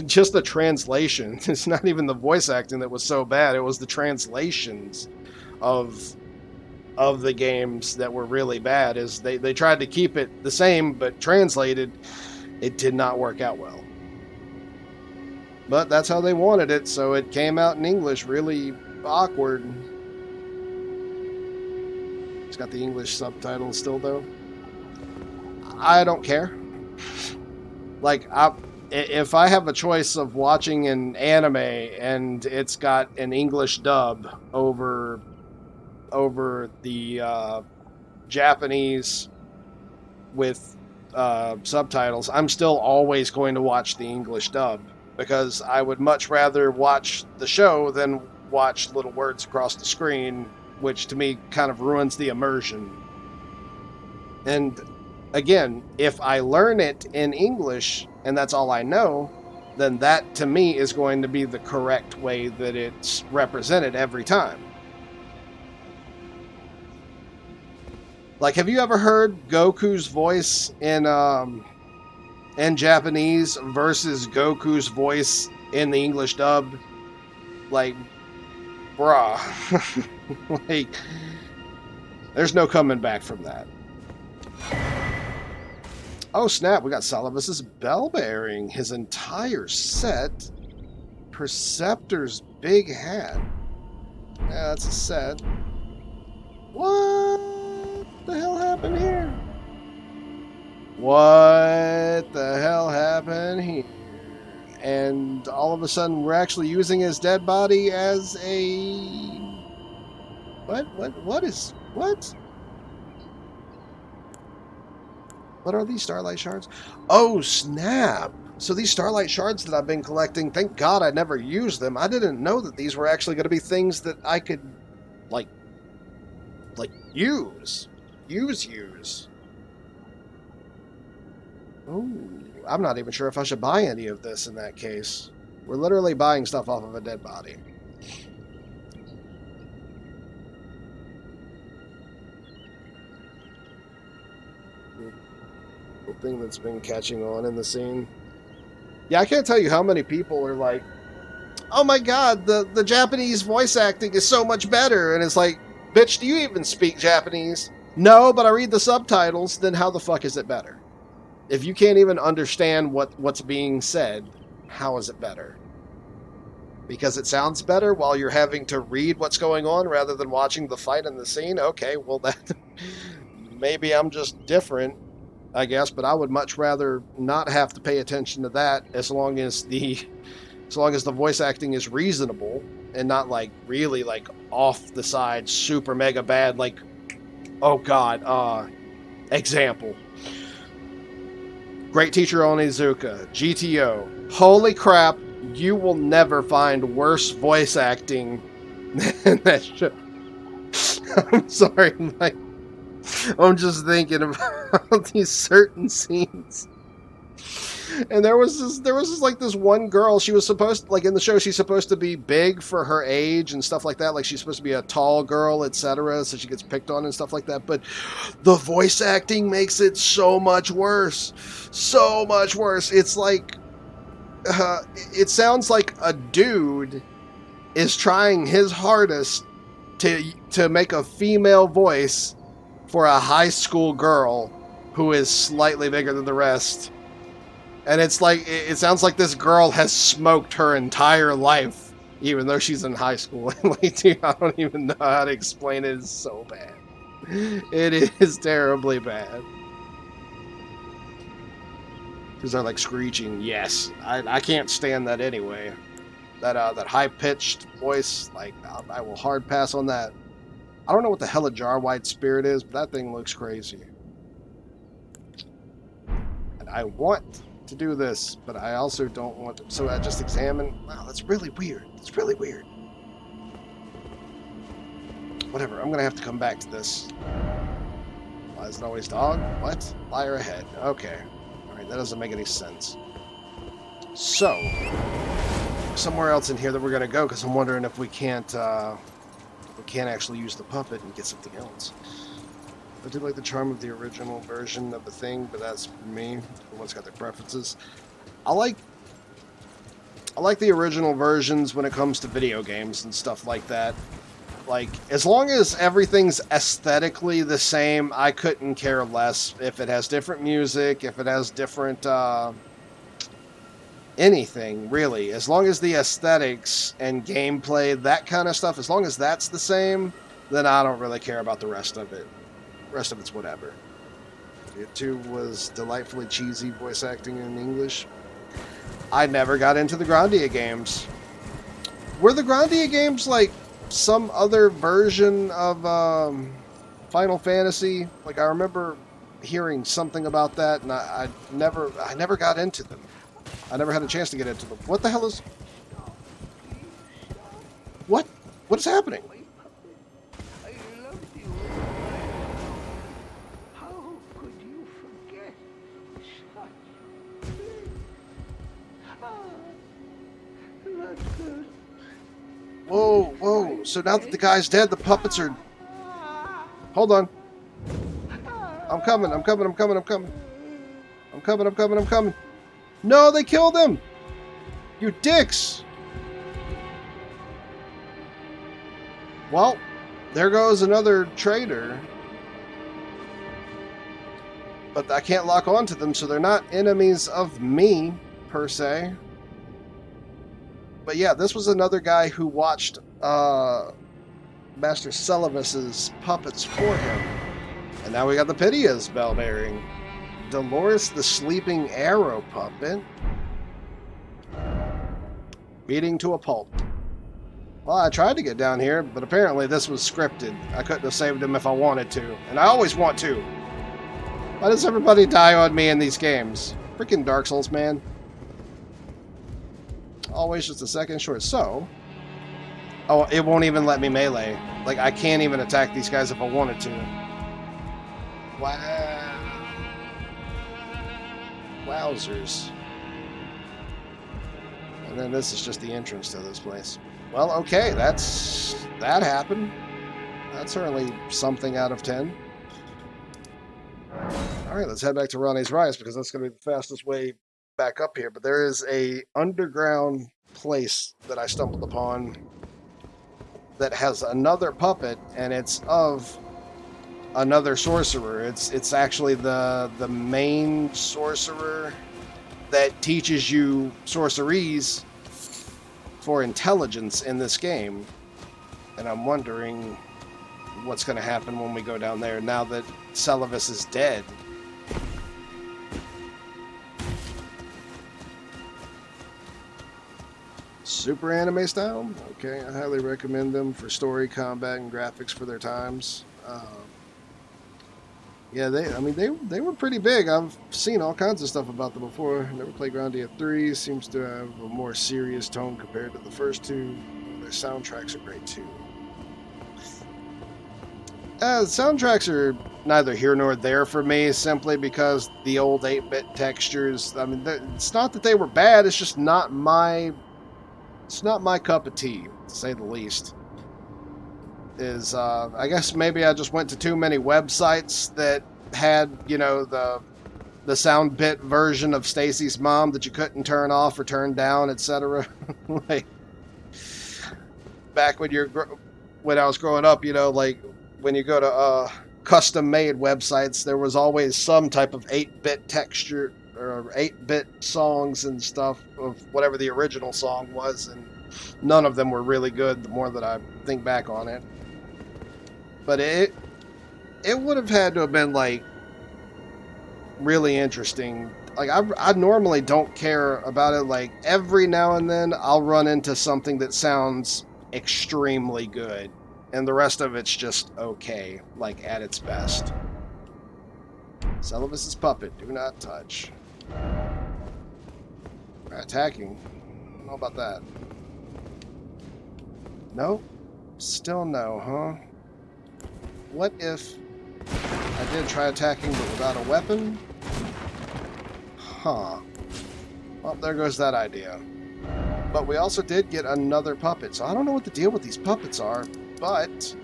Just the translation. It's not even the voice acting that was so bad. It was the translations of the games that were really bad. Is they tried to keep it the same, but translated, it did not work out well. But that's how they wanted it, so it came out in English really awkward. It's got the English subtitles still, though. I don't care. Like, if I have a choice of watching an anime and it's got an English dub over the Japanese with subtitles, I'm still always going to watch the English dub, because I would much rather watch the show than watch little words across the screen, which to me kind of ruins the immersion. And again, if I learn it in English and that's all I know, then that to me is going to be the correct way that it's represented every time. Like, have you ever heard Goku's voice in Japanese versus Goku's voice in the English dub? Like, bruh. Like, there's no coming back from that. Oh snap, we got Salivus's bell bearing, his entire set, Perceptor's big hat. Yeah, that's a set. What the hell happened here? What the hell happened here? And all of a sudden we're actually using his dead body as a... What? What are these Starlight Shards? Oh, snap! So these Starlight Shards that I've been collecting, thank God I never used them. I didn't know that these were actually going to be things that I could, like use. Oh, I'm not even sure if I should buy any of this in that case. We're literally buying stuff off of a dead body. Thing that's been catching on in the scene. Yeah, I can't tell you how many people are like, oh my god, the Japanese voice acting is so much better. And it's like, bitch, do you even speak Japanese? No, but I read the subtitles. Then how the fuck is it better? If you can't even understand what's being said, how is it better? Because it sounds better while you're having to read what's going on rather than watching the fight in the scene? Okay, well, that maybe I'm just different, I guess, but I would much rather not have to pay attention to that as long as the voice acting is reasonable and not like really like off the side super mega bad. Like, oh god, example, Great Teacher Onizuka, GTO. Holy crap, you will never find worse voice acting than that show. I'm sorry, Mike. I'm just thinking about these certain scenes. And there was this one girl, she was supposed, like in the show, she's supposed to be big for her age and stuff like that. Like she's supposed to be a tall girl, etc. So she gets picked on and stuff like that. But the voice acting makes it so much worse. So much worse. It's like, it sounds like a dude is trying his hardest to make a female voice for a high school girl who is slightly bigger than the rest. And it's like, it sounds like this girl has smoked her entire life, even though she's in high school. Like, dude, I don't even know how to explain it. It's so bad. It is terribly bad. Because they're like screeching, yes. I can't stand that anyway. That high-pitched voice, like, I will hard pass on that. I don't know what the hell a Jar-White Spirit is, but that thing looks crazy. And I want to do this, but I also don't want to. So I just examine. Wow, that's really weird. It's really weird. Whatever, I'm gonna have to come back to this. Why is it always dog? What? Liar ahead. Okay. Alright, that doesn't make any sense. So, somewhere else in here that we're gonna go, because I'm wondering if we can't actually use the puppet and get something else. I do like the charm of the original version of the thing, but that's me. Everyone's got their preferences. I like the original versions when it comes to video games and stuff like that. Like, as long as everything's aesthetically the same, I couldn't care less if it has different music, if it has different, anything, really. As long as the aesthetics and gameplay, that kind of stuff, as long as that's the same, then I don't really care about the rest of it. The rest of it's whatever. It too was delightfully cheesy voice acting in English. I never got into the Grandia games. Were the Grandia games like some other version of Final Fantasy? Like, I remember hearing something about that, and I never got into them. I never had a chance to get into them. What the hell is... What? What is happening? I loved you as my own. How could you forget such things? That's good. Whoa, whoa. So now that the guy's dead, the puppets are... Hold on. I'm coming. No, they killed him! You dicks! Well, there goes another traitor. But I can't lock onto them, so they're not enemies of me, per se. But yeah, this was another guy who watched Master Celavus's puppets for him. And now we got the Pityas bell bearing. Dolores the Sleeping Arrow puppet. Beating to a pulp. Well, I tried to get down here, but apparently this was scripted. I couldn't have saved him if I wanted to. And I always want to. Why does everybody die on me in these games? Freaking Dark Souls, man. Always just a second short. So... Oh, it won't even let me melee. Like, I can't even attack these guys if I wanted to. Wow. Wowzers. And then this is just the entrance to this place. Well, okay, that happened. That's certainly something out of 10. Alright, let's head back to Ronnie's Rise, because that's going to be the fastest way back up here. But there is a underground place that I stumbled upon that has another puppet, and it's of another sorcerer. It's actually the main sorcerer that teaches you sorceries for intelligence in this game. And I'm wondering what's going to happen when we go down there now that Celavus is dead. Super anime style? Okay, I highly recommend them for story, combat, and graphics for their times. Yeah, they were pretty big. I've seen all kinds of stuff about them before. Never played Grandia 3. Seems to have a more serious tone compared to the first two. Their soundtracks are great too. Soundtracks are neither here nor there for me, simply because the old 8-bit textures. I mean, it's not that they were bad. It's just not my. It's not my cup of tea, to say the least. I guess maybe I just went to too many websites that had, you know, the sound bit version of Stacy's mom that you couldn't turn off or turn down, etc. Like, back when I was growing up, you know, like when you go to custom-made websites, there was always some type of 8-bit texture or 8-bit songs and stuff of whatever the original song was, and none of them were really good the more that I think back on it. But it would have had to have been, like, really interesting. Like, I normally don't care about it. Like, every now and then I'll run into something that sounds extremely good, and the rest of it's just okay, like, at its best. Celavus's puppet, do not touch. Attacking. I don't know about that. No? Still no, huh? What if I did try attacking but without a weapon? Huh. Well, there goes that idea. But we also did get another puppet, so I don't know what the deal with these puppets are, but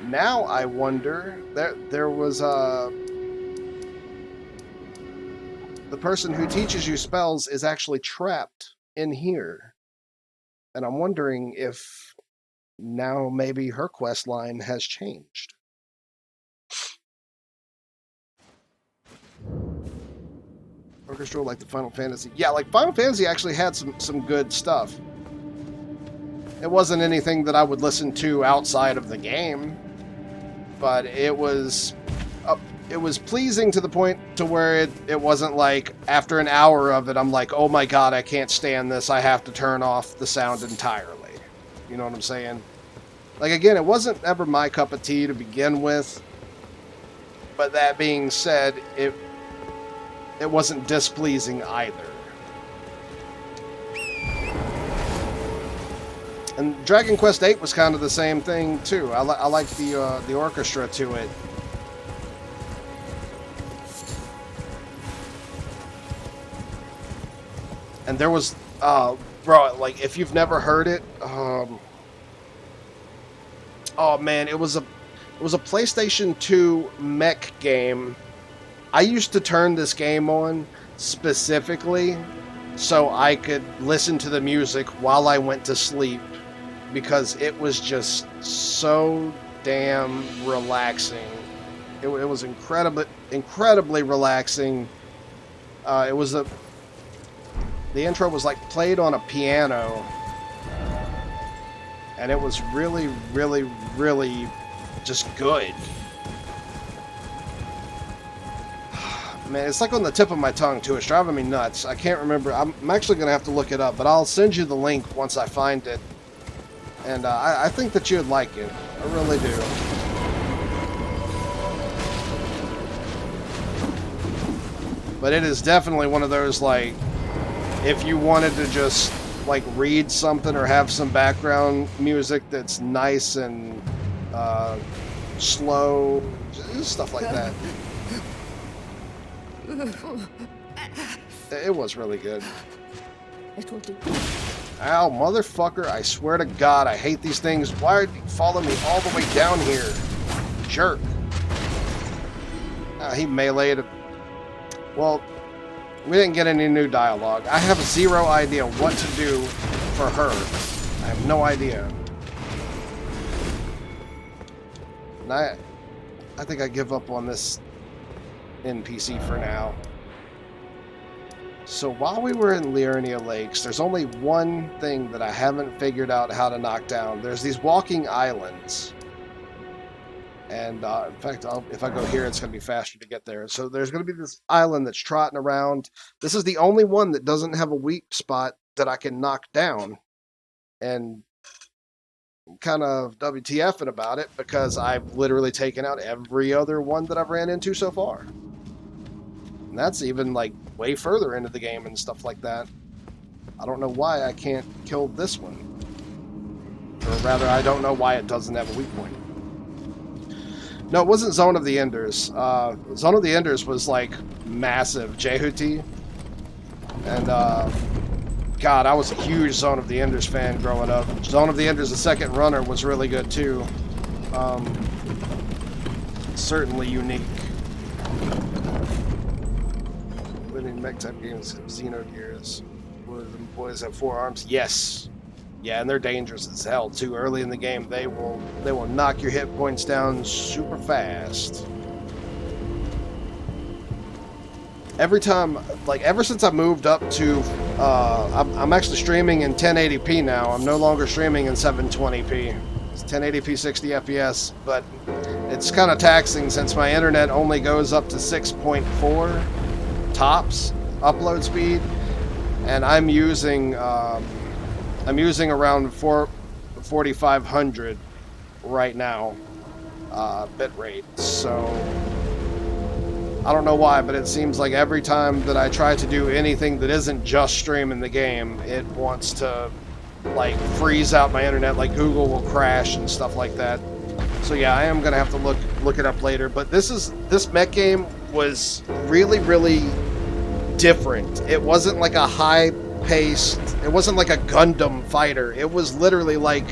now I wonder, there was the person who teaches you spells is actually trapped in here. And I'm wondering if now maybe her quest line has changed. Orchestra like the Final Fantasy. Yeah, like Final Fantasy actually had some good stuff. It wasn't anything that I would listen to outside of the game, but it was pleasing to the point to where it wasn't like after an hour of it I'm like, oh my god, I can't stand this, I have to turn off the sound entirely. You know what I'm saying? Like, again, it wasn't ever my cup of tea to begin with, but that being said, it wasn't displeasing either. And Dragon Quest VIII was kind of the same thing too. I like the orchestra to it. And there was, bro, like, if you've never heard it, oh man, it was a PlayStation 2 mech game. I used to turn this game on specifically so I could listen to the music while I went to sleep, because it was just so damn relaxing. It was incredibly relaxing. The intro was like played on a piano, and it was really, really, really just good. Man, it's like on the tip of my tongue too. It's driving me nuts. I can't remember. I'm actually going to have to look it up, but I'll send you the link once I find it. And I think that you'd like it. I really do. But it is definitely one of those, like, if you wanted to just, like, read something or have some background music that's nice and slow, just stuff like that. It was really good. It will do. Ow, motherfucker, I swear to God, I hate these things. Why are you following me all the way down here? Jerk. He meleeed. Well, we didn't get any new dialogue. I have zero idea what to do for her. I have no idea. And I think I give up on this NPC for now. So while we were in Liurnia Lakes, there's only one thing that I haven't figured out how to knock down. There's these walking islands. And in fact, if I go here, it's going to be faster to get there. So there's going to be this island that's trotting around. This is the only one that doesn't have a weak spot that I can knock down. And I'm kind of WTFing about it because I've literally taken out every other one that I've ran into so far. And that's even like way further into the game and stuff like that. I don't know why I can't kill this one. Or rather, I don't know why it doesn't have a weak point. No, it wasn't Zone of the Enders. Zone of the Enders was like massive Jehuti. And God, I was a huge Zone of the Enders fan growing up. Zone of the Enders, the second runner, was really good too. Certainly unique. Winning mech type games, Xenogears. Where the boys have 4 arms. Yes. Yeah, and they're dangerous as hell too. Early in the game, they will knock your hit points down super fast. Every time, like ever since I moved up to, I'm actually streaming in 1080p now. I'm no longer streaming in 720p. It's 1080p 60 FPS, but it's kind of taxing since my internet only goes up to 6.4 tops upload speed, and I'm using around 4,500 right now bit rate. So I don't know why, but it seems like every time that I try to do anything that isn't just streaming the game, it wants to like freeze out my internet, like Google will crash and stuff like that. So yeah, I am gonna have to look it up later. But this mech game was really, really different. It wasn't like a high-paced, it wasn't like a Gundam fighter. It was literally like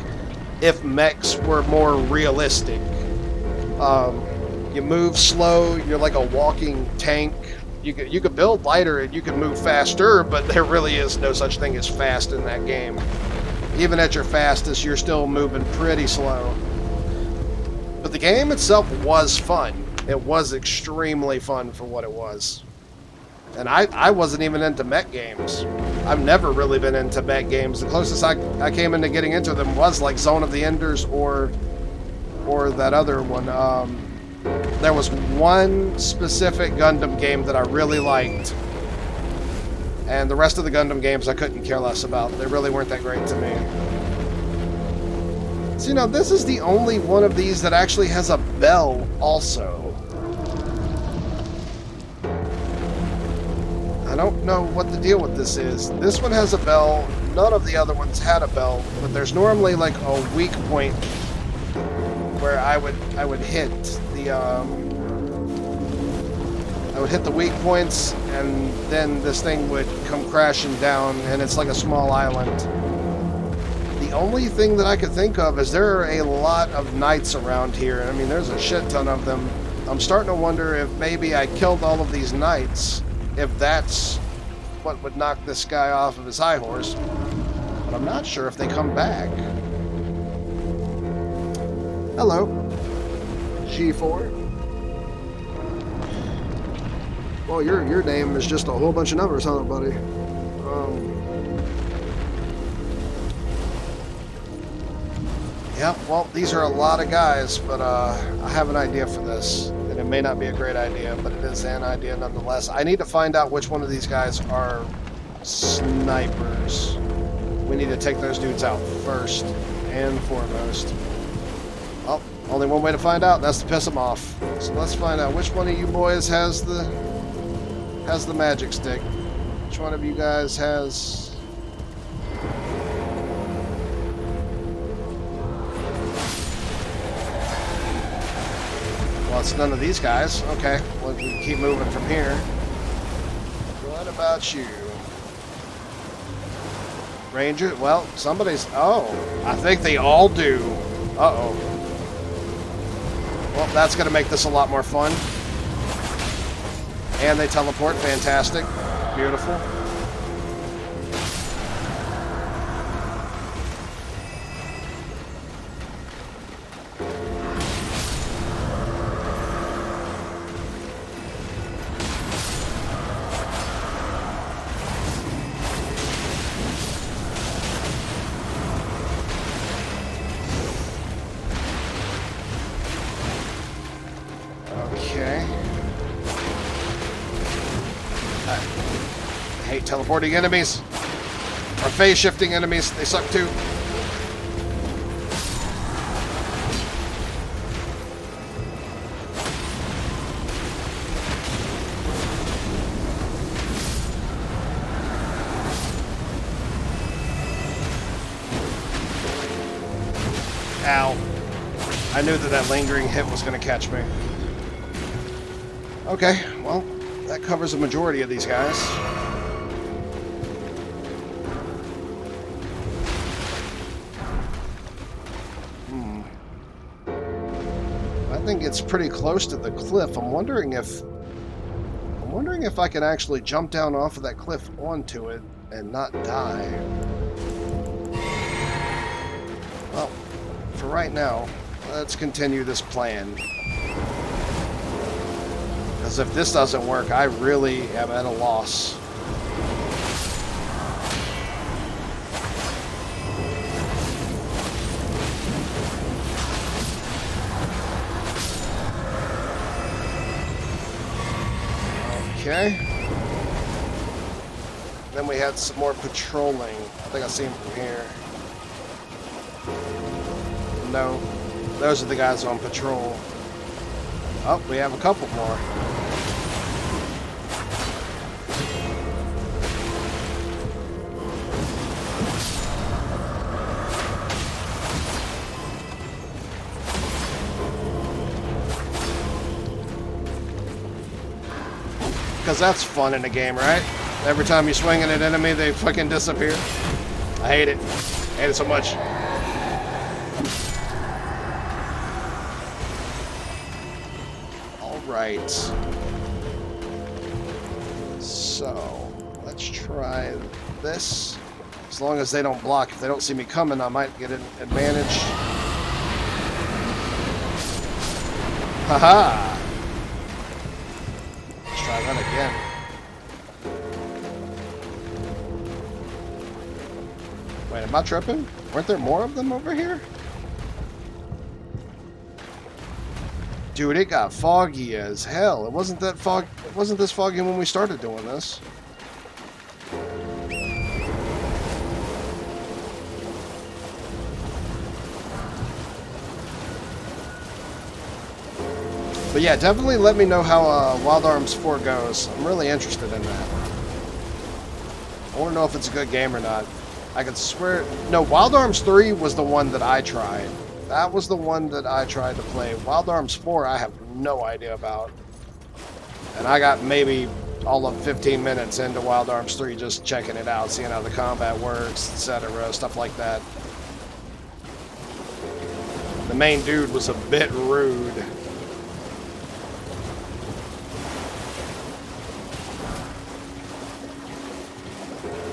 if mechs were more realistic. You move slow, you're like a walking tank. You could build lighter and you can move faster, but there really is no such thing as fast in that game. Even at your fastest, you're still moving pretty slow. But the game itself was fun. It was extremely fun for what it was. And I wasn't even into mech games. I've never really been into mech games. The closest I came into getting into them was like Zone of the Enders or that other one. There was one specific Gundam game that I really liked. And the rest of the Gundam games I couldn't care less about. They really weren't that great to me. So, you know, this is the only one of these that actually has a bell also. I don't know what the deal with this is. This one has a bell. None of the other ones had a bell, but there's normally like a weak point where I would hit the weak points, and then this thing would come crashing down, and it's like a small island. The only thing that I could think of is there are a lot of knights around here. I mean, there's a shit ton of them. I'm starting to wonder if maybe I killed all of these knights, if that's what would knock this guy off of his high horse. But I'm not sure if they come back. Hello. G4. Well, your name is just a whole bunch of numbers, huh, buddy? Yeah, well, these are a lot of guys, but I have an idea for this. And it may not be a great idea, but it is an idea nonetheless. I need to find out which one of these guys are snipers. We need to take those dudes out first and foremost. Well, only one way to find out, and that's to piss them off. So let's find out which one of you boys has the magic stick. Which one of you guys has... Well, it's none of these guys. Okay, well, we can keep moving from here. What about you? Ranger? Well, somebody's... Oh, I think they all do. Uh-oh. Well, that's going to make this a lot more fun. And they teleport. Fantastic. Beautiful. Okay. I hate teleporting enemies. Or phase shifting enemies. They suck too. Ow. I knew that lingering hit was going to catch me. Okay, well, that covers a majority of these guys. I think it's pretty close to the cliff. I'm wondering if I can actually jump down off of that cliff onto it and not die. Well, for right now, let's continue this plan. Because if this doesn't work, I really am at a loss. Okay. Then we had some more patrolling. I think I see them from here. No, those are the guys on patrol. Oh, we have a couple more. Because that's fun in a game, right? Every time you swing at an enemy, they fucking disappear. I hate it. I hate it so much. Alright. So, let's try this. As long as they don't block. If they don't see me coming, I might get an advantage. Haha! Let's try that again. Wait, am I tripping? Weren't there more of them over here? Dude, it got foggy as hell. It wasn't this foggy when we started doing this. But yeah, definitely let me know how Wild Arms 4 goes. I'm really interested in that. I want to know if it's a good game or not. I could swear... No, Wild Arms 3 was the one that I tried. That was the one that I tried to play. Wild Arms 4, I have no idea about. And I got maybe all of 15 minutes into Wild Arms 3 just checking it out, seeing how the combat works, etc., stuff like that. The main dude was a bit rude.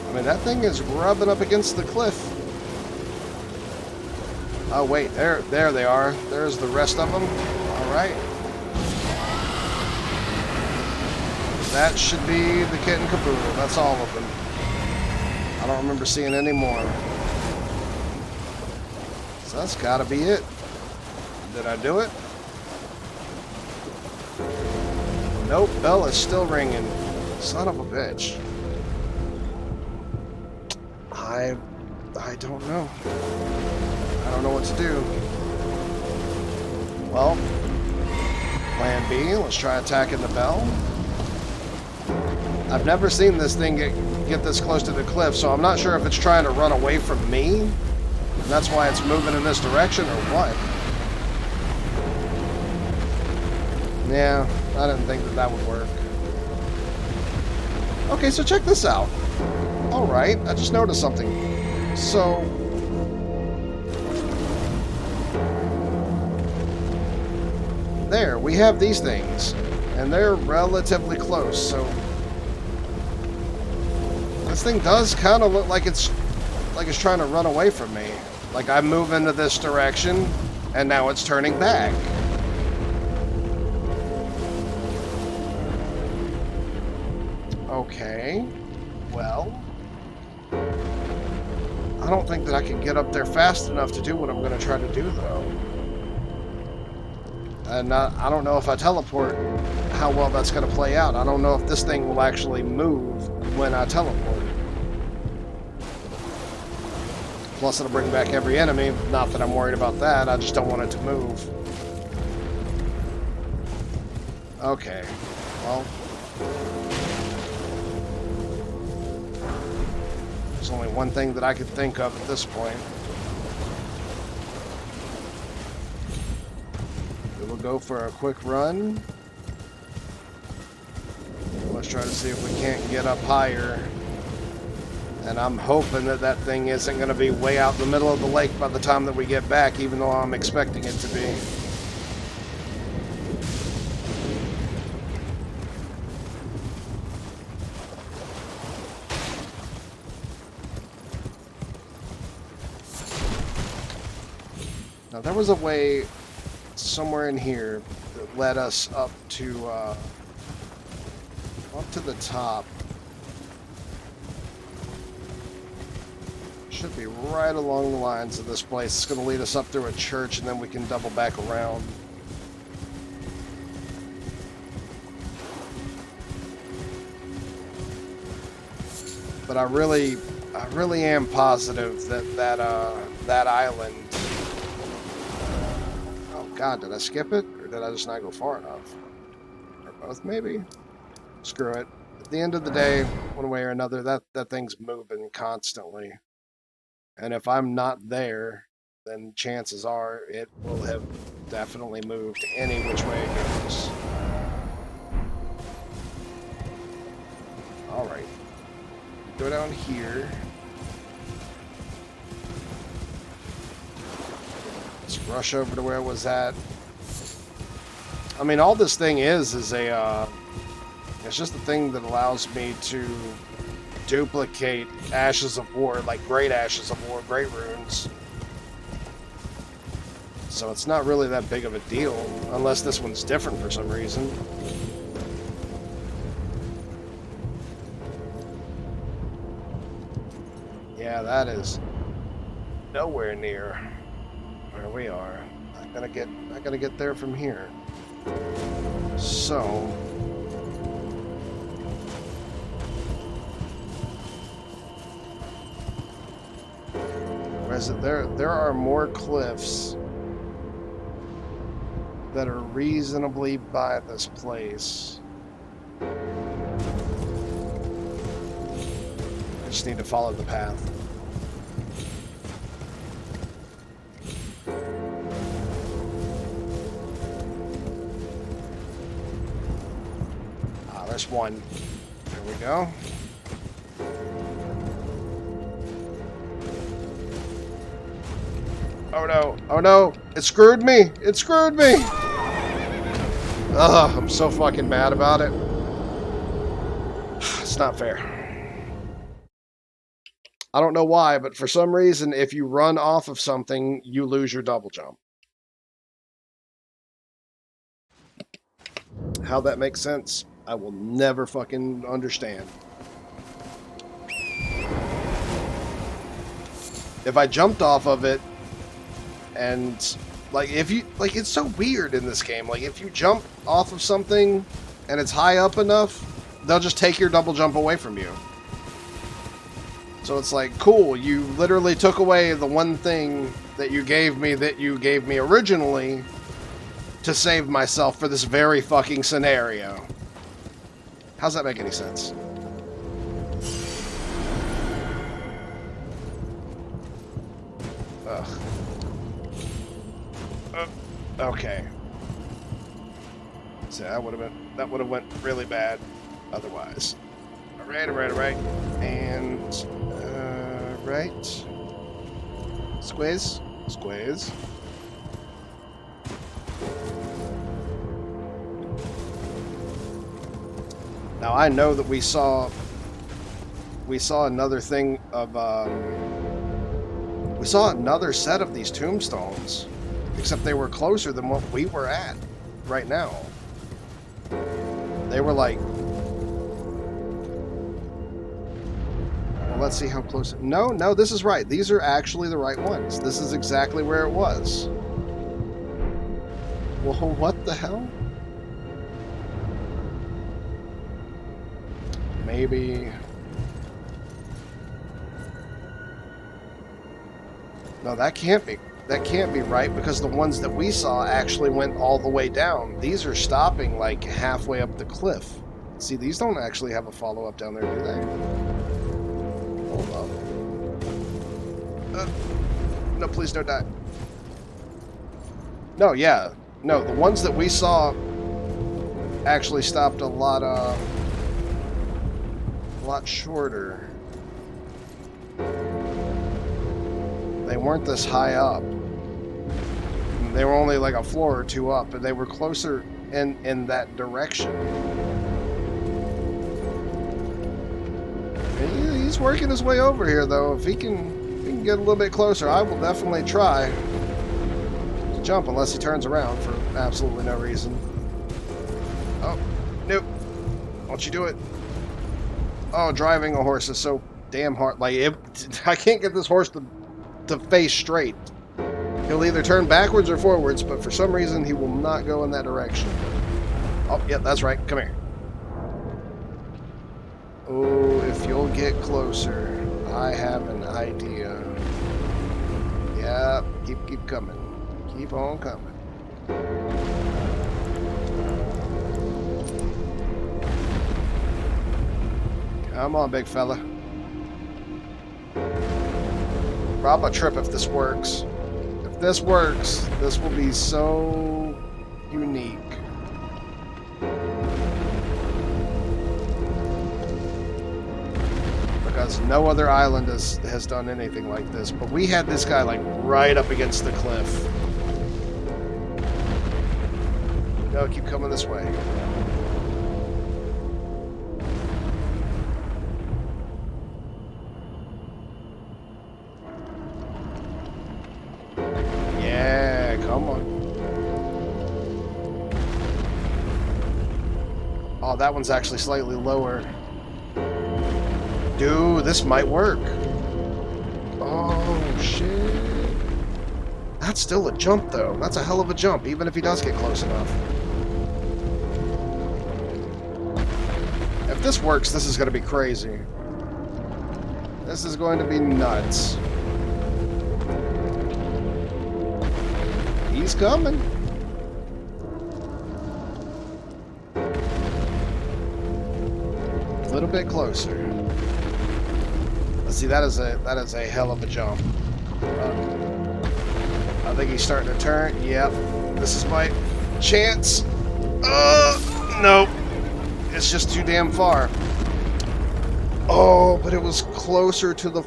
I mean, that thing is rubbing up against the cliff. Oh, wait. There they are. There's the rest of them. All right. That should be the kit and caboodle. That's all of them. I don't remember seeing any more. So that's got to be it. Did I do it? Nope. Bell is still ringing. Son of a bitch. I don't know. I don't know what to do. Well, plan B, let's try attacking the bell. I've never seen this thing get this close to the cliff, so I'm not sure if it's trying to run away from me, and that's why it's moving in this direction, or what. Yeah, I didn't think that would work. Okay, so check this out. Alright, I just noticed something. So... there, we have these things. And they're relatively close, so... this thing does kind of look like it's trying to run away from me. Like I move into this direction, and now it's turning back. Okay. Well... I don't think that I can get up there fast enough to do what I'm going to try to do, though. And I don't know if I teleport how well that's going to play out. I don't know if this thing will actually move when I teleport. Plus, it'll bring back every enemy. Not that I'm worried about that. I just don't want it to move. Okay. Well... there's only one thing that I could think of at this point. We will go for a quick run. Let's try to see if we can't get up higher. And I'm hoping that that thing isn't going to be way out in the middle of the lake by the time that we get back, even though I'm expecting it to be. Now, there was a way somewhere in here that led us up to the top. Should be right along the lines of this place. It's going to lead us up through a church, and then we can double back around. But I really am positive that island. Oh God, did I skip it, or did I just not go far enough? Or both, maybe. Screw it. At the end of the day, one way or another, that thing's moving constantly. And if I'm not there, then chances are it will have definitely moved any which way it goes. Alright. Go down here. Let's rush over to where it was at. I mean, all this thing is a, it's just a thing that allows me to duplicate Ashes of War, like Great Ashes of War, Great Runes. So it's not really that big of a deal, unless this one's different for some reason. Yeah, that is nowhere near where we are. I gotta get there from here. So where is it? There are more cliffs that are reasonably by this place. I just need to follow the path. Ah, there's one. There we go. Oh no, oh no, it screwed me! It screwed me! Ugh, I'm so fucking mad about it. It's not fair. I don't know why, but for some reason, if you run off of something, you lose your double jump. How that makes sense, I will never fucking understand. If I jumped off of it, and like it's so weird in this game. Like if you jump off of something and it's high up enough, they'll just take your double jump away from you. So it's like, cool, you literally took away the one thing that you gave me originally to save myself for this very fucking scenario. How's that make any sense? Ugh. Okay. So that would have went really bad otherwise. Alright. And right. Squeeze. Now I know that we saw another thing of we saw another set of these tombstones, except they were closer than what we were at right now. They were like, well, let's see how close. No, this is right. These are actually the right ones. This is exactly where it was. Well, what the hell? Maybe. No, that can't be. That can't be right, because the ones that we saw actually went all the way down. These are stopping like halfway up the cliff. See, these don't actually have a follow-up down there, do they? Hold up. No, please don't die. No, yeah. No, the ones that we saw actually stopped a lot shorter. They weren't this high up. They were only like a floor or two up, and they were closer in that direction. And he's working his way over here, though. If he can get a little bit closer, I will definitely try to jump, unless he turns around for absolutely no reason. Oh, nope. Won't you do it? Oh, driving a horse is so damn hard. Like, I can't get this horse to face straight. He'll either turn backwards or forwards, but for some reason he will not go in that direction. Oh, yeah, that's right. Come here. Oh, if you'll get closer, I have an idea. Yeah, keep coming. Keep on coming. Come on, big fella. Rob a trip if this works. If this works, this will be so unique. no other island has done anything like this, but we had this guy like right up against the cliff. No, keep coming this way. Yeah, come on. Oh, that one's actually slightly lower. Dude, this might work. Oh, shit. That's still a jump, though. That's a hell of a jump, even if he does get close enough. If this works, this is going to be crazy. This is going to be nuts. He's coming. A little bit closer. Let's see, that is a hell of a jump. I think he's starting to turn. Yep. This is my chance. Nope. It's just too damn far. Oh, but it was closer to the...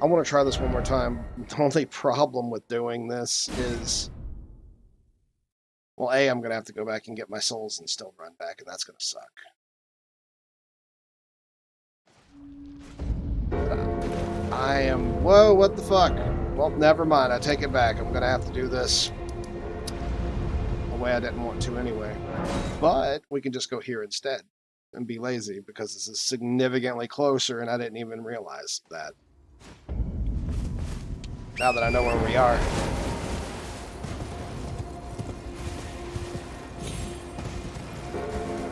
I want to try this one more time. The only problem with doing this is... Well, A, I'm going to have to go back and get my souls and still run back, and that's going to suck. I am... Whoa, what the fuck? Well, never mind. I take it back. I'm going to have to do this the way I didn't want to anyway. But we can just go here instead and be lazy, because this is significantly closer, and I didn't even realize that. Now that I know where we are.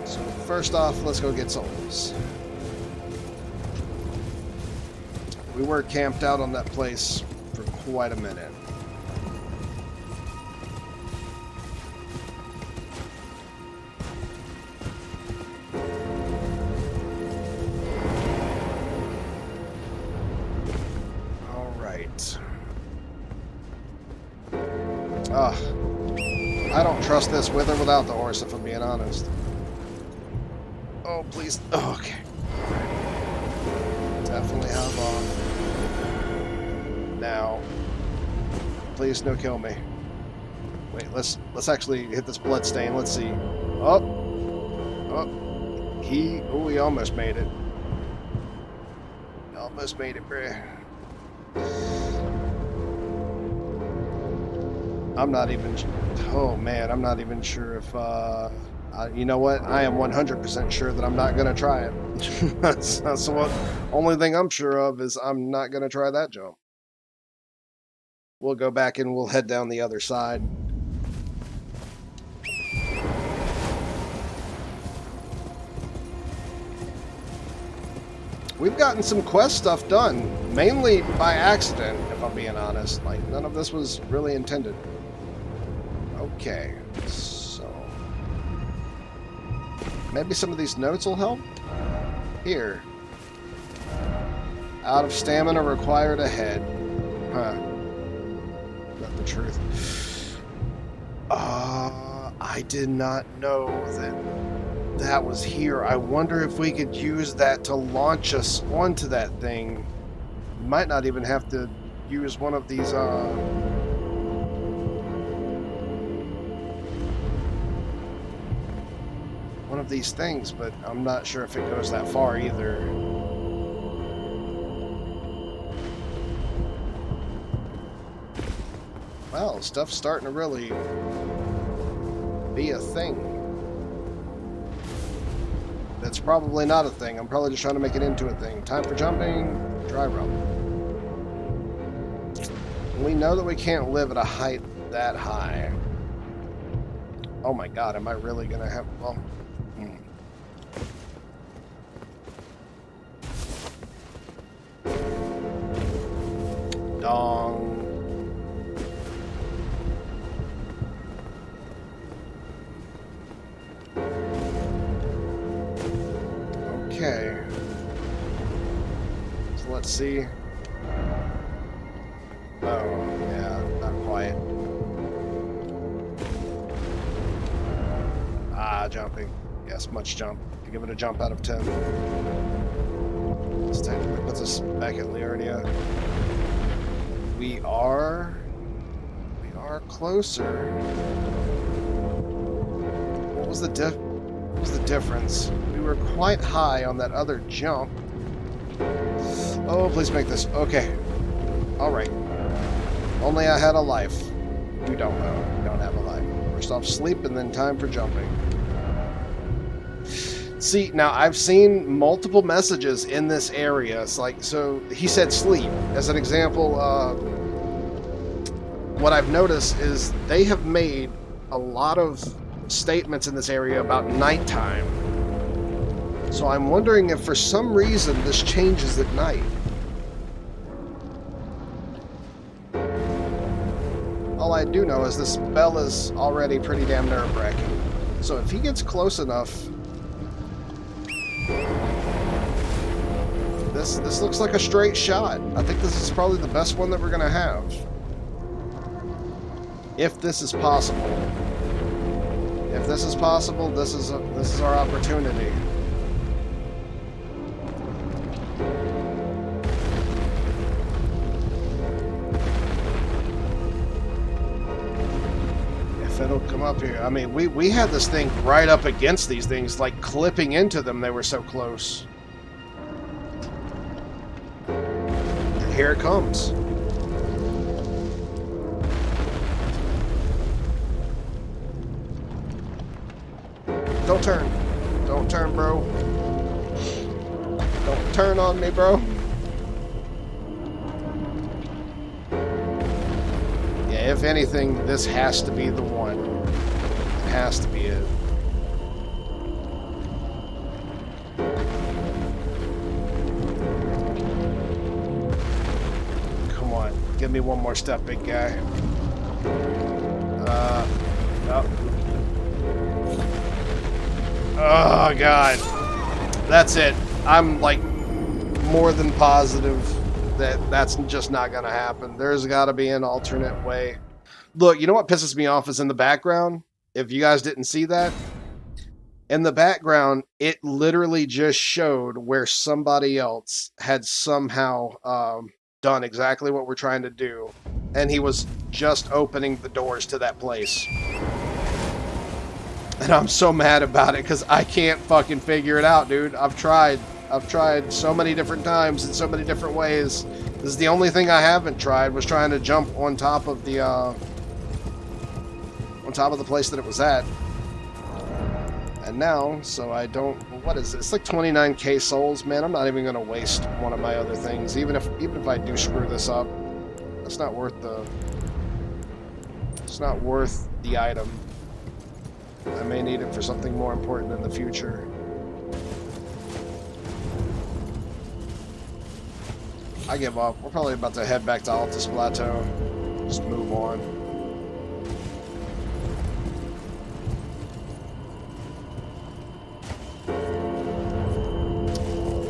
So first off, let's go get souls. We were camped out on that place for quite a minute. All right. I don't trust this with or without the horse, if I'm being honest. Oh, please. Oh, okay. Definitely have on. Now, please no kill me. Wait, let's actually hit this blood stain. Let's see. Oh, he almost made it. Almost made it, bruh. I'm not even. Oh man, I'm not even sure if. You know what? I am 100% sure that I'm not gonna try it. That's what. Only thing I'm sure of is I'm not gonna try that jump. We'll go back and we'll head down the other side. We've gotten some quest stuff done, mainly by accident, if I'm being honest. Like, none of this was really intended. Okay, so... maybe some of these notes will help? Here. Out of stamina required ahead. Huh. Not the truth. I did not know that was here. I wonder if we could use that to launch us onto that thing. We might not even have to use one of these, one of these things, but I'm not sure if it goes that far either. Well, stuff's starting to really be a thing. That's probably not a thing. I'm probably just trying to make it into a thing. Time for jumping. Dry rub. We know that we can't live at a height that high. Oh my god, am I really gonna have... well... Dong. Okay. So let's see. Oh, yeah, not quite. Jumping. Yes, much jump. I give it a jump out of 10. technically puts us back at Liurnia. We are closer. What was the difference? We were quite high on that other jump. Oh, please make this. Okay. Alright. Only I had a life. You don't know. You don't have a life. First off, sleep, and then time for jumping. See, now I've seen multiple messages in this area. It's like, so he said sleep. As an example, what I've noticed is they have made a lot of statements in this area about nighttime. So I'm wondering if for some reason this changes at night. All I do know is this bell is already pretty damn nerve-wracking. So if he gets close enough... This looks like a straight shot. I think this is probably the best one that we're gonna have. If this is possible. If this is possible, this is our opportunity. If it'll come up here. I mean, we had this thing right up against these things, like clipping into them. They were so close. And here it comes. Don't turn. Don't turn, bro. Don't turn on me, bro. Yeah, if anything, this has to be the one. It has to be it. Come on. Give me one more step, big guy. Oh. Oh, God. That's it. I'm, like, more than positive that that's just not going to happen. There's got to be an alternate way. Look, you know what pisses me off is in the background? If you guys didn't see that, in the background, it literally just showed where somebody else had somehow done exactly what we're trying to do. And he was just opening the doors to that place. And I'm so mad about it because I can't fucking figure it out, dude. I've tried so many different times in so many different ways. This is the only thing I haven't tried, was trying to jump on top of the place that it was at. And now, so I don't, what is it? It's like 29k souls, man. I'm not even gonna waste one of my other things, even if I do screw this up. It's not worth the item. I may need it for something more important in the future. I give up. We're probably about to head back to Altus Plateau. Just move on.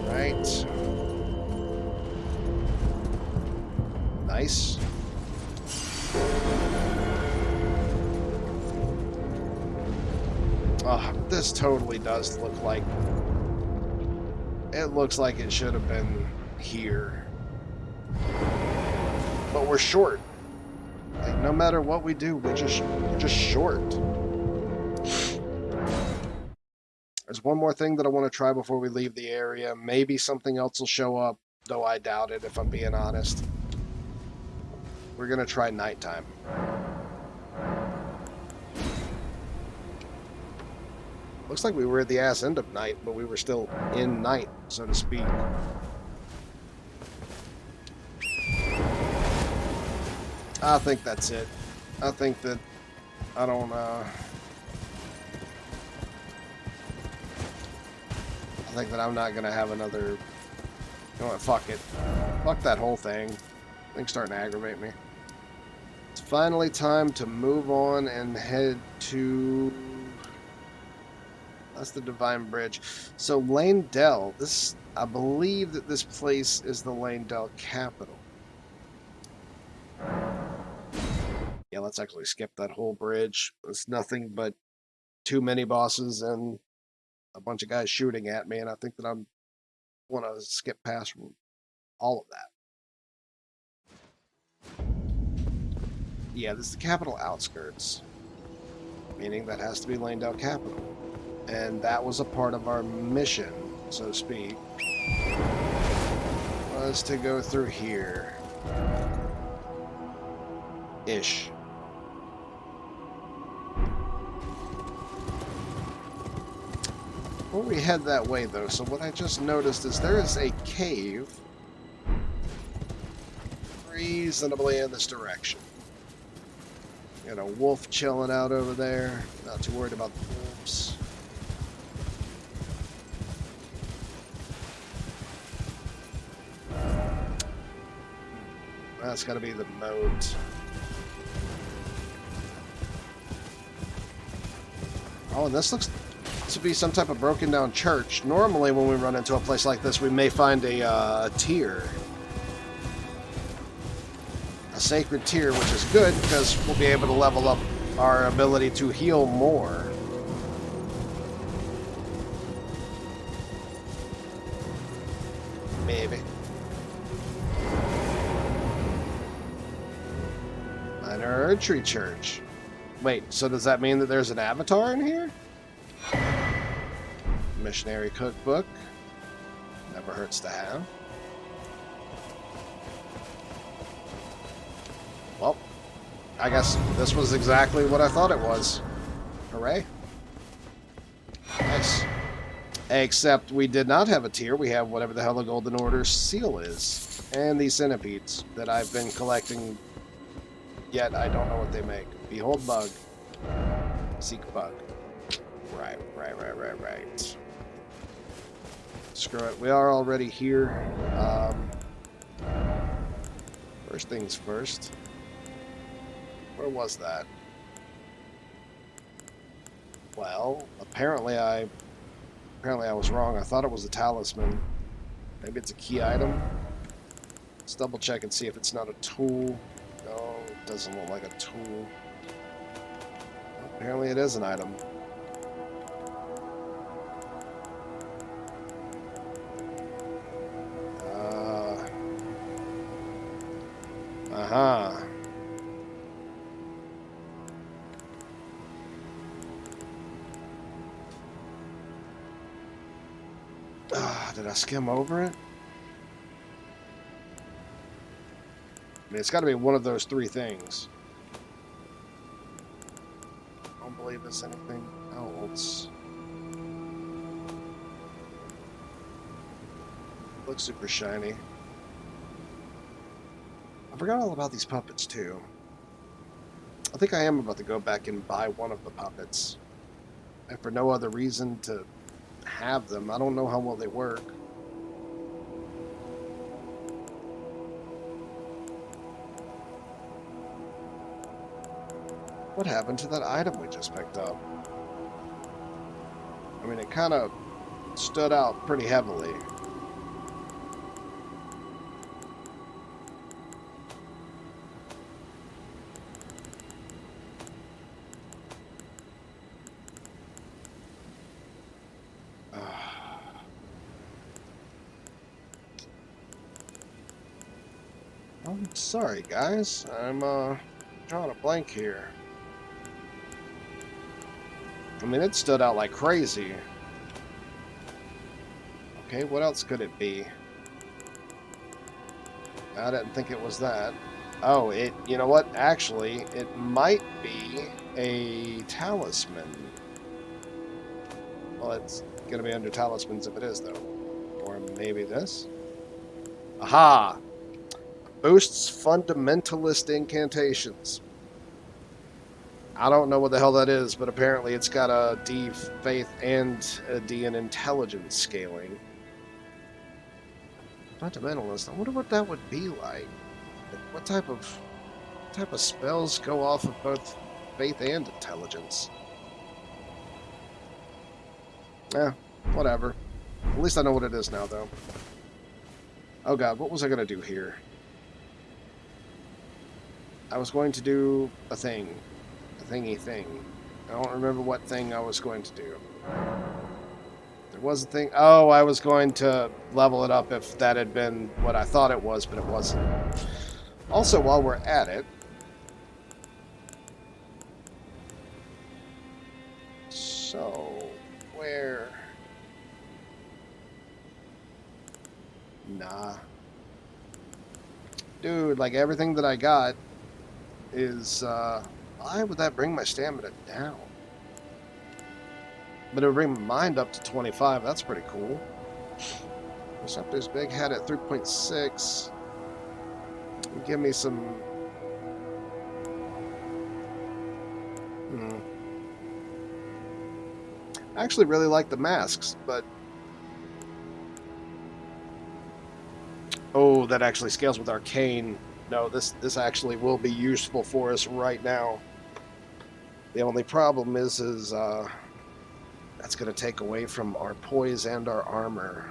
Alright. Nice. Oh, this totally does look like... It looks like it should have been here. But we're short. Like, no matter what we do, we're just short. There's one more thing that I want to try before we leave the area. Maybe something else will show up, though I doubt it, if I'm being honest. We're going to try nighttime. Looks like we were at the ass end of night, but we were still in night, so to speak. I think that's it. I think that... I don't, I think that I'm not going to have another... You know what, fuck it. Fuck that whole thing. Thing's starting to aggravate me. It's finally time to move on and head to... That's the Divine Bridge. So, Lane Dell. This, I believe that this place is the Lane Dell capital. Yeah, let's actually skip that whole bridge. It's nothing but too many bosses and a bunch of guys shooting at me, and I think that I'm want to skip past all of that. Yeah, this is the capital outskirts, meaning that has to be Lanedale capital. And that was a part of our mission, so to speak, was to go through here. Ish. Before we head that way, though, so what I just noticed is there is a cave reasonably in this direction. Got a wolf chilling out over there. Not too worried about the wolves. That's got to be the moat. Oh, and this looks to be some type of broken down church. Normally when we run into a place like this, we may find a tier. A sacred tier, which is good because we'll be able to level up our ability to heal more. Maybe. Minor Archery Church. Wait, so does that mean that there's an avatar in here? Missionary cookbook. Never hurts to have. Well, I guess this was exactly what I thought it was. Hooray. Nice. Except we did not have a tier. We have whatever the hell the Golden Order seal is. And these centipedes that I've been collecting, yet I don't know what they make. Behold bug. Seek bug. Right. Screw it. We are already here. First things first. Where was that? Well, apparently I was wrong. I thought it was a talisman. Maybe it's a key item. Let's double check and see if it's not a tool. No, it doesn't look like a tool. Apparently it is an item. Uh-huh. Did I skim over it? I mean, it's got to be one of those three things. I don't believe it's anything else. Looks super shiny. I forgot all about these puppets, too. I think I am about to go back and buy one of the puppets. And for no other reason to have them. I don't know how well they work. What happened to that item we just picked up? I mean, it kind of stood out pretty heavily. I'm sorry, guys. I'm drawing a blank here. I mean, it stood out like crazy. Okay, what else could it be? I didn't think it was that. Oh, you know what? Actually, it might be a talisman. Well, it's going to be under talismans if it is, though. Or maybe this? Aha! Boosts fundamentalist incantations. I don't know what the hell that is, but apparently it's got a D faith and a D in intelligence scaling. Fundamentalist. I wonder what that would be like. What type of spells go off of both faith and intelligence? Eh, whatever. At least I know what it is now, though. Oh god, what was I going to do here? I was going to do a thing. A thingy thing. I don't remember what thing I was going to do. There was a thing. Oh, I was going to level it up if that had been what I thought it was, but it wasn't. Also, while we're at it, so where? Nah. Dude, like everything that I got is, why would that bring my stamina down? But it would bring my mind up to 25. That's pretty cool. Receptor's big head at 3.6. Give me some... I actually really like the masks, but... Oh, that actually scales with Arcane. No, this actually will be useful for us right now. The only problem is that's going to take away from our poise and our armor.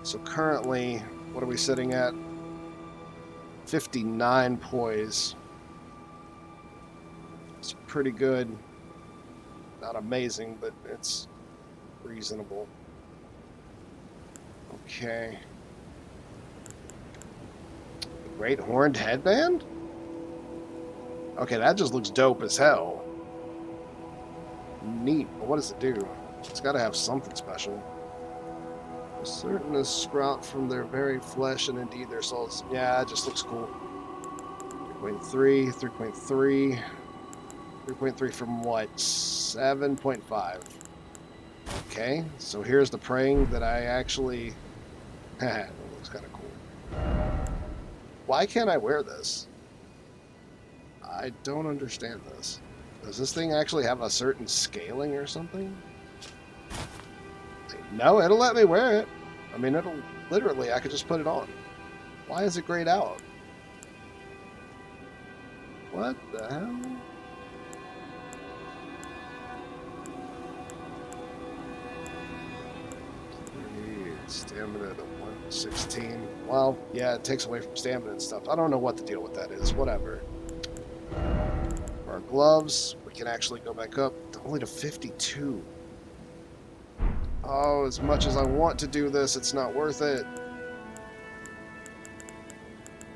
So currently, what are we sitting at? 59 poise. It's pretty good. Not amazing, but it's reasonable. Okay. Great horned headband? Okay, that just looks dope as hell. Neat, but what does it do? It's got to have something special. Certainness sprout from their very flesh and indeed their souls. Yeah, it just looks cool. 3.3, 3.3, 3.3 from what? 7.5. Okay, so here's the praying that I actually... That looks kind of cool. Why can't I wear this? I don't understand this. Does this thing actually have a certain scaling or something? No, it'll let me wear it. I mean, it'll literally, I could just put it on. Why is it grayed out? What the hell? Stamina to 116. Well, yeah, it takes away from stamina and stuff. I don't know what the deal with that is. Whatever. For our gloves, we can actually go back up only to 52. Oh, as much as I want to do this, it's not worth it.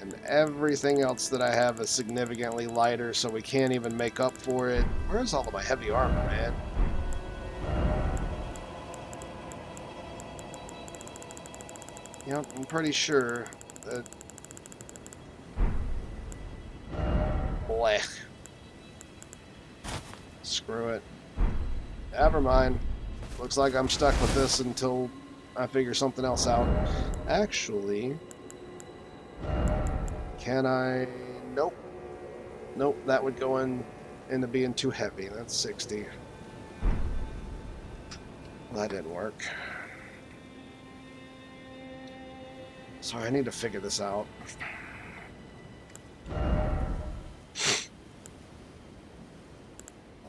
And everything else that I have is significantly lighter, so we can't even make up for it. Where's all of my heavy armor, man? Yep, I'm pretty sure that... Blech. Screw it. Never mind. Looks like I'm stuck with this until I figure something else out. Actually... Can I... Nope. Nope, that would go into being too heavy. That's 60. Well, that didn't work. Sorry, I need to figure this out.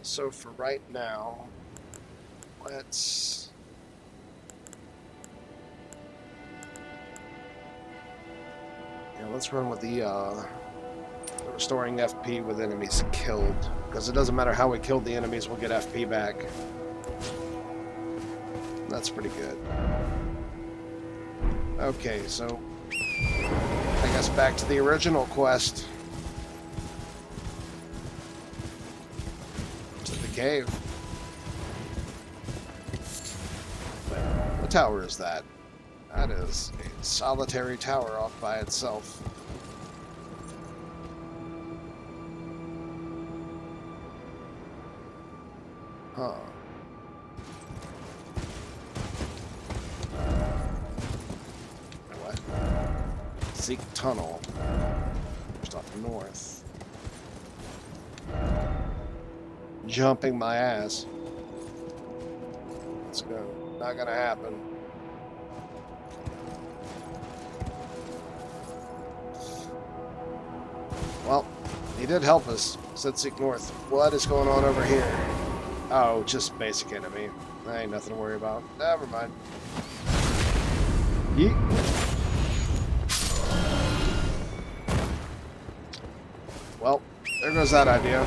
So for right now, let's... Yeah, let's run with the restoring FP with enemies killed. Because it doesn't matter how we killed the enemies, we'll get FP back. That's pretty good. Okay, so I guess back to the original quest. To the cave. What tower is that? That is a solitary tower off by itself. Huh. Seek tunnel. Just off north. Jumping my ass. Let's go. Not gonna happen. Well, he did help us. Said seek north. What is going on over here? Oh, just basic enemy. Ain't nothing to worry about. Never mind. Yeet. Well, there goes that idea.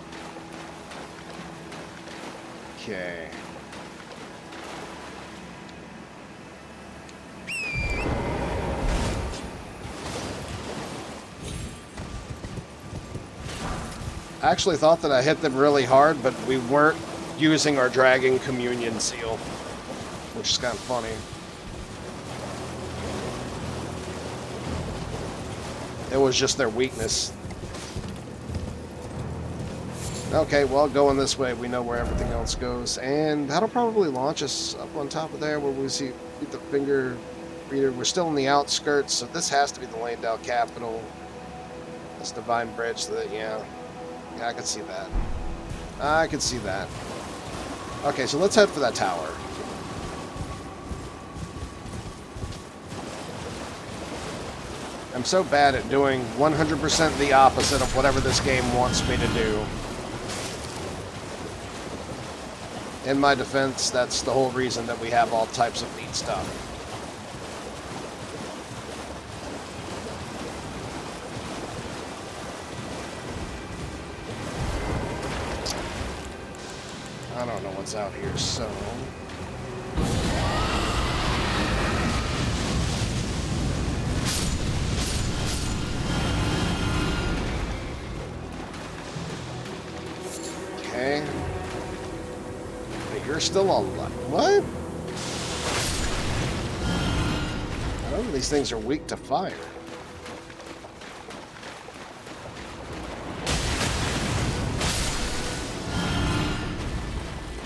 Okay. I actually thought that I hit them really hard, but we weren't using our Dragon Communion Seal, which is kind of funny. It was just their weakness. Okay, well, going this way, we know where everything else goes. And that'll probably launch us up on top of there where we see the finger reader. We're still in the outskirts, so this has to be the Landau capital. This Divine Bridge, yeah, I could see that. I could see that. Okay, so let's head for that tower. I'm so bad at doing 100% the opposite of whatever this game wants me to do. In my defense, that's the whole reason that we have all types of neat stuff. I don't know what's out here, so... Okay. But you're still alive. What? None of these things are weak to fire.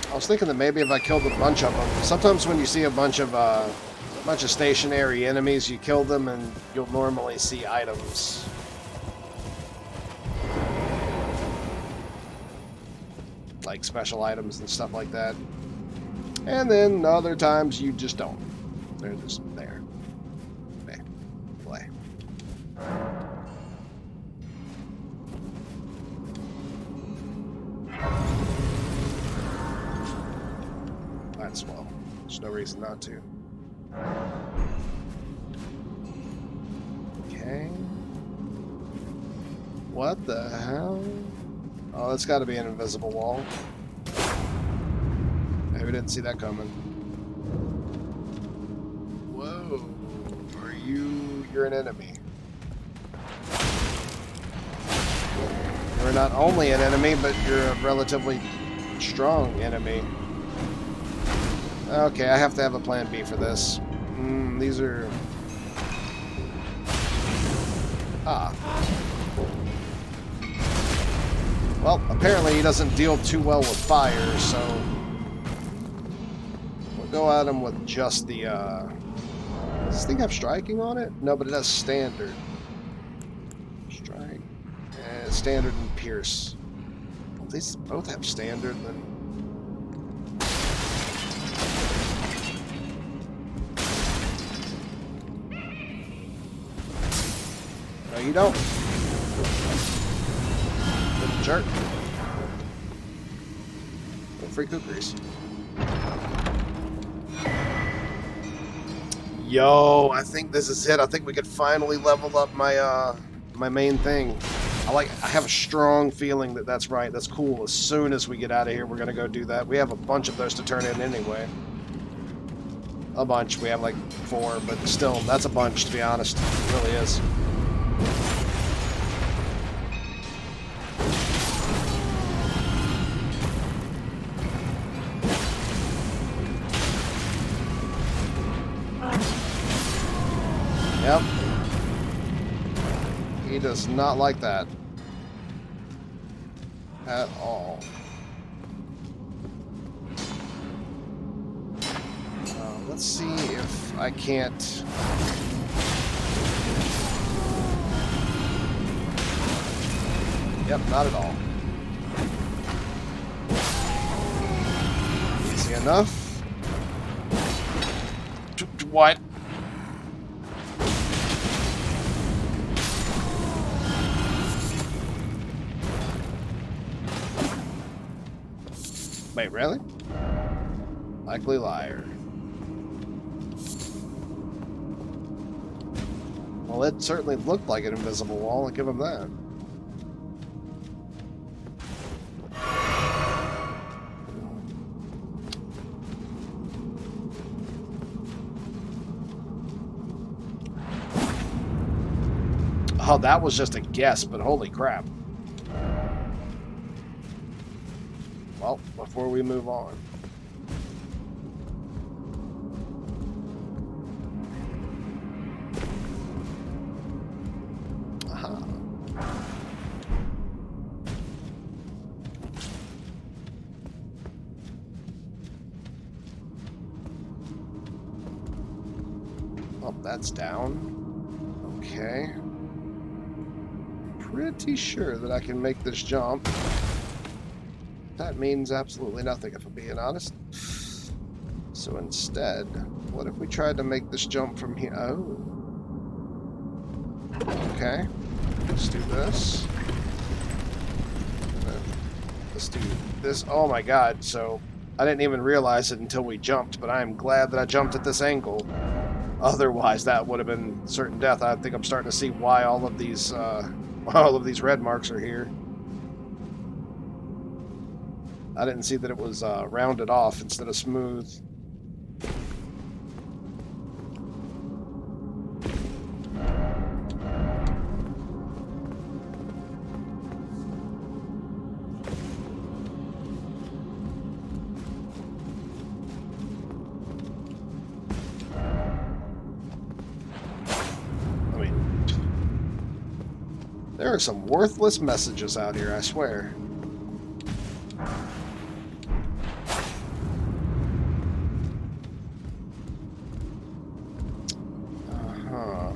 I was thinking that maybe if I killed a bunch of them. Sometimes when you see a bunch of stationary enemies, you kill them and you'll normally see items. Like special items and stuff like that. And then other times you just don't. They're just there. Okay. Play. Might as well. There's no reason not to. Okay. What the hell? Oh, that's got to be an invisible wall. Maybe didn't see that coming. Whoa. You're an enemy. You're not only an enemy, but you're a relatively strong enemy. Okay, I have to have a plan B for this. These are... Well, apparently he doesn't deal too well with fire, so... We'll go at him with just the, Does this thing have striking on it? No, but it has standard. Strike. Standard and pierce. Well, these both have standard, then... No, you don't. Little jerk. Little free kookeries. Yo, I think this is it. I think we could finally level up my my main thing. I have a strong feeling that that's right. That's cool. As soon as we get out of here, we're gonna go do that. We have a bunch of those to turn in anyway. A bunch. We have like 4, but still, that's a bunch, to be honest. It really is. Yep. He does not like that. At all. Let's see if I can't... Yep, not at all. Easy enough. What? Wait, really? Likely liar. Well, it certainly looked like an invisible wall. I'll give him that. Oh, that was just a guess, but holy crap. Well, before we move on. Aha. Oh, that's down. Okay. Pretty sure that I can make this jump. That means absolutely nothing, if I'm being honest. So instead, what if we tried to make this jump from here? Oh. Okay. Let's do this. Let's do this. Oh my god, so I didn't even realize it until we jumped, but I am glad that I jumped at this angle. Otherwise, that would have been certain death. I think I'm starting to see why all of these red marks are here. I didn't see that it was rounded off instead of smooth. There are some worthless messages out here, I swear. Uh-huh.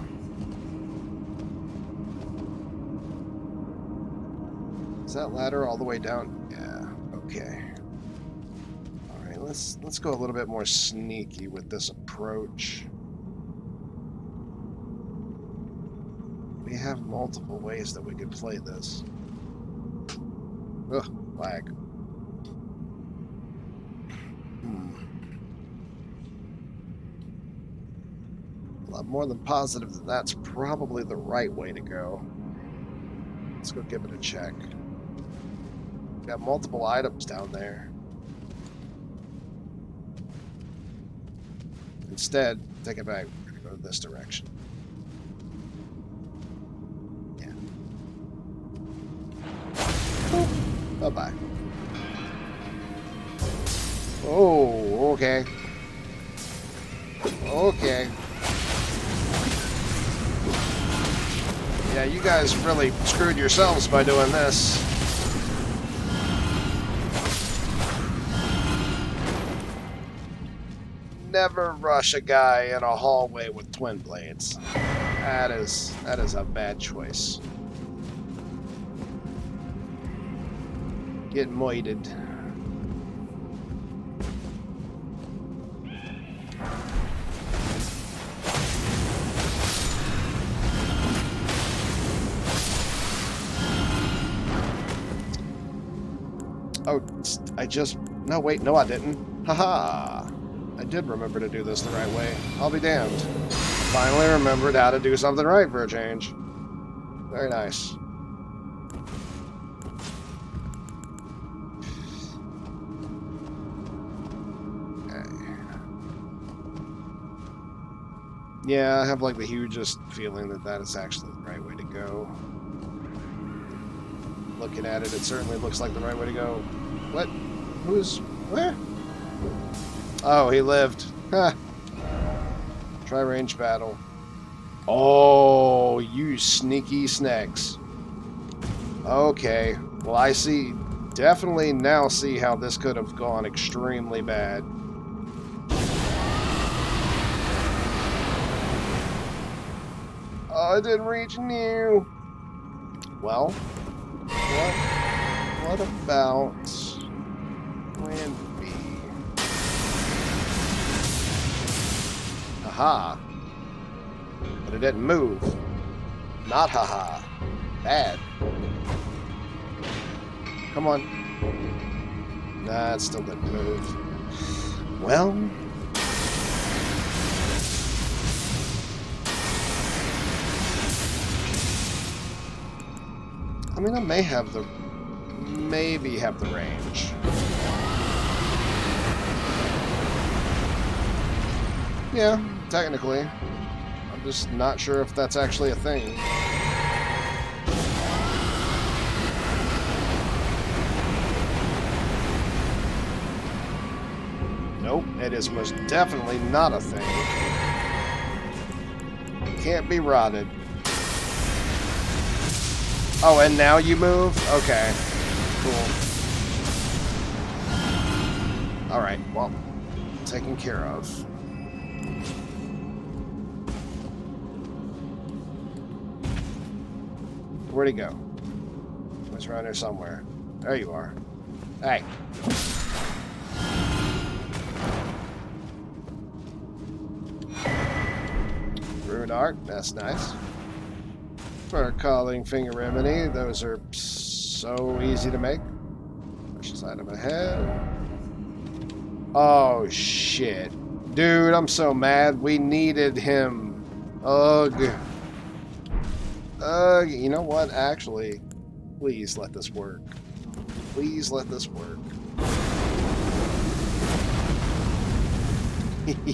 Is that ladder all the way down? Yeah, okay. Alright, let's go a little bit more sneaky with this approach. We have multiple ways that we could play this. Ugh, lag. Well, I'm more than positive that that's probably the right way to go. Let's go give it a check. We got multiple items down there. Instead, take it back. We're gonna go this direction. Bye-bye. Oh, okay. Okay. Yeah, you guys really screwed yourselves by doing this. Never rush a guy in a hallway with twin blades. That is a bad choice. Get moited. Oh, no, wait, no I didn't. Haha. I did remember to do this the right way. I'll be damned. Finally remembered how to do something right for a change. Very nice. Yeah, I have like the hugest feeling that that is actually the right way to go. Looking at it, it certainly looks like the right way to go. What? Where? Oh, he lived. Huh. Try range battle. Oh, you sneaky snakes. Okay, well I definitely now see how this could have gone extremely bad. Oh, I didn't reach you. Well, what about plan B? Haha. But it didn't move. Not haha. Bad. Come on. Nah, it still didn't move. Well, I mean, I maybe have the range. Yeah, technically. I'm just not sure if that's actually a thing. Nope, it is most definitely not a thing. Can't be rotted. Oh, and now you move? Okay. Cool. Alright, well, taken care of. Where'd he go? He's around here somewhere. There you are. Hey. Rude art, that's nice. For a calling finger remedy, those are so easy to make. Push side of my head. Oh shit. Dude, I'm so mad. We needed him. Ugh. Ugh. You know what? Actually, please let this work. Please let this work.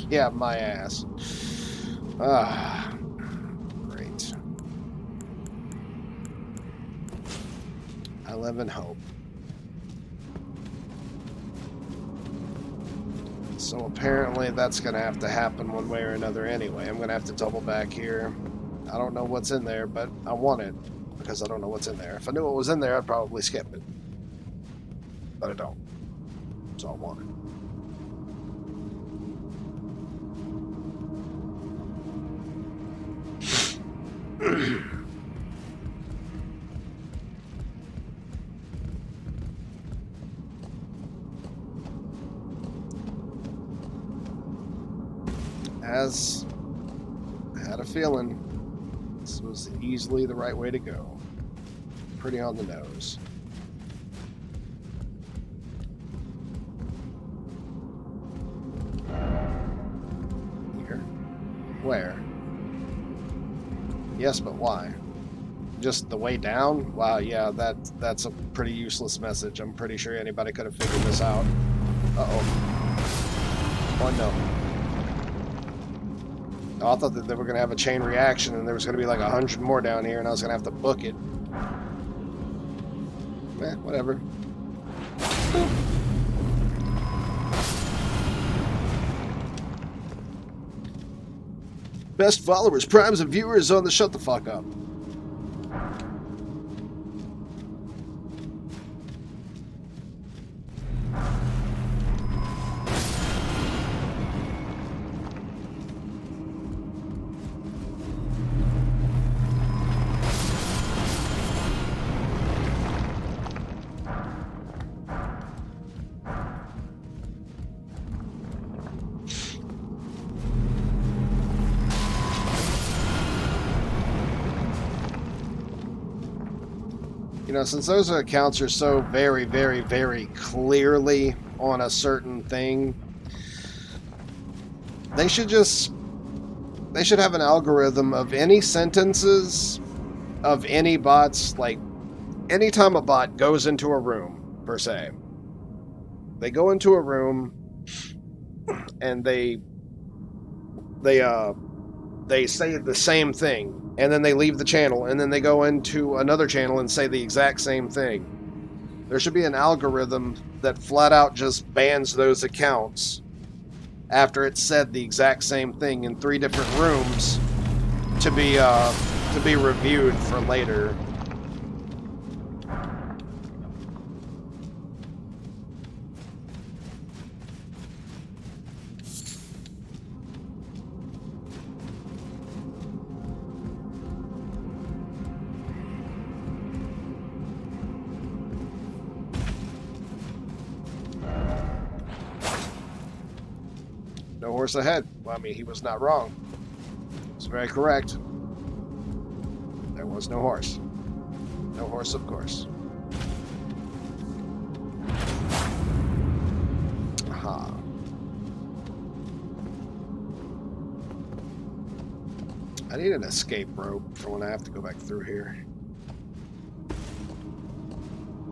Yeah, my ass. Ah. Great. I live in hope. So apparently that's going to have to happen one way or another anyway. I'm going to have to double back here. I don't know what's in there, but I want it because I don't know what's in there. If I knew what was in there, I'd probably skip it. But I don't. So I want it. As I had a feeling, this was easily the right way to go. Pretty on the nose. Here. Where? Yes, but why? Just the way down? Wow, yeah, that's a pretty useless message. I'm pretty sure anybody could have figured this out. Uh-oh. Oh, no. Oh, I thought that they were going to have a chain reaction and there was going to be like 100 more down here and I was going to have to book it. Eh, whatever. Best followers, primes, and viewers on the Shut the Fuck Up. You know, since those accounts are so very, very, very clearly on a certain thing, they should have an algorithm of any sentences of any bots, like anytime a bot goes into a room, per se. They go into a room and they say the same thing. And then they leave the channel, and then they go into another channel and say the exact same thing. There should be an algorithm that flat out just bans those accounts after it's said the exact same thing in 3 different rooms to be reviewed for later. No horse ahead. Well, I mean, he was not wrong. He was very correct. There was no horse. No horse, of course. Aha. I need an escape rope for when I have to go back through here.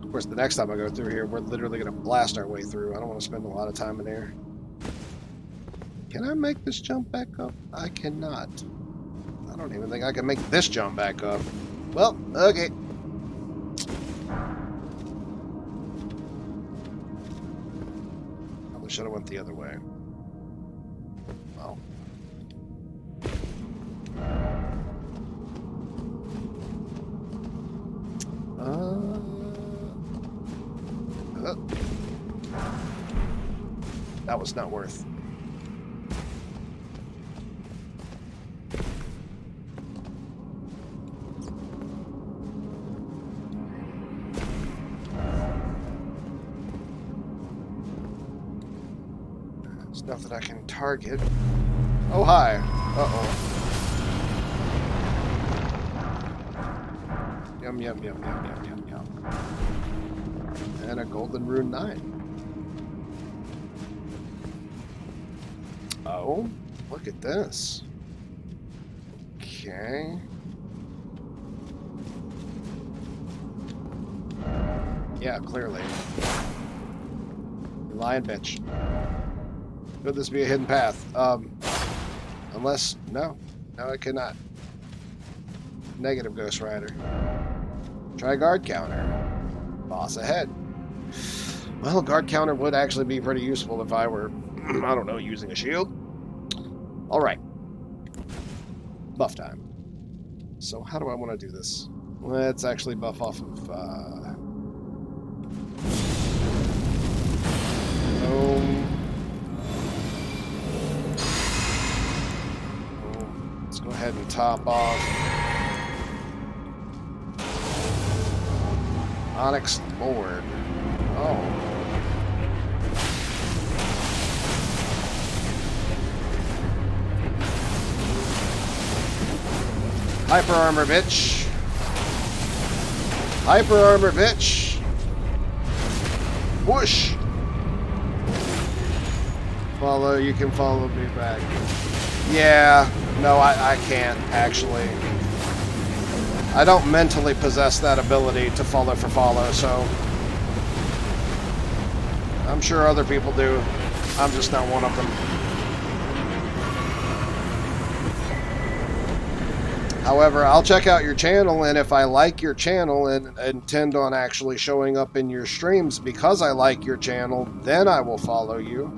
Of course, the next time I go through here, we're literally going to blast our way through. I don't want to spend a lot of time in there. Can I make this jump back up? I cannot. I don't even think I can make this jump back up. Well, okay. Probably should have went the other way. well. That was not worth. There's nothing I can target. Oh, hi. Uh-oh. Yum, yum, yum, yum, yum, yum, yum. And a golden rune 9. Oh, look at this. Okay. Yeah, clearly. You're lying, bitch. Could this be a hidden path? Unless... No. No, it cannot. Negative, Ghost Rider. Try guard counter. Boss ahead. Well, guard counter would actually be pretty useful if I were, I don't know, using a shield. Alright. Buff time. So how do I want to do this? Let's actually buff off of, let's go ahead and top off Onyx Lord. Oh. Hyper armor, bitch. Hyper armor, bitch. Whoosh. Follow, you can follow me back. Yeah, no, I can't, actually. I don't mentally possess that ability to follow for follow, so... I'm sure other people do. I'm just not one of them. However, I'll check out your channel, and if I like your channel and intend on actually showing up in your streams because I like your channel, then I will follow you.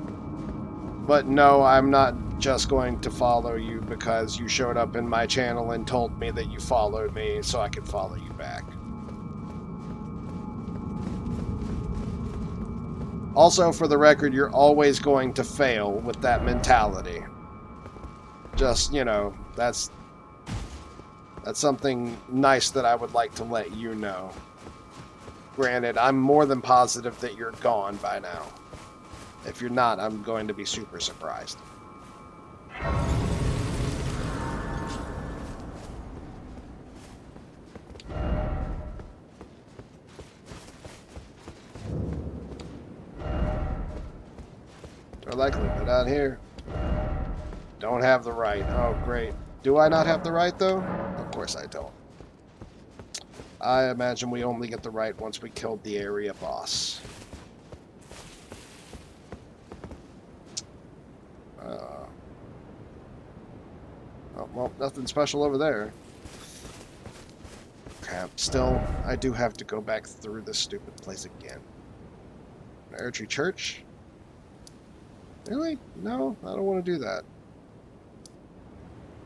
But no, I'm not just going to follow you because you showed up in my channel and told me that you followed me so I could follow you back. Also, for the record, you're always going to fail with that mentality. Just, you know, that's something nice that I would like to let you know. Granted, I'm more than positive that you're gone by now. If you're not, I'm going to be super surprised. Or likely, but out here. Don't have the right. Oh, great. Do I not have the right, though? Of course I don't. I imagine we only get the right once we killed the area boss. Oh, well, nothing special over there. Crap. Still, I do have to go back through this stupid place again. Airdrie Church? Really? No, I don't want to do that.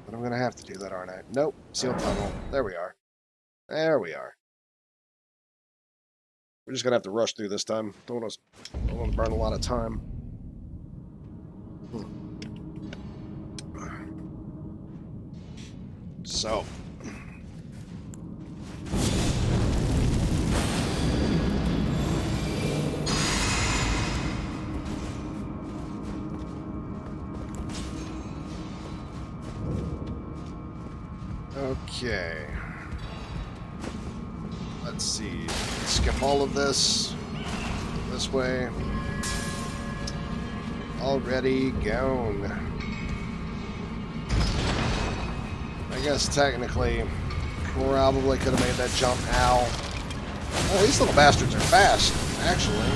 But I'm going to have to do that, aren't I? Nope. Sealed tunnel. There we are. There we are. We're just going to have to rush through this time. Don't want to burn a lot of time. So. Okay. Let's see. Skip all of this. This way. Already gone. I guess technically, probably could have made that jump now. Oh, these little bastards are fast, actually.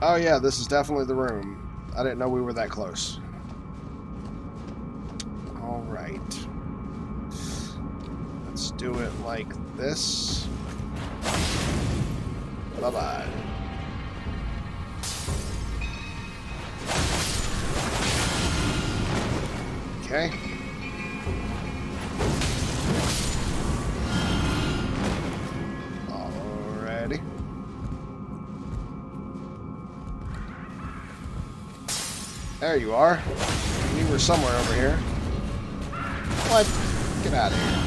Oh yeah, this is definitely the room. I didn't know we were that close. Alright. Let's do it like this. Bye-bye. Okay. Alrighty. There you are. You were somewhere over here. What? Get out of here.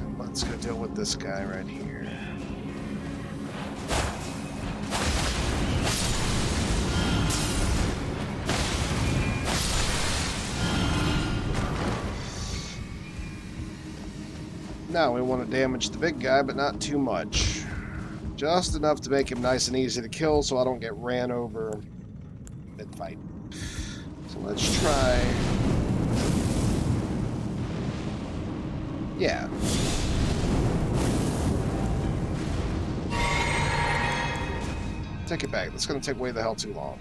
And let's go deal with this guy right here. Now we want to damage the big guy, but not too much. Just enough to make him nice and easy to kill so I don't get ran over mid-fight. So let's try... Yeah. Take it back. That's going to take way the hell too long.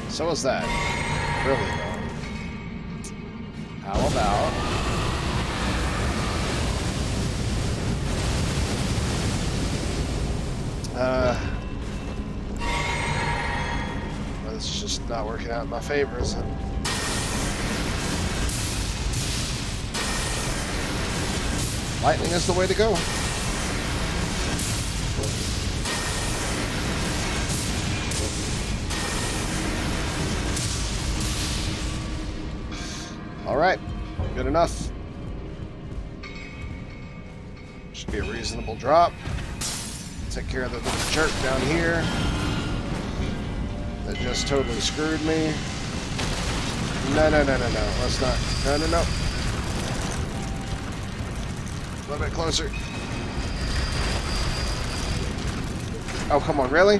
So is that. Really, though. How about... well, this is just not working out in my favor, is it? Lightning is the way to go. Alright, good enough. Should be a reasonable drop. Take care of the little jerk down here that just totally screwed me. No. Let's not. No. A little bit closer. Oh, come on, really?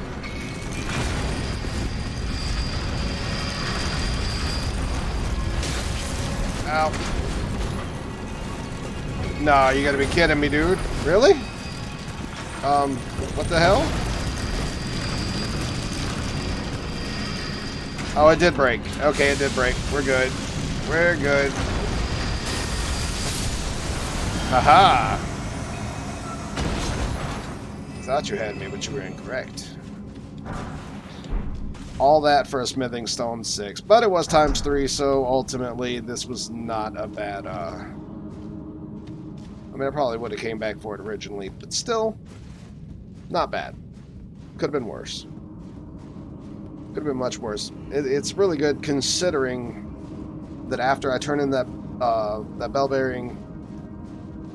Ow. Nah, you gotta be kidding me, dude. Really? What the hell? Oh, it did break. Okay, it did break. We're good. We're good. Haha! Thought you had me, but you were incorrect. All that for a smithing stone 6, but it was ×3, so ultimately this was not a bad, I mean, I probably would have came back for it originally, but still, not bad. Could have been worse. Could have been much worse. It's really good considering that after I turn in that bell bearing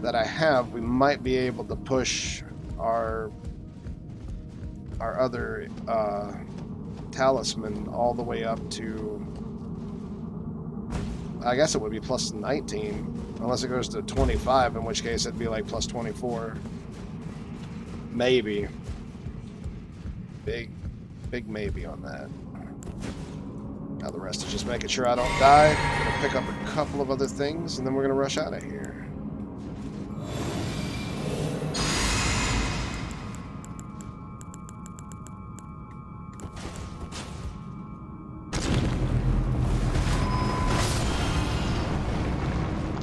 that I have, we might be able to push our other talisman all the way up to, I guess it would be plus 19, unless it goes to 25, in which case it'd be like plus 24. Maybe. Big maybe on that. Now the rest is just making sure I don't die. I'm gonna pick up a couple of other things, and then we're gonna rush out of here.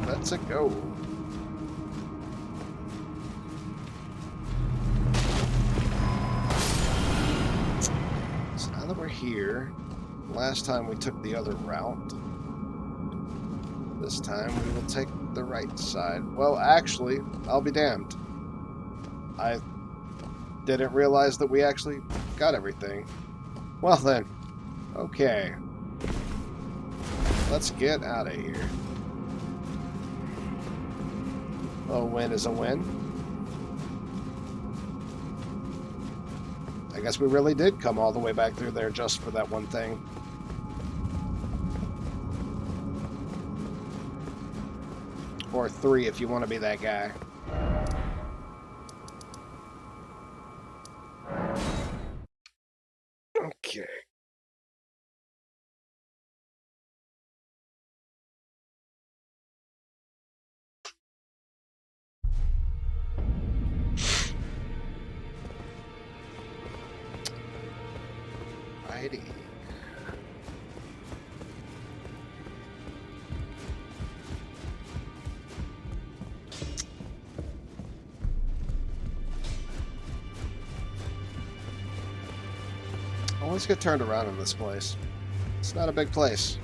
Let's go. So now that we're here, last time we took the other route. This time we will take the right side. Well, actually, I'll be damned. I didn't realize that we actually got everything. Well then, okay. Let's get out of here. A win is a win. I guess we really did come all the way back through there just for that one thing. Or 3 if you want to be that guy. Okay. Alrighty. I always get turned around in this place. It's not a big place.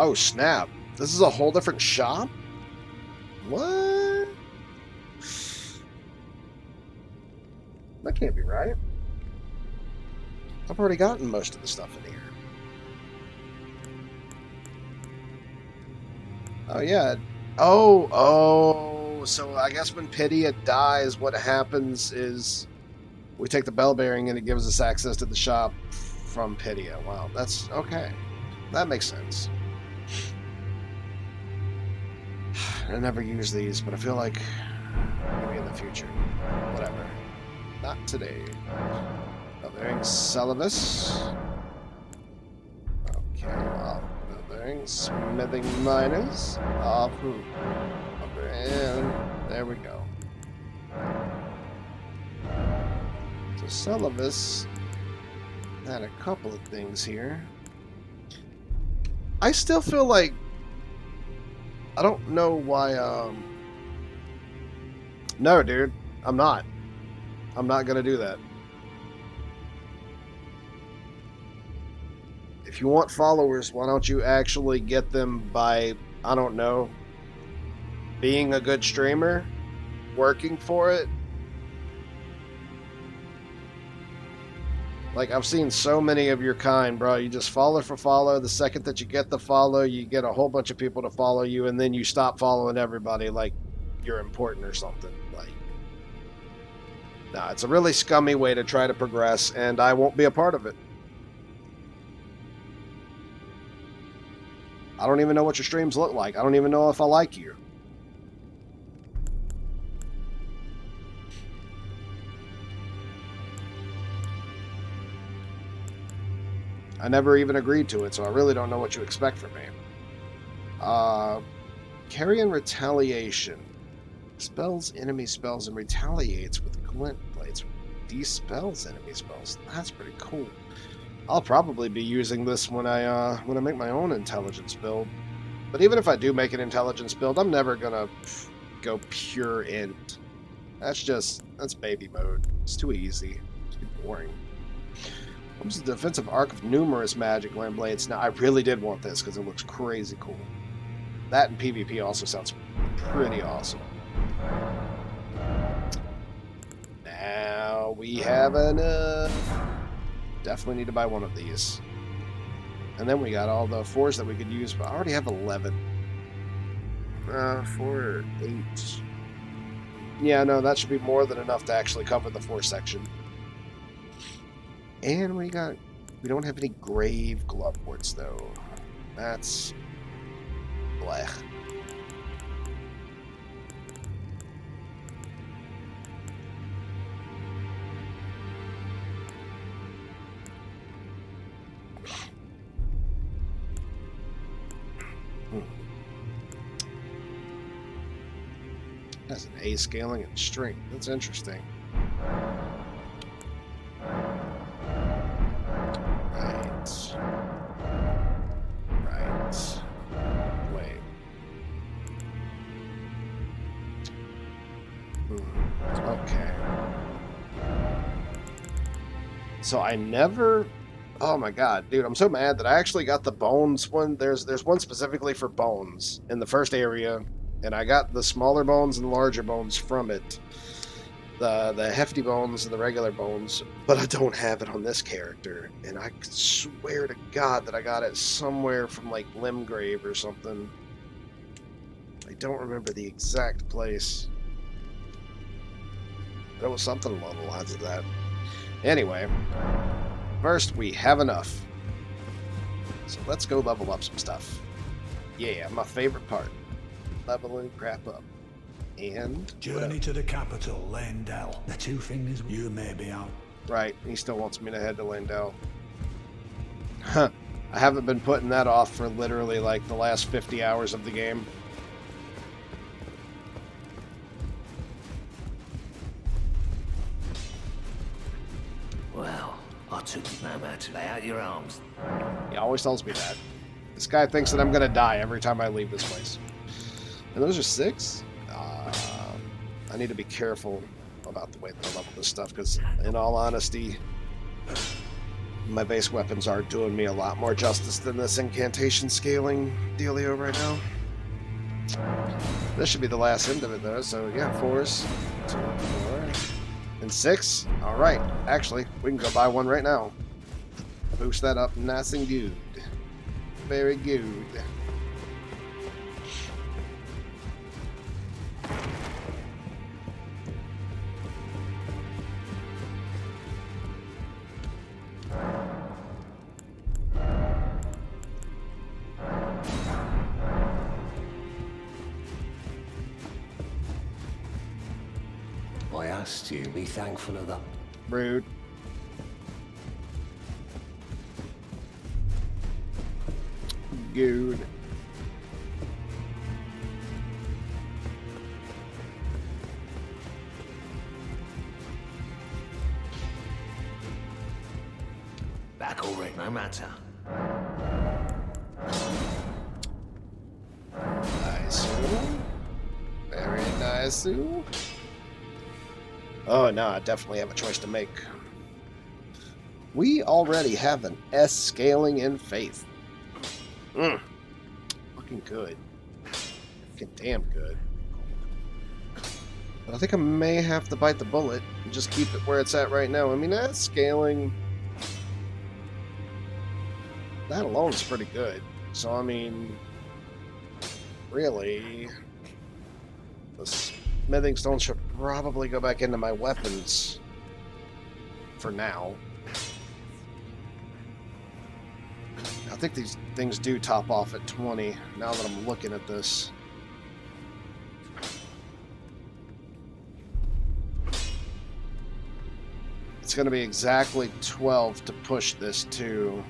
Oh, snap. This is a whole different shop? What? That can't be right. I've already gotten most of the stuff in here. Oh, yeah. Oh. So I guess when Pydia dies, what happens is we take the bell bearing and it gives us access to the shop from Pydia. Wow, that's okay. That makes sense. I never use these, but I feel like maybe in the future. Whatever. Not today. Bell bearing Celibus. Okay, well, bell bearing smithing miners. Off and there we go. So Celibus had a couple of things here. I still feel like I don't know why, no, dude. I'm not gonna do that. If you want followers, why don't you actually get them by, I don't know, being a good streamer? Working for it? Like, I've seen so many of your kind, bro. You just follow for follow. The second that you get the follow, you get a whole bunch of people to follow you, and then you stop following everybody like you're important or something. Like, nah, it's a really scummy way to try to progress, and I won't be a part of it. I don't even know what your streams look like. I don't even know if I like you. I never even agreed to it, so I really don't know what you expect from me. Carrion Retaliation. Spells enemy spells and retaliates with glint blades. Dispels enemy spells. That's pretty cool. I'll probably be using this when I make my own intelligence build. But even if I do make an intelligence build, I'm never gonna go pure int. That's baby mode. It's too easy. It's too boring. Comes the defensive arc of numerous magic land blades. Now, I really did want this because it looks crazy cool. That and PvP also sounds pretty awesome. Now we have enough. Definitely need to buy one of these. And then we got all the 4s that we could use, but I already have 11. 4, 8. Yeah, no, that should be more than enough to actually cover the 4 section. And we don't have any grave gloveworts though. That's blech. That's an A scaling and strength. That's interesting. Right. Wait. Okay. So I never... Oh my god, dude, I'm so mad that I actually got the bones one. There's one specifically for bones in the first area, and I got the smaller bones and larger bones from it. The hefty bones and the regular bones, but I don't have it on this character, and I swear to God that I got it somewhere from like Limgrave or something. I don't remember the exact place. There was something along the lines of that. Anyway, first we have enough. So let's go level up some stuff. Yeah, my favorite part. Leveling crap up. And Journey to the capital, Lendell. The 2 things you may be out. Right, he still wants me to head to Lendell. I haven't been putting that off for literally like the last 50 hours of the game. Well, I took it no matter. Lay out your arms. He always tells me that. This guy thinks that I'm gonna die every time I leave this place. And those are 6? I need to be careful about the way that I level this stuff, because in all honesty, my base weapons are doing me a lot more justice than this incantation scaling dealio right now. This should be the last end of it though, so yeah, 4s, 2, 4, and 6. Alright, actually, we can go buy one right now. Boost that up nice and good. Very good. I asked you, be thankful of that. Rude. Good. Back all right, no matter. Nice. Very nice. Oh, no, I definitely have a choice to make. We already have an S scaling in faith. Fucking good. Fucking damn good. But I think I may have to bite the bullet and just keep it where it's at right now. I mean, that scaling... that alone is pretty good. So, I mean... really... the smithing stone should probably go back into my weapons. For now. I think these things do top off at 20, now that I'm looking at this. It's going to be exactly 12 to push this to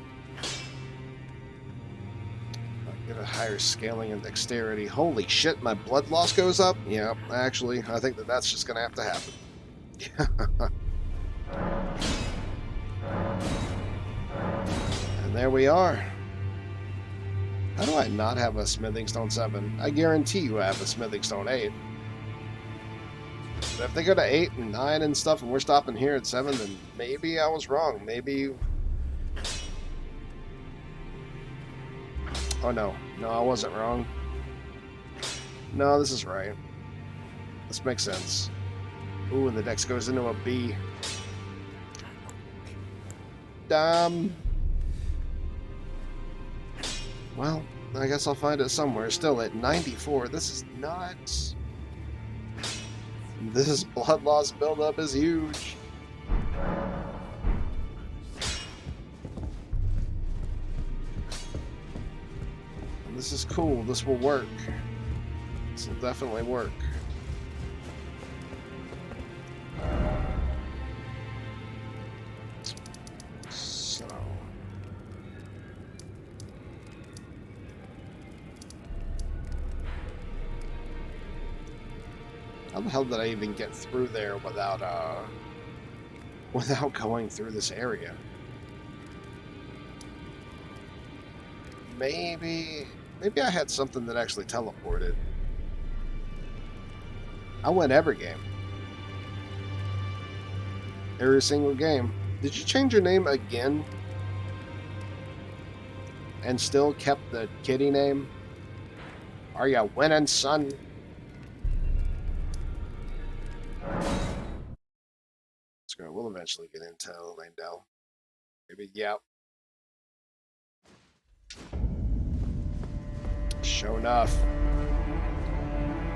get a higher scaling and dexterity. Holy shit, my blood loss goes up? Yeah, actually, I think that that's just going to have to happen. And there we are. How do I not have a smithing stone 7? I guarantee you I have a smithing stone 8. But if they go to 8 and 9 and stuff and we're stopping here at 7, then maybe I was wrong. Maybe... oh no. No, I wasn't wrong. No, this is right. This makes sense. Ooh, and the dex goes into a B. Well, I guess I'll find it somewhere. Still at 94. This is nuts. This blood loss buildup is huge. And this is cool. This will work. This will definitely work. How the hell did I even get through there without going through this area? Maybe I had something that actually teleported. I win every game. Every single game. Did you change your name again? And still kept the kitty name? Are you winning, son? We'll eventually get into Landell. Maybe, yeah. Sure enough.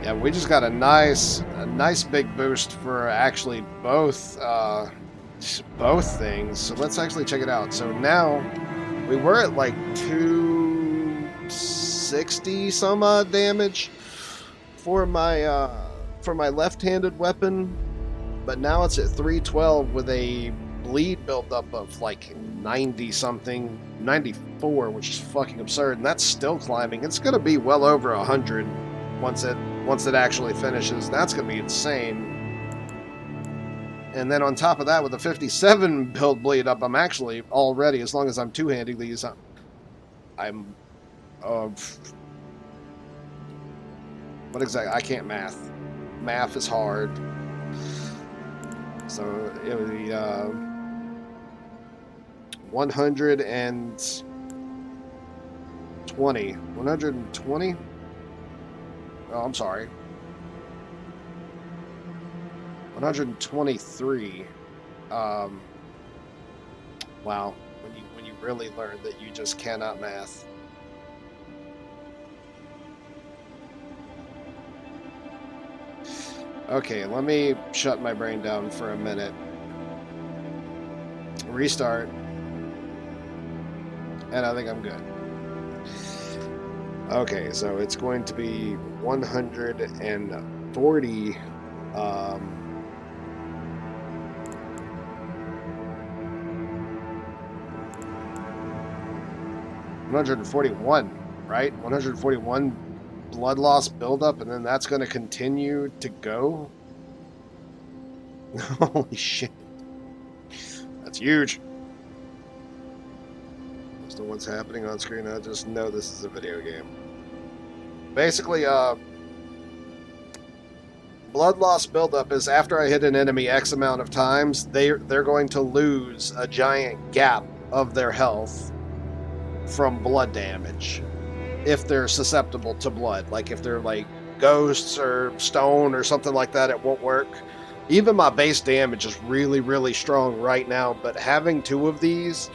Yeah, we just got a nice big boost for actually both things. So let's actually check it out. So now we were at like 260 some odd damage for my left-handed weapon. But now it's at 312 with a bleed buildup of like 90 something, 94, which is fucking absurd, and that's still climbing. It's gonna be well over 100 once it actually finishes. That's gonna be insane. And then on top of that, with the 57 build bleed up, I'm actually already, as long as I'm two-handing these, I'm what exactly? I can't math. Math is hard. So it would be 120. 120? Oh, I'm sorry. 123. Wow. When you really learn that you just cannot math. Okay, let me shut my brain down for a minute. Restart. And I think I'm good. Okay, so it's going to be 140. 141, right? 141 blood loss buildup, and then that's going to continue to go. Holy shit. That's huge. As to what's happening on screen, I just know this is a video game. Basically, blood loss buildup is after I hit an enemy X amount of times, they're going to lose a giant gap of their health from blood damage. If they're susceptible to blood, like if they're like ghosts or stone or something like that, it won't work. Even my base damage is really, really strong right now, but having two of these,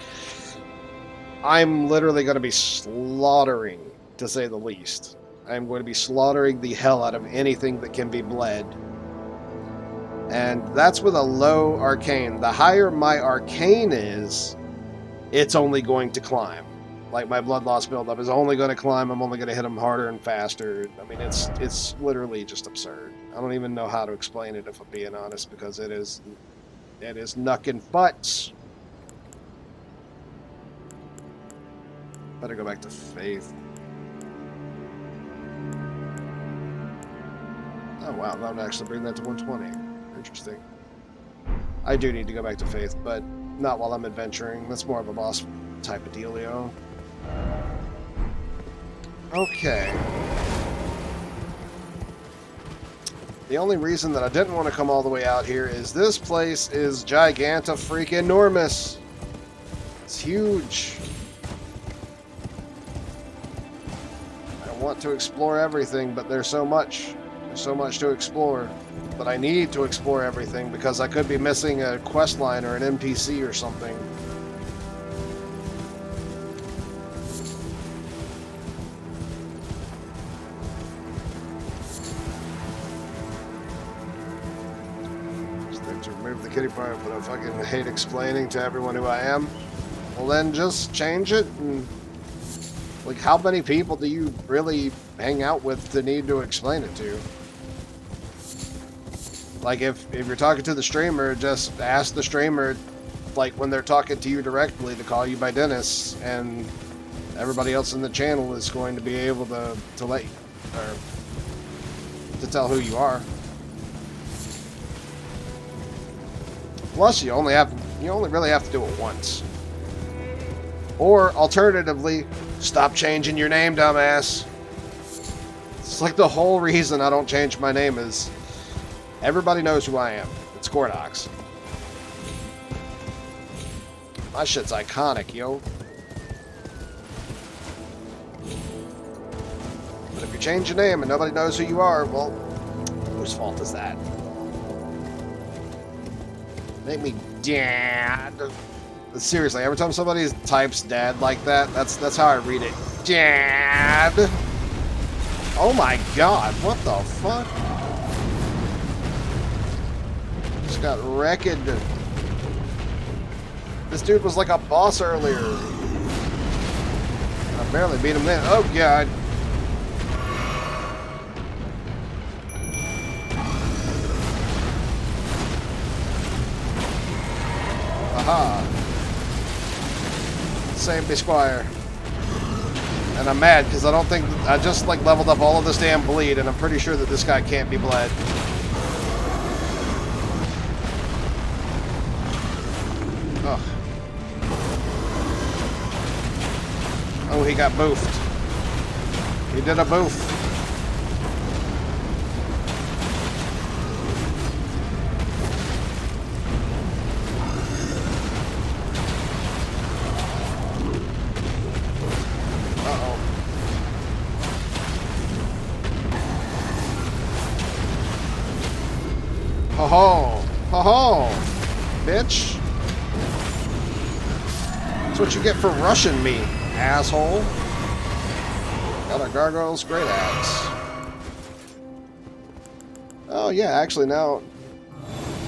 I'm literally going to be slaughtering, to say the least. I'm going to be slaughtering the hell out of anything that can be bled. And that's with a low arcane. The higher my arcane is, it's only going to climb. Like, my blood loss buildup is only going to climb. I'm only going to hit them harder and faster. I mean, it's literally just absurd. I don't even know how to explain it, if I'm being honest, because it is knuckin' butts. Better go back to Faith. Oh, wow. That would actually bring that to 120. Interesting. I do need to go back to Faith, but not while I'm adventuring. That's more of a boss type of dealio. Okay. The only reason that I didn't want to come all the way out here is this place is giganta-freaking-enormous. It's huge. I want to explore everything, but there's so much. There's so much to explore. But I need to explore everything because I could be missing a quest line or an NPC or something. To remove the kitty part, but I fucking hate explaining to everyone who I am. Well, then just change it. And, like, how many people do you really hang out with to need to explain it to? Like, if you're talking to the streamer, just ask the streamer, like, when they're talking to you directly, to call you by Dennis, and everybody else in the channel is going to be able to let you, or to tell who you are. Plus, you only really have to do it once. Or, alternatively, stop changing your name, dumbass. It's like the whole reason I don't change my name is everybody knows who I am. It's Gordox. My shit's iconic, yo. But if you change your name and nobody knows who you are, well, whose fault is that? Make me dad. But seriously, every time somebody types dad like that, that's how I read it. Dad. Oh my god, what the fuck? Just got wrecked. This dude was like a boss earlier. I barely beat him then. Oh god. Haha. Save me, Squire. And I'm mad because I don't think I just like leveled up all of this damn bleed, and I'm pretty sure that this guy can't be bled. Ugh. Oh, he got boofed. He did a boof. Ho-ho! Ho-ho! Bitch! That's what you get for rushing me, asshole. Got a gargoyle's great axe. Oh yeah, actually now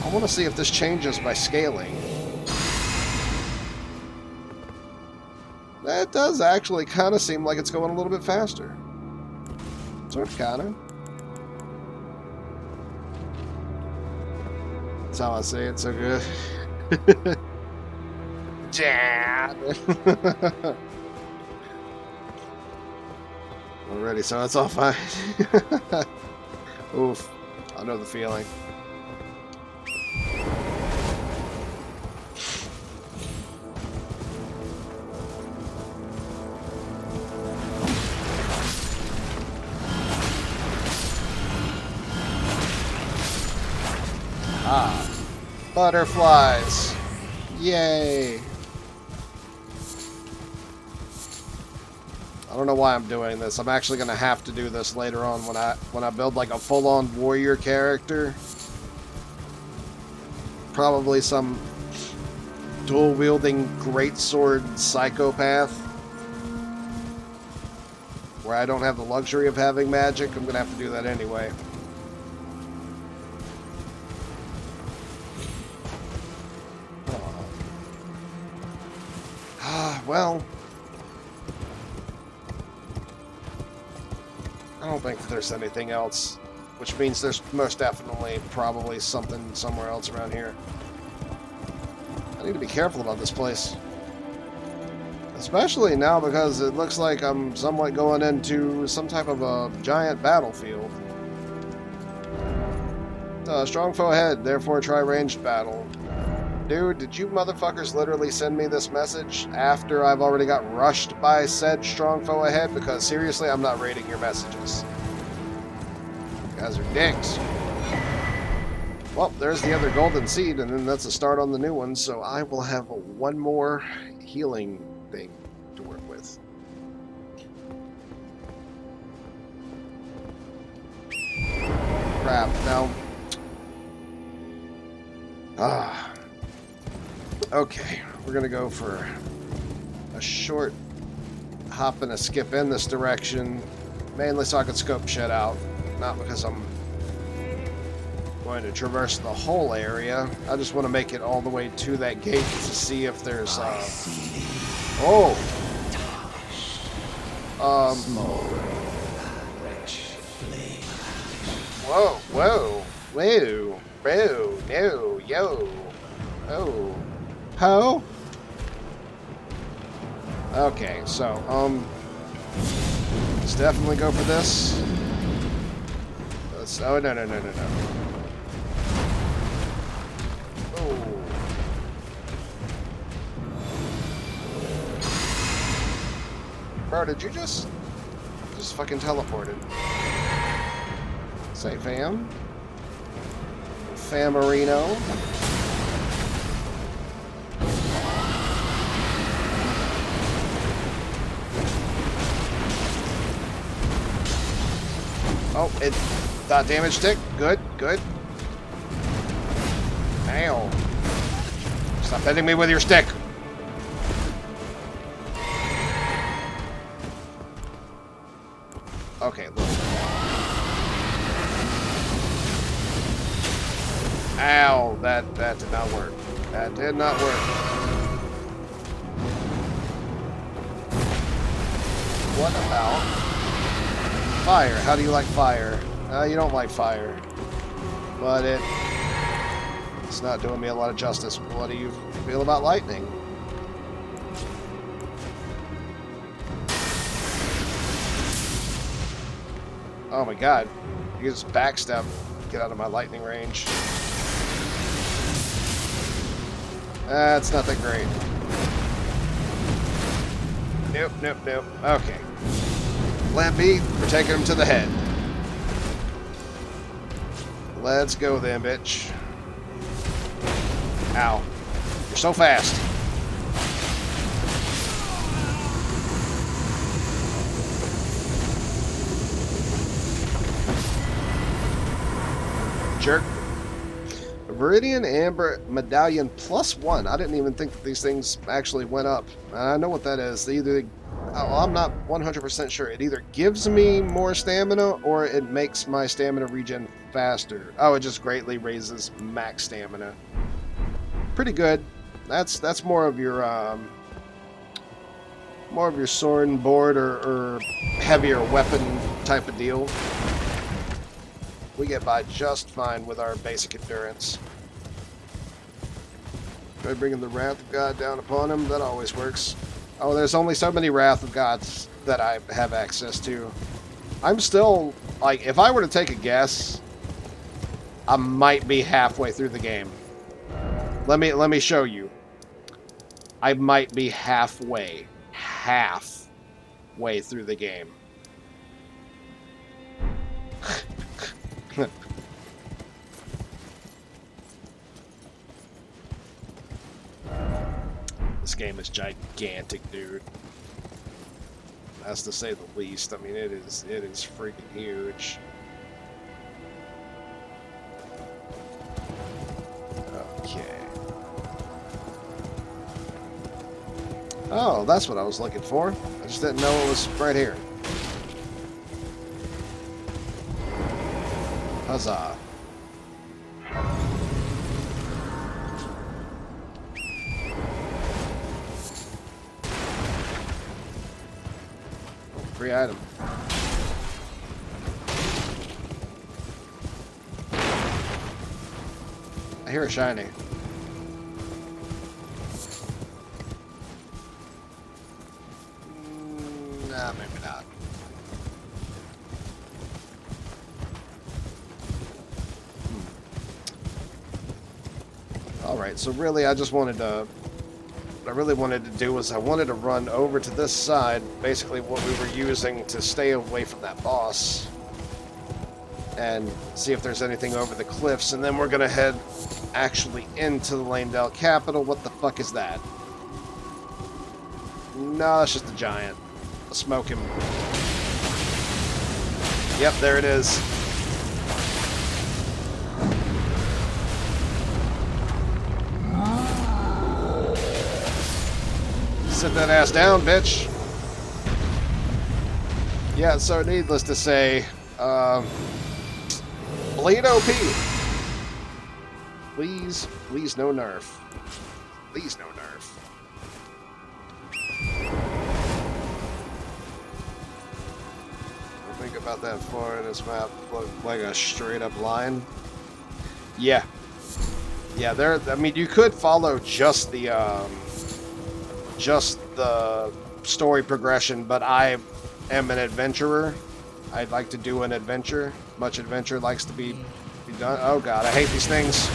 I want to see if this changes by scaling. That does actually kind of seem like it's going a little bit faster. Sort of, kind of. That's how I say it, so good. Dad. Already, so it's all fine. Oof. I know the feeling. Ah. Butterflies. Yay. I don't know why I'm doing this. I'm actually going to have to do this later on when I build like a full-on warrior character. Probably some dual-wielding greatsword psychopath. Where I don't have the luxury of having magic. I'm going to have to do that anyway. Well, I don't think there's anything else, which means there's most definitely probably something somewhere else around here. I need to be careful about this place. Especially now because it looks like I'm somewhat going into some type of a giant battlefield. Strong foe ahead, therefore try ranged battle. Dude, did you motherfuckers literally send me this message after I've already got rushed by said strong foe ahead? Because seriously, I'm not reading your messages. You guys are dicks. Well, there's the other golden seed, and then that's a start on the new one, so I will have one more healing thing to work with. Crap, now... Okay, we're gonna go for a short hop and a skip in this direction, mainly so I can scope shit out, not because I'm going to traverse the whole area. I just want to make it all the way to that gate to see if there's oh whoa, whoa, whoa, whoa, no, yo, oh. Ho? Okay, so, let's definitely go for this. Let's, oh, no. Oh. Bro, did you just fucking teleported? Say, fam? Famarino? Oh, it dot damage tick. Good, good. Ow. Stop hitting me with your stick. Okay, look. Ow, that did not work. That did not work. What about fire? How do you like fire? You don't like fire. But it's not doing me a lot of justice. What do you feel about lightning? Oh my god. You just backstab. Get out of my lightning range. That's not that great. Nope, nope, nope. Okay. Plan B, we're taking him to the head. Let's go then, bitch. Ow. You're so fast. Jerk. Viridian Amber Medallion +1. I didn't even think that these things actually went up. I know what that is. I'm not 100% sure. It either gives me more stamina or it makes my stamina regen faster. Oh, it just greatly raises max stamina. Pretty good. That's more of your sword and board or heavier weapon type of deal. We get by just fine with our basic endurance. Try bringing the Wrath of God down upon him. That always works. Oh, there's only so many Wrath of Gods that I have access to. I'm still, like, if I were to take a guess, I might be halfway through the game. Let me show you. I might be halfway through the game. This game is gigantic, dude. That's to say the least. I mean, it is freaking huge. Okay. Oh, that's what I was looking for. I just didn't know it was right here. Huzzah. Free item. I hear a shiny. Nah, maybe not. Alright, so really I wanted to do was I wanted to run over to this side, basically what we were using to stay away from that boss, and see if there's anything over the cliffs, and then we're gonna head actually into the Lanedale capital. What the fuck is that? No, it's just a giant. I'll smoke him. Yep, there it is. Sit that ass down, bitch. Yeah, so needless to say, bleed OP. Please no nerf. Please no nerf. Think about that far in this map, look like a straight up line. Yeah. Yeah, there, I mean, you could follow just the story progression, but I am an adventurer. I'd like to do an adventure. Much adventure likes to be done. Oh god, I hate these things.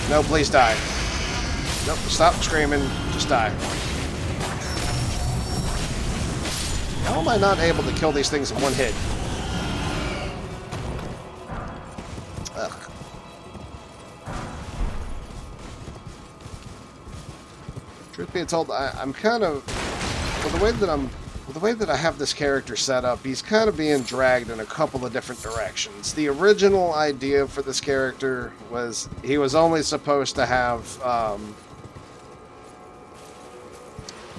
No, please die. Nope, stop screaming. Just die. How am I not able to kill these things in one hit? Ugh. Truth be told, I'm kind of, with the way that I have this character set up, he's kind of being dragged in a couple of different directions. The original idea for this character was he was only supposed to have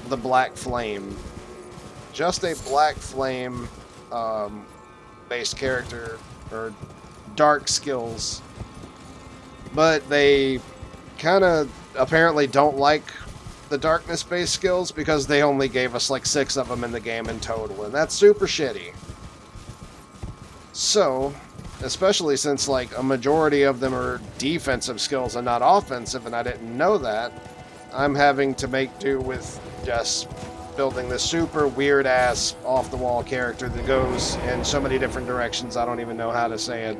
the Black Flame. Just a Black Flame based character, or dark skills. But they kind of apparently don't like the darkness based skills because they only gave us like 6 of them in the game in total, and that's super shitty. So, especially since like a majority of them are defensive skills and not offensive, and I didn't know that, I'm having to make do with just building this super weird ass off the wall character that goes in so many different directions I don't even know how to say it.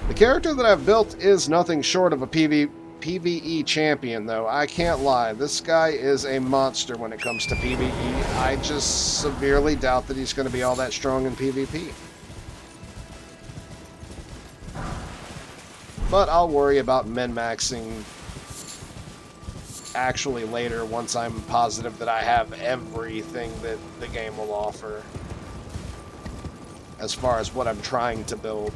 The character that I've built is nothing short of a PvE champion, though. I can't lie. This guy is a monster when it comes to PvE. I just severely doubt that he's going to be all that strong in PvP. But I'll worry about min-maxing actually later once I'm positive that I have everything that the game will offer as far as what I'm trying to build.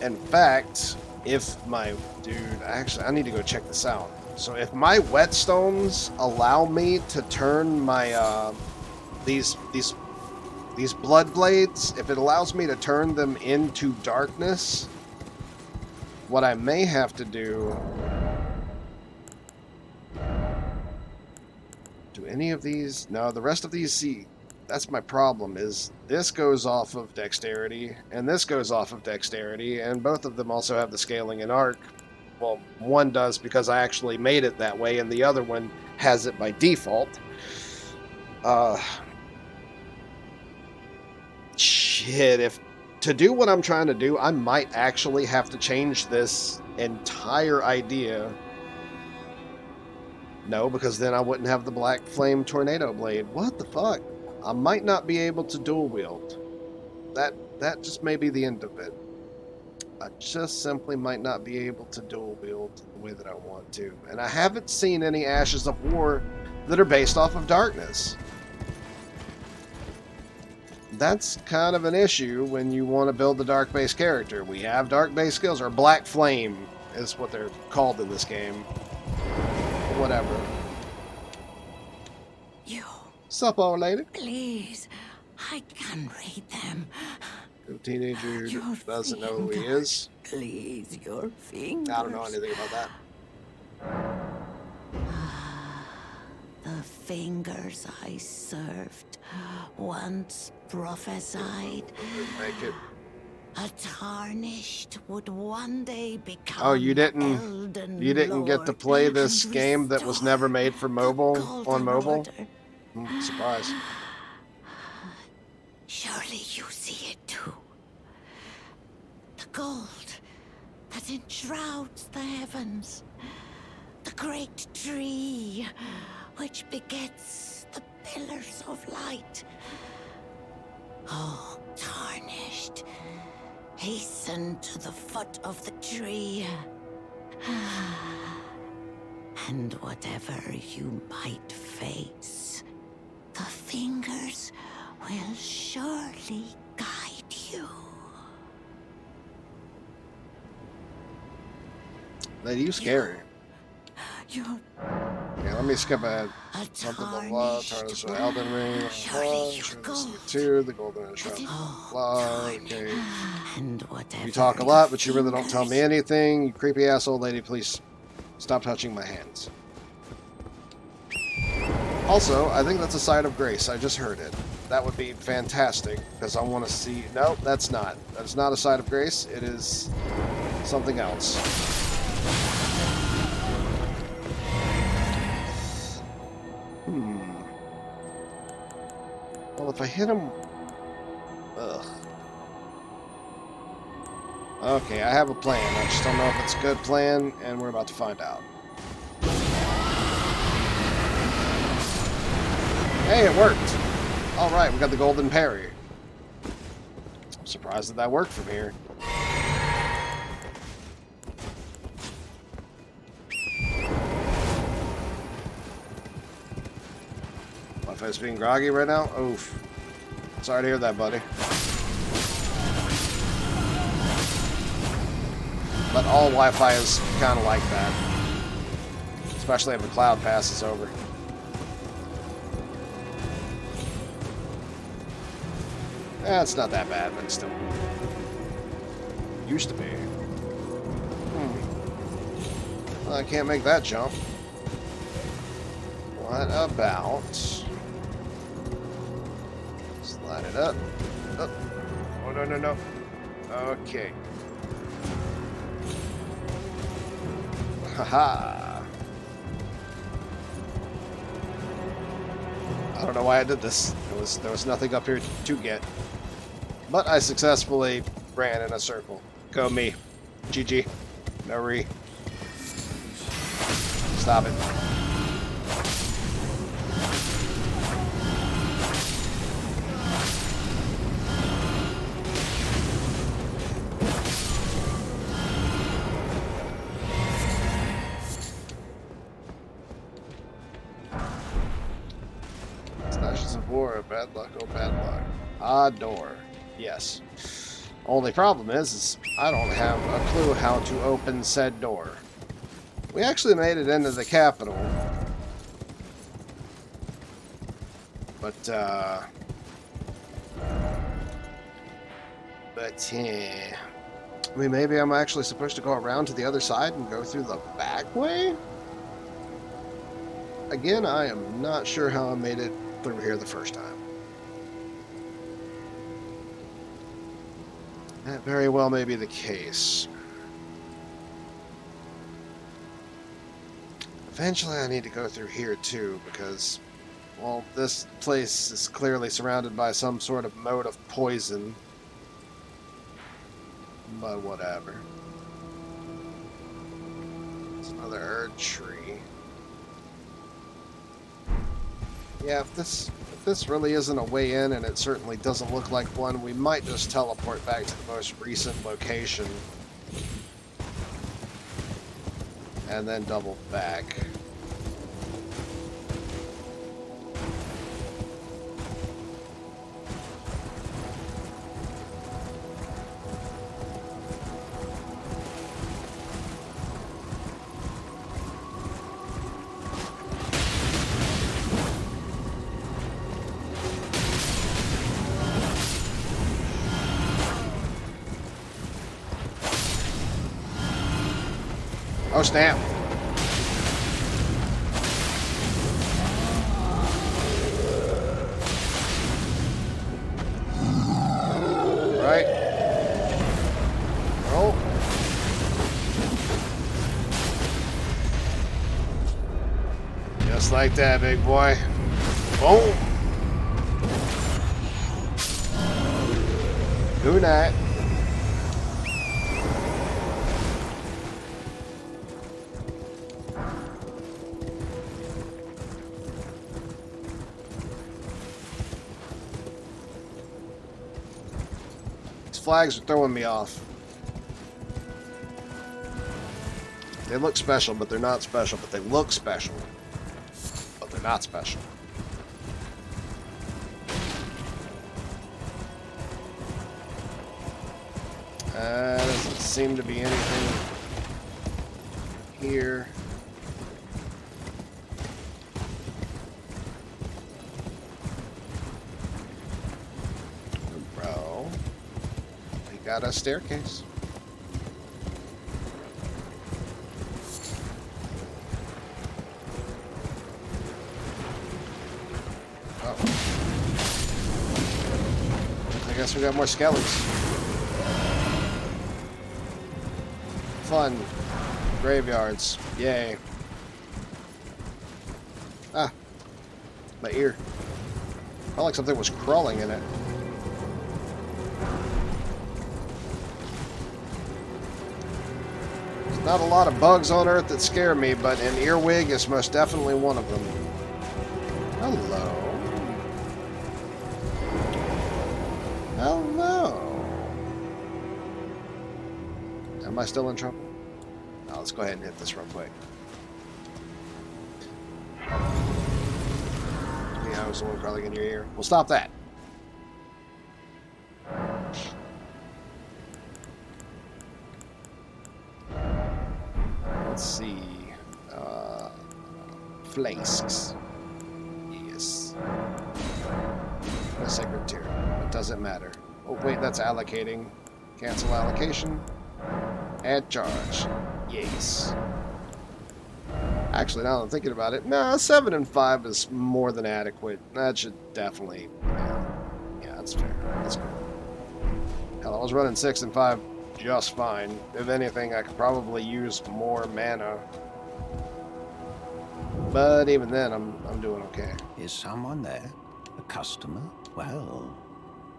In fact, if my... Dude, actually, I need to go check this out. So if my whetstones allow me to turn my, these blood blades, if it allows me to turn them into darkness, what I may have to do... Do any of these... No, the rest of these, see... That's my problem, is this goes off of Dexterity, and this goes off of Dexterity, and both of them also have the scaling in Arc. Well, one does because I actually made it that way, and the other one has it by default. Shit, if to do what I'm trying to do, I might actually have to change this entire idea. No, because then I wouldn't have the Black Flame Tornado Blade. What the fuck? I might not be able to dual wield. That just may be the end of it. I just simply might not be able to dual wield the way that I want to. And I haven't seen any Ashes of War that are based off of darkness. That's kind of an issue when you want to build a dark-based character. We have dark-based skills, or Black Flame is what they're called in this game. Whatever. You... Sup, old lady? Please, I can read them. The teenager Your doesn't know who he fingers. is. Please, your fingers. I don't know anything about that. The fingers I served once prophesied Didn't make it. a tarnished would one day become. Oh, you didn't get to Lord play this and game that was never made for restore mobile the on Golden mobile? Order. Surprise. Surely you see it too. The gold that enshrouds the heavens. The great tree which begets the pillars of light. Oh, tarnished, hasten to the foot of the tree. And whatever you might face, the fingers will surely guide you. Lady, you scary. You're Yeah, let me skip ahead. a Something blah blah, tarnished Tarnished Elden Ring, Surely you Sure, go. this is 2, the Golden Shroud, Oh, blah, okay. and whatever You talk a lot, but you really don't tell me anything. You creepy ass old lady, please stop touching my hands. Also, I think that's a side of grace. I just heard it. That would be fantastic, because I want to see... No, that's not. That's not a side of grace. It is something else. Well, if I hit him... Ugh. Okay, I have a plan. I just don't know if it's a good plan, and we're about to find out. Hey, it worked! Alright, we got the golden parry. I'm surprised that worked from here. My face being groggy right now? Oof. Sorry to hear that, buddy. But all Wi-Fi is kind of like that. Especially if the cloud passes over. It's not that bad, but still. Used to be. Well, I can't make that jump. What about... Slide it up. Oh, oh no, no, no. Okay. Haha. I don't know why I did this. There was nothing up here to get. But I successfully ran in a circle. Go me. GG. No re. Stop it. Slashes of war, bad luck, oh bad luck. Odd door. Yes. Only problem is I don't have a clue how to open said door. We actually made it into the capital. But, I mean, maybe I'm actually supposed to go around to the other side and go through the back way? Again, I am not sure how I made it through here the first time. That very well may be the case. Eventually I need to go through here too, because, well, this place is clearly surrounded by some sort of mode of poison. But whatever. It's another Erd tree. Yeah, if this really isn't a way in, and it certainly doesn't look like one, we might just teleport back to the most recent location. And then double back. Oh, snap. Right. Roll. Just like that, big boy. Boom. Good night. Flags are throwing me off. They look special, but they're not special. But they look special, but they're not special. Doesn't seem to be anything here. Got a staircase. Oh. I guess we got more skellies. Fun. Graveyards. Yay. Ah. My ear. Felt like something was crawling in it. Not a lot of bugs on Earth that scare me, but an earwig is most definitely one of them. Hello. Hello. Am I still in trouble? Now let's go ahead and hit this real quick. Yeah, I was the one crawling in your ear. We'll stop that. Let's see. Flasks. Yes. A sacred tier. It doesn't matter. Oh, wait, that's allocating. Cancel allocation. Add charge. Yes. Actually, now that I'm thinking about it, nah, 7 and 5 is more than adequate. That should definitely, yeah, that's fair. That's good. Hell, I was running 6 and 5 just fine. If anything, I could probably use more mana. But even then, I'm doing okay. Is someone there? A customer? Well,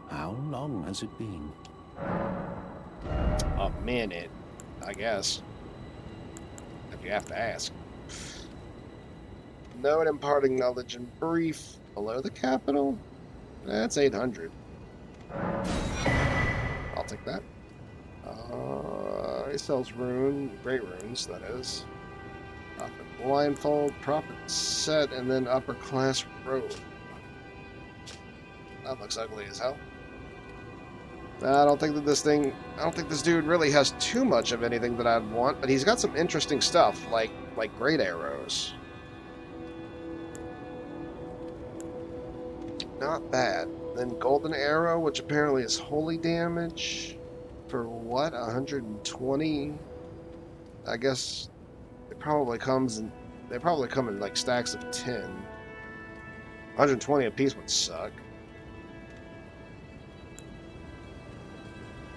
how long has it been? A minute, I guess. If you have to ask. Note imparting knowledge and brief below the capital. That's 800. I'll take that. He sells great runes, that is. Prophet blindfold, prophet set, and then upper class robe. That looks ugly as hell. I don't think this dude really has too much of anything that I'd want, but he's got some interesting stuff, like great arrows. Not bad. Then golden arrow, which apparently is holy damage. For what? 120? I guess it probably comes in. They probably come in like stacks of 10. 120 a piece would suck.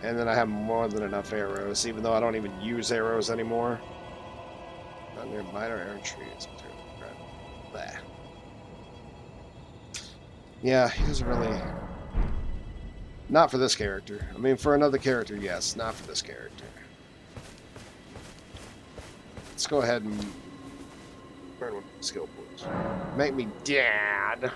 And then I have more than enough arrows, even though I don't even use arrows anymore. Not near minor arrow trees. Blah. Yeah, he doesn't really. Not for this character. I mean, for another character, yes. Not for this character. Let's go ahead and burn one of the skill points. Make me dad.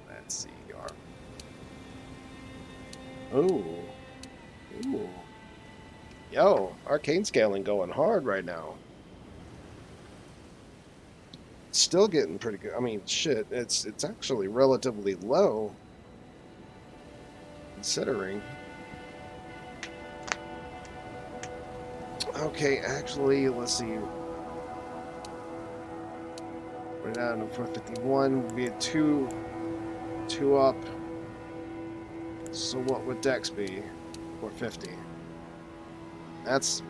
Let's see. Ooh. Ooh. Yo, arcane scaling going hard right now. Still getting pretty good. I mean, shit, it's actually relatively low, considering. Okay, actually, let's see. We're down to 451. We'll be at two up. So what would Dex be? 450. That's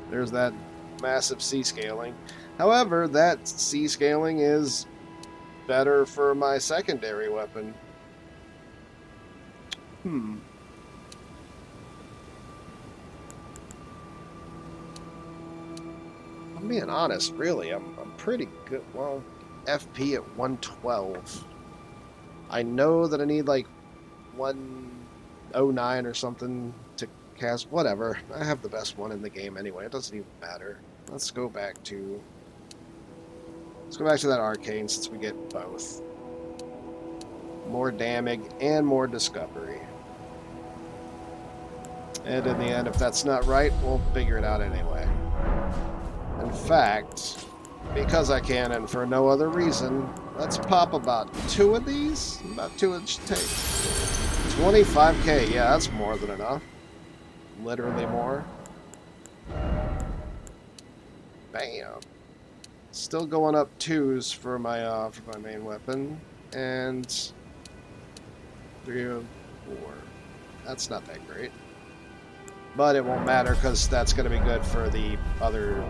there's that massive C scaling. However, that C scaling is better for my secondary weapon. I'm being honest, really. I'm pretty good. Well, FP at 112. I know that I need like 109 or something to cast. Whatever. I have the best one in the game anyway. It doesn't even matter. Let's go back to that arcane since we get both. More damage and more discovery. And in the end, if that's not right, we'll figure it out anyway. In fact, because I can and for no other reason, let's pop about 2 of these. About 2 it should take. 25k, yeah, that's more than enough. Literally more. Bam. Still going up 2s for my main weapon, and 3 of 4. That's not that great, but it won't matter because that's going to be good for the other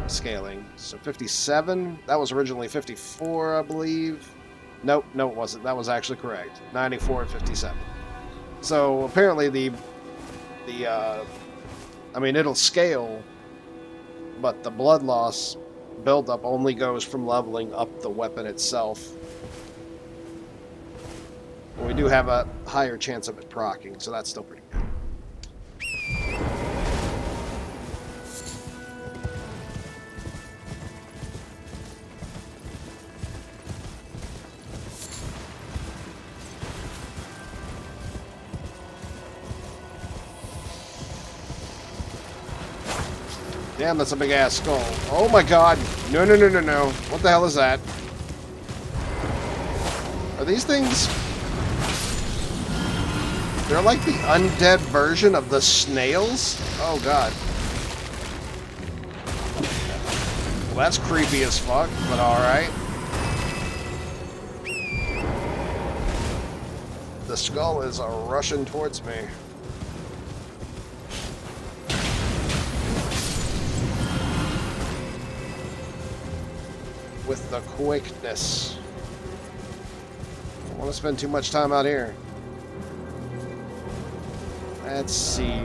scaling. So 57. That was originally 54, I believe. Nope, no, it wasn't. That was actually correct. 94 and 57. So apparently I mean, it'll scale, but the blood loss buildup only goes from leveling up the weapon itself. We do have a higher chance of it proccing, so that's still pretty good. Damn, that's a big ass skull. Oh my god. No, no, no, no, no. What the hell is that? Are these things... They're like the undead version of the snails? Oh god. Well, that's creepy as fuck, but alright. the skull is rushing towards me. With the quickness. I don't want to spend too much time out here. Let's see.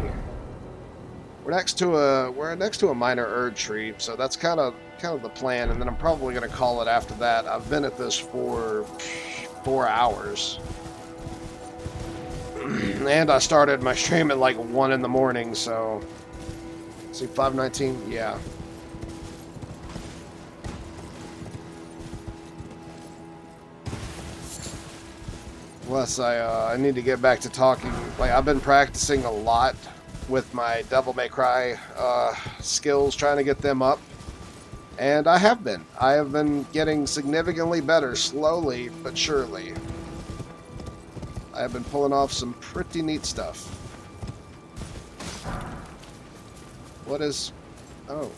We're next to a minor Erd tree, so that's kind of the plan, and then I'm probably gonna call it after that. I've been at this for 4 hours. And I started my stream at like 1 in the morning, so see 5:19, yeah. Plus, I need to get back to talking. Like, I've been practicing a lot with my Devil May Cry skills, trying to get them up. And I have been. I have been getting significantly better, slowly but surely. I have been pulling off some pretty neat stuff. What is... Oh.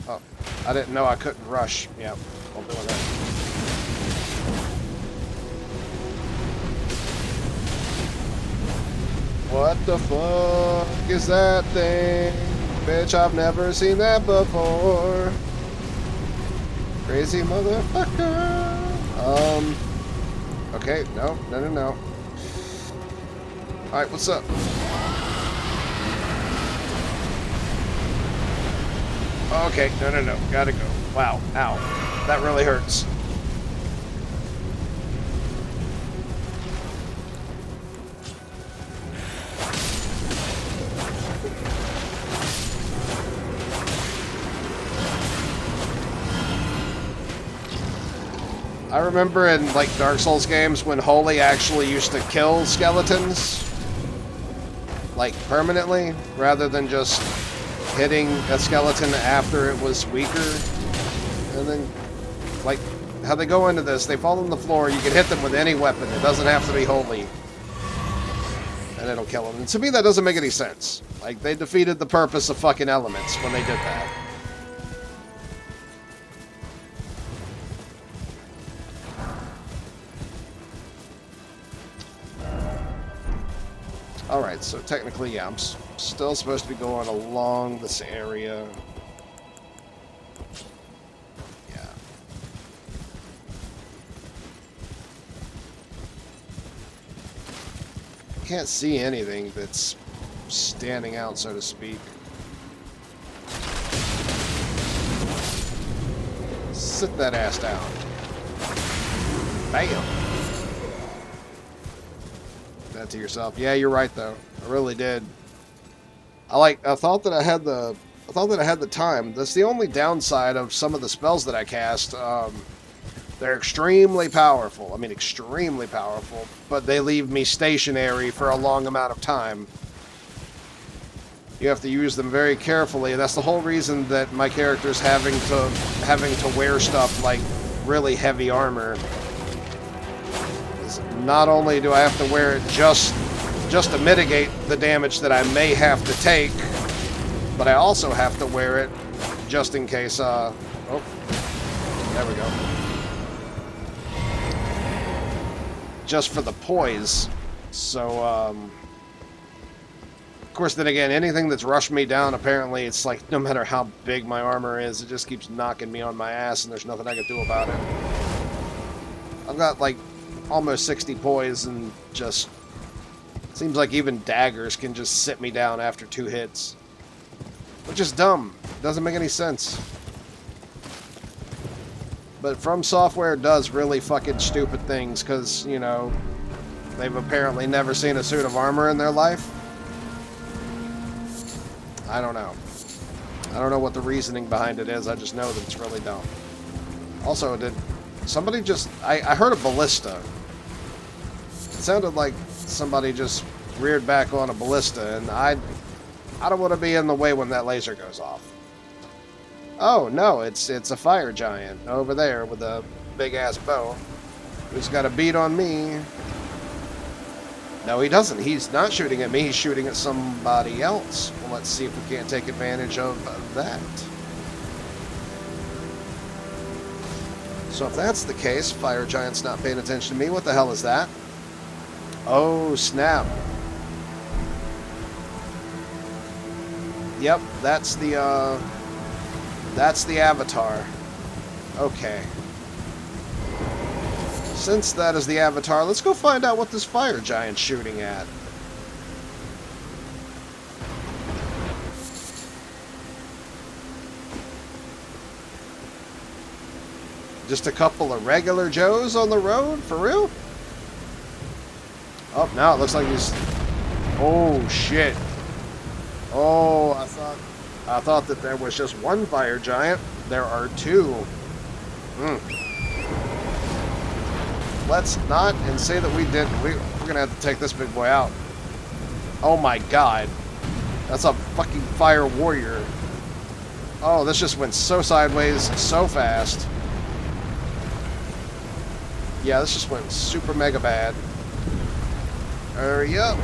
Oh. I didn't know I couldn't rush. Yeah, I'll do that. What the fuck is that thing? Bitch, I've never seen that before. Crazy motherfucker. Okay, no. Alright, what's up? Okay, no. Gotta go. Wow, ow. That really hurts. I remember in like Dark Souls games when Holy actually used to kill skeletons, like permanently, rather than just hitting a skeleton after it was weaker. And then, like, how they go into this, they fall on the floor, you can hit them with any weapon, it doesn't have to be Holy, and it'll kill them. And to me that doesn't make any sense. Like, they defeated the purpose of fucking elements when they did that. Alright, so technically, yeah, I'm still supposed to be going along this area. Yeah. Can't see anything that's standing out, so to speak. Sit that ass down. Bam! That to yourself. Yeah, you're right though. I really did. I thought that I had the time. That's the only downside of some of the spells that I cast. They're extremely powerful. I mean, extremely powerful, but they leave me stationary for a long amount of time. You have to use them very carefully. That's the whole reason that my character's having to wear stuff like really heavy armor. Not only do I have to wear it just to mitigate the damage that I may have to take, but I also have to wear it just in case, oh, there we go. Just for the poise. So, of course, then again, anything that's rushed me down, apparently, it's like, no matter how big my armor is, it just keeps knocking me on my ass, and there's nothing I can do about it. I've got, like, almost 60 poise, and just seems like even daggers can just sit me down after 2 hits, which is dumb. Doesn't make any sense. But From Software does really fucking stupid things because, you know, they've apparently never seen a suit of armor in their life. I don't know. I don't know what the reasoning behind it is. I just know that it's really dumb. Also, did somebody just... I heard a ballista. It sounded like somebody just reared back on a ballista, and I don't want to be in the way when that laser goes off. Oh, no, it's a fire giant over there with a big-ass bow who's got a beat on me. No, he doesn't. He's not shooting at me. He's shooting at somebody else. Well, let's see if we can't take advantage of that. So if that's the case, fire giant's not paying attention to me. What the hell is that? Oh, snap. Yep, that's the avatar. Okay. Since that is the avatar, let's go find out what this fire giant's shooting at. Just a couple of regular Joes on the road? For real? Oh, now it looks like he's... Oh, shit. Oh, I thought that there was just one fire giant. There are two. Let's not and say that we didn't. We're going to have to take this big boy out. Oh, my God. That's a fucking fire warrior. Oh, this just went so sideways so fast. Yeah, this just went super mega bad. Hurry up.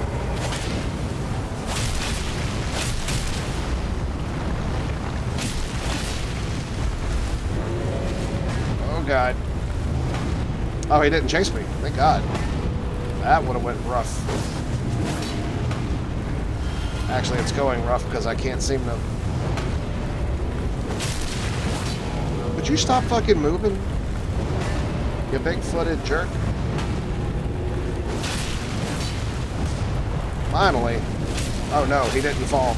Oh, God. Oh, he didn't chase me. Thank God. That would have went rough. Actually, it's going rough because I can't seem to... Would you stop fucking moving? You big-footed jerk. Finally. Oh no, he didn't fall.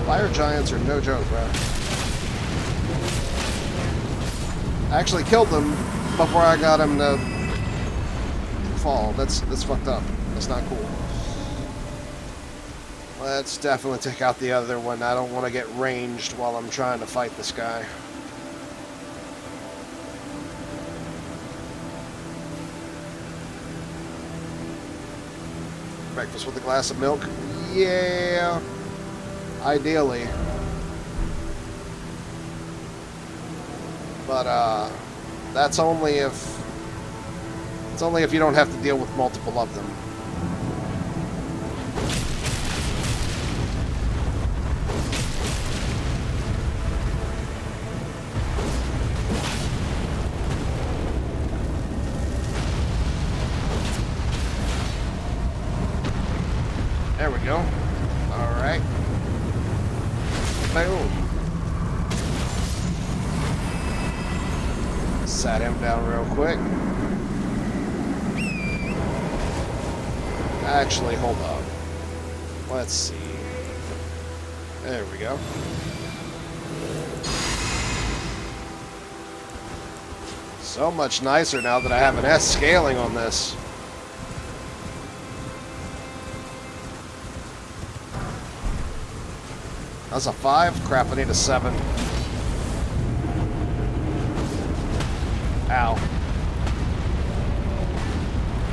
Fire giants are no joke, bro. I actually killed them before I got him to fall. That's fucked up. That's not cool. Let's definitely take out the other one. I don't want to get ranged while I'm trying to fight this guy. Breakfast with a glass of milk? Yeah. Ideally. But that's only if you don't have to deal with multiple of them. There we go. Alright. Boom. Sat him down real quick. Actually, hold up. Let's see. There we go. So much nicer now that I have an S scaling on this. That's a 5. Crap, I need a 7. Ow.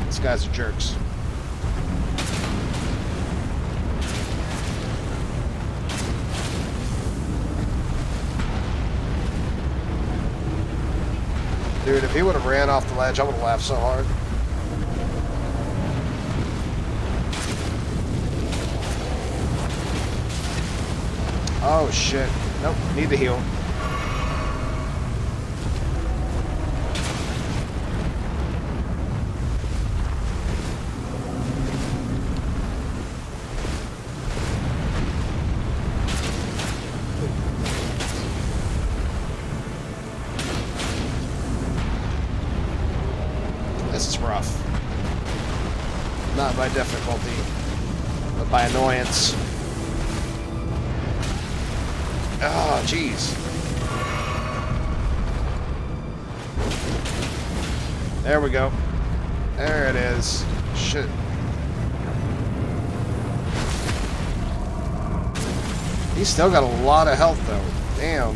These guys are jerks. Dude, if he would have ran off the ledge, I would have laughed so hard. Oh, shit. Nope, need to heal. This is rough. Not by difficulty, but by annoyance. Oh, jeez. There we go. There it is. Shit. He's still got a lot of health, though. Damn.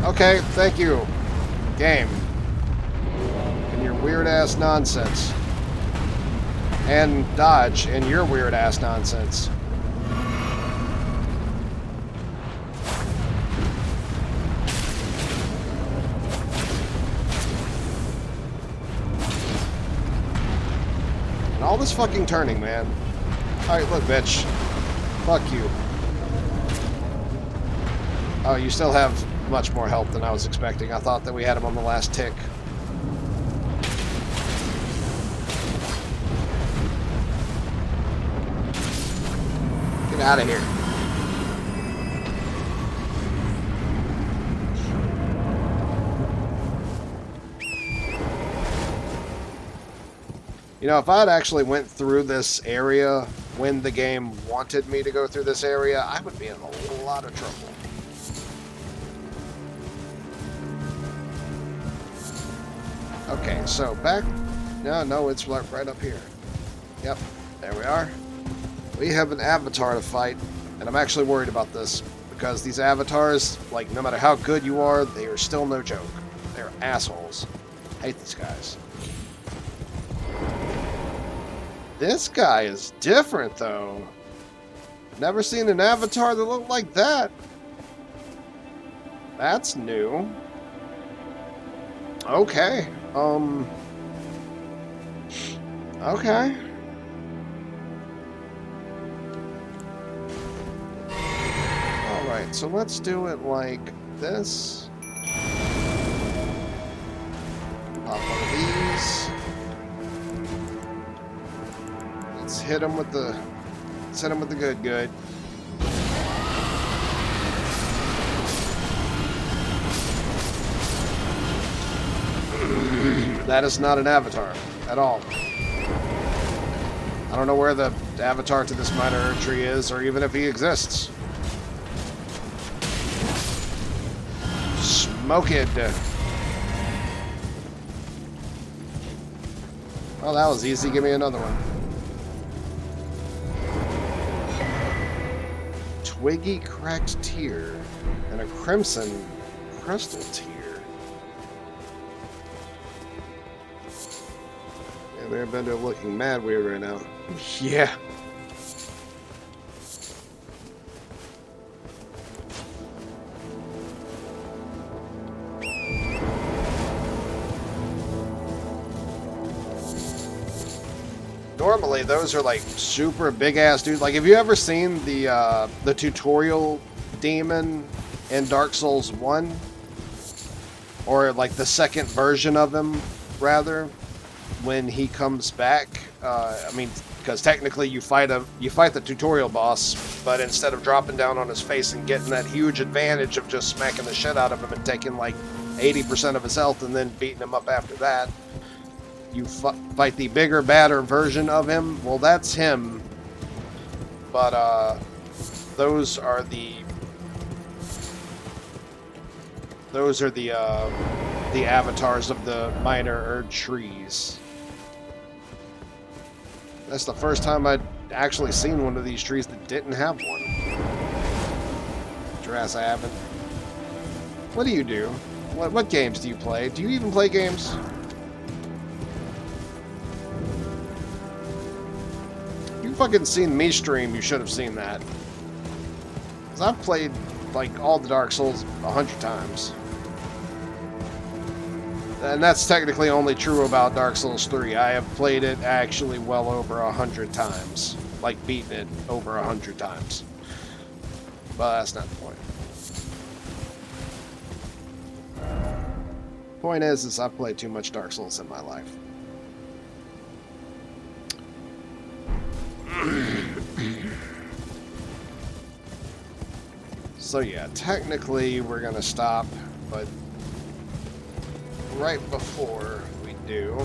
Okay, thank you, game. And your weird-ass nonsense. and dodge and your weird ass nonsense. And all this fucking turning, man. Alright, look, bitch. Fuck you. Oh, you still have much more health than I was expecting. I thought that we had him on the last tick. Get out of here. You know, if I had actually went through this area when the game wanted me to go through this area, I would be in a lot of trouble. Okay, so back... No, it's right up here. Yep, there we are. We have an avatar to fight, and I'm actually worried about this, because these avatars, like, no matter how good you are, they are still no joke. They're assholes. I hate these guys. This guy is different, though. Never seen an avatar that looked like that. That's new. Okay. Okay. Alright, so let's do it like this. Pop one of these. Let's hit him with the... Let's hit him with the good. That is not an avatar at all. I don't know where the avatar to this minor tree is, or even if he exists. Smoke it. Well, that was easy. Give me another one. Twiggy cracked tear and a crimson crystal tear. Yeah, Airbender looking mad weird right now. Yeah. Normally, those are like super big ass dudes. Like, have you ever seen the tutorial demon in Dark Souls 1? Or like the second version of him, rather, when he comes back. I mean, because technically you fight the tutorial boss, but instead of dropping down on his face and getting that huge advantage of just smacking the shit out of him and taking like 80% of his health and then beating him up after that, you fight the bigger, badder version of him. Well, that's him. But those are the avatars of the minor trees. That's the first time I'd actually seen one of these trees that didn't have one. Jurassic, I haven't. What do you do? What games do you play? Do you even play games? You fucking seen me stream, you should have seen that. Because I've played, like, all the Dark Souls 100 times. And that's technically only true about Dark Souls 3. I have played it actually well over 100 times. Like, beaten it over 100 times. But that's not the point. Point is I've played too much Dark Souls in my life. So yeah, technically we're gonna stop, but right before we do,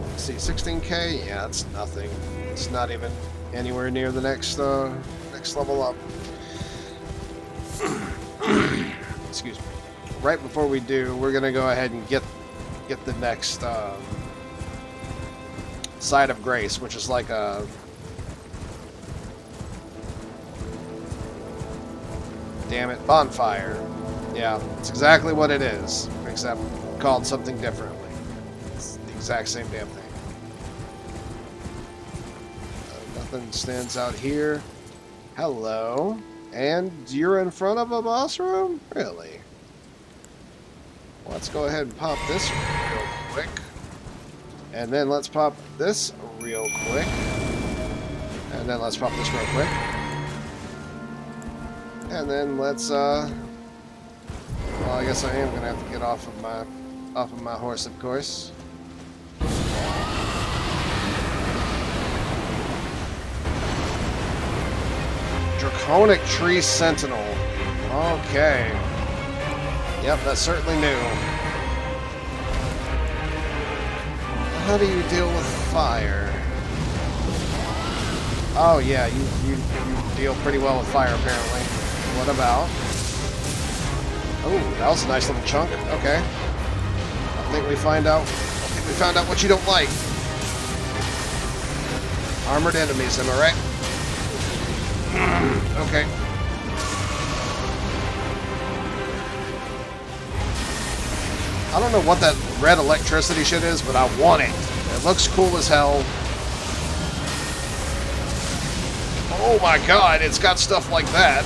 let's see, 16k? Yeah, it's nothing. It's not even anywhere near the next level up. Excuse me. Right before we do, we're gonna go ahead and get the next Side of Grace, which is like a damn it, bonfire. Yeah, it's exactly what it is, except called something differently. It's the exact same damn thing. Nothing stands out here. Hello. And you're in front of a boss room? Really? Let's go ahead and pop this real quick. And then let's pop this real quick. And then let's pop this real quick. And then let's, well, I guess I am going to have to get off of my horse, of course. Draconic Tree Sentinel. Okay. Yep, that's certainly new. How do you deal with fire? Oh yeah, you deal pretty well with fire apparently. What about? Oh, that was a nice little chunk. Okay. I think we found out what you don't like. Armored enemies, am I right? Okay. I don't know what that red electricity shit is, but I want it. It looks cool as hell. Oh my god, it's got stuff like that.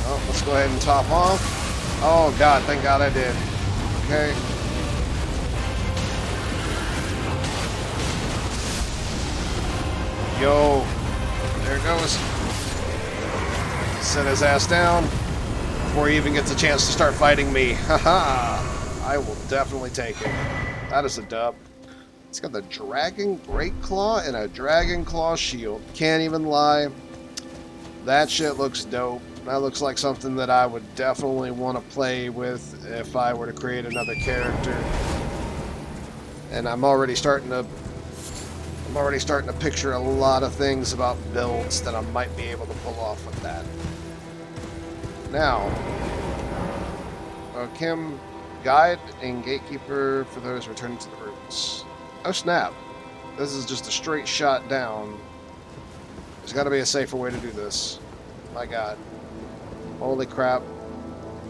Oh, let's go ahead and top off. Oh god, thank god I did. Okay. Yo, there it goes. Set his ass down before he even gets a chance to start fighting me. Haha! I will definitely take it. That is a dub. It's got the Dragon Great Claw and a Dragon Claw shield. Can't even lie. That shit looks dope. That looks like something that I would definitely want to play with if I were to create another character. And I'm already starting to picture a lot of things about builds that I might be able to pull off with that. Now, Kim, guide and gatekeeper for those returning to the roots. Oh snap! This is just a straight shot down. There's got to be a safer way to do this. My god. Holy crap.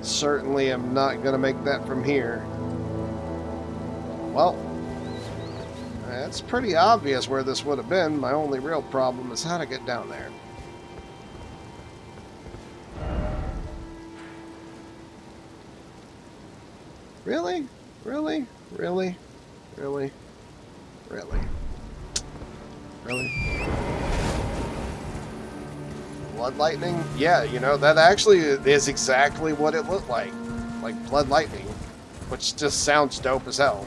Certainly am not going to make that from here. Well, it's pretty obvious where this would have been. My only real problem is how to get down there. Really? Really? Really? Really? Really? Really? Blood lightning? Yeah, you know, that actually is exactly what it looked like. Like blood lightning. Which just sounds dope as hell.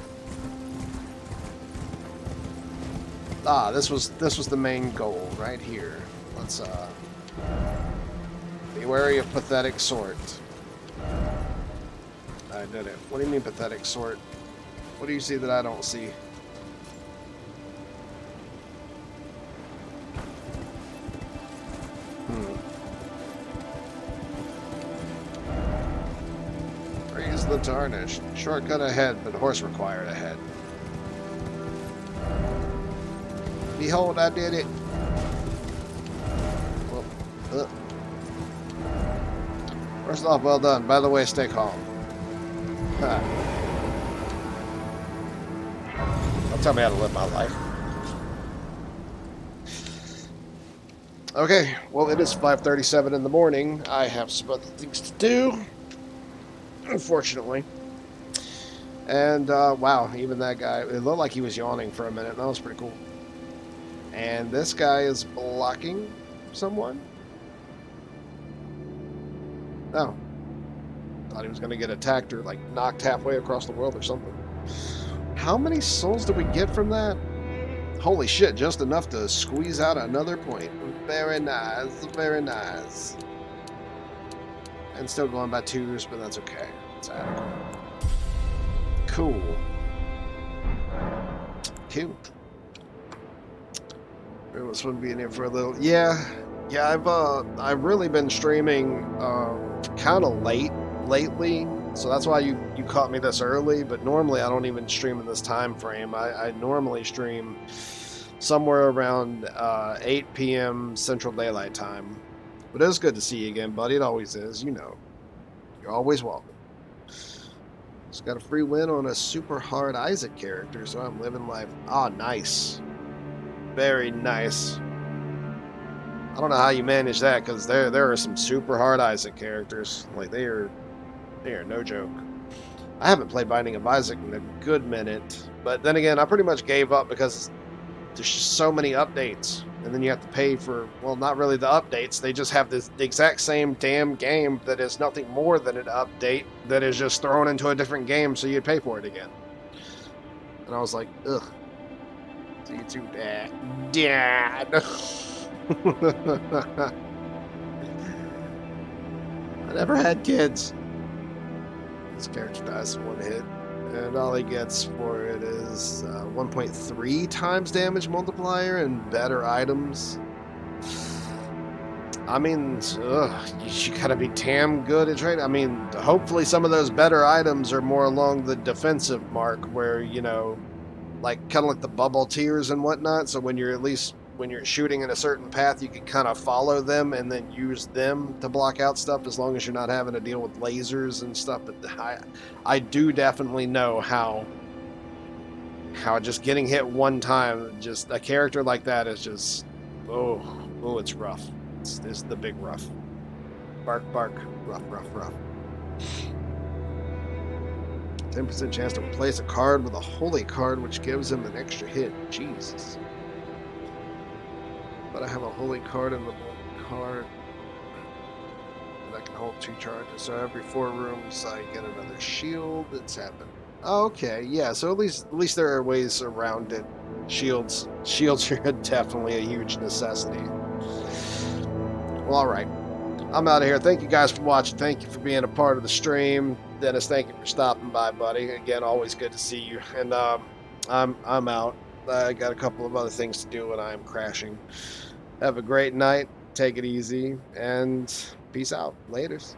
Ah, this was the main goal right here. Let's be wary of pathetic sort. I did it. What do you mean pathetic sort? What do you see that I don't see? Raise the tarnished. Shortcut ahead, but horse required ahead. Behold, I did it. Well, first off, well done. By the way, stay calm. Huh. Don't tell me how to live my life. Okay, well, it is 5:37 in the morning. I have some other things to do, unfortunately. And, wow, even that guy, it looked like he was yawning for a minute. That was pretty cool. And this guy is blocking someone? No. Thought he was going to get attacked or, like, knocked halfway across the world or something. How many souls did we get from that? Holy shit, just enough to squeeze out another point. Very nice, very nice. And still going by twos, but that's okay. It's adequate. Cool. Cool. Everyone's supposed to be in here for a little. Yeah, I've really been streaming kind of late lately, so that's why you caught me this early. But normally I don't even stream in this time frame. I normally stream somewhere around 8 p.m. Central Daylight Time, But it was good to see you again, buddy. It always is, you know. You're always welcome. Just got a free win on a super hard Isaac character, so I'm living life. Ah, nice. Very nice. I don't know how you manage that, because there are some super hard Isaac characters. Like, they are no joke. I haven't played Binding of Isaac in a good minute, but then again, I pretty much gave up because there's just so many updates, and then you have to pay for, well, not really the updates. They just have the exact same damn game that is nothing more than an update that is just thrown into a different game, so you'd pay for it again. And I was like, ugh. See you too, Dad. I never had kids. This character dies in one hit, and all he gets for it is 1.3 times damage multiplier and better items. I mean, you gotta be damn good at trading. I mean, hopefully some of those better items are more along the defensive mark, where, you know, like kind of like the bubble tiers and whatnot. So when you're shooting in a certain path, you can kind of follow them and then use them to block out stuff, as long as you're not having to deal with lasers and stuff. But I do definitely know how just getting hit one time, just a character like that is just, oh, it's rough. It's the big rough. Bark, bark, rough, rough, rough. 10% chance to replace a card with a holy card, which gives him an extra hit. Jesus. But I have a holy card in the card that can hold 2 charges. So every 4 rooms I get another shield. It's happened. Okay, yeah. So at least there are ways around it. Shields are definitely a huge necessity. Well, all right. I'm out of here. Thank you guys for watching. Thank you for being a part of the stream. Dennis, thank you for stopping by, buddy. Again, always good to see you. And I'm out. I got a couple of other things to do, and I am crashing. Have a great night. Take it easy, and peace out. Laters.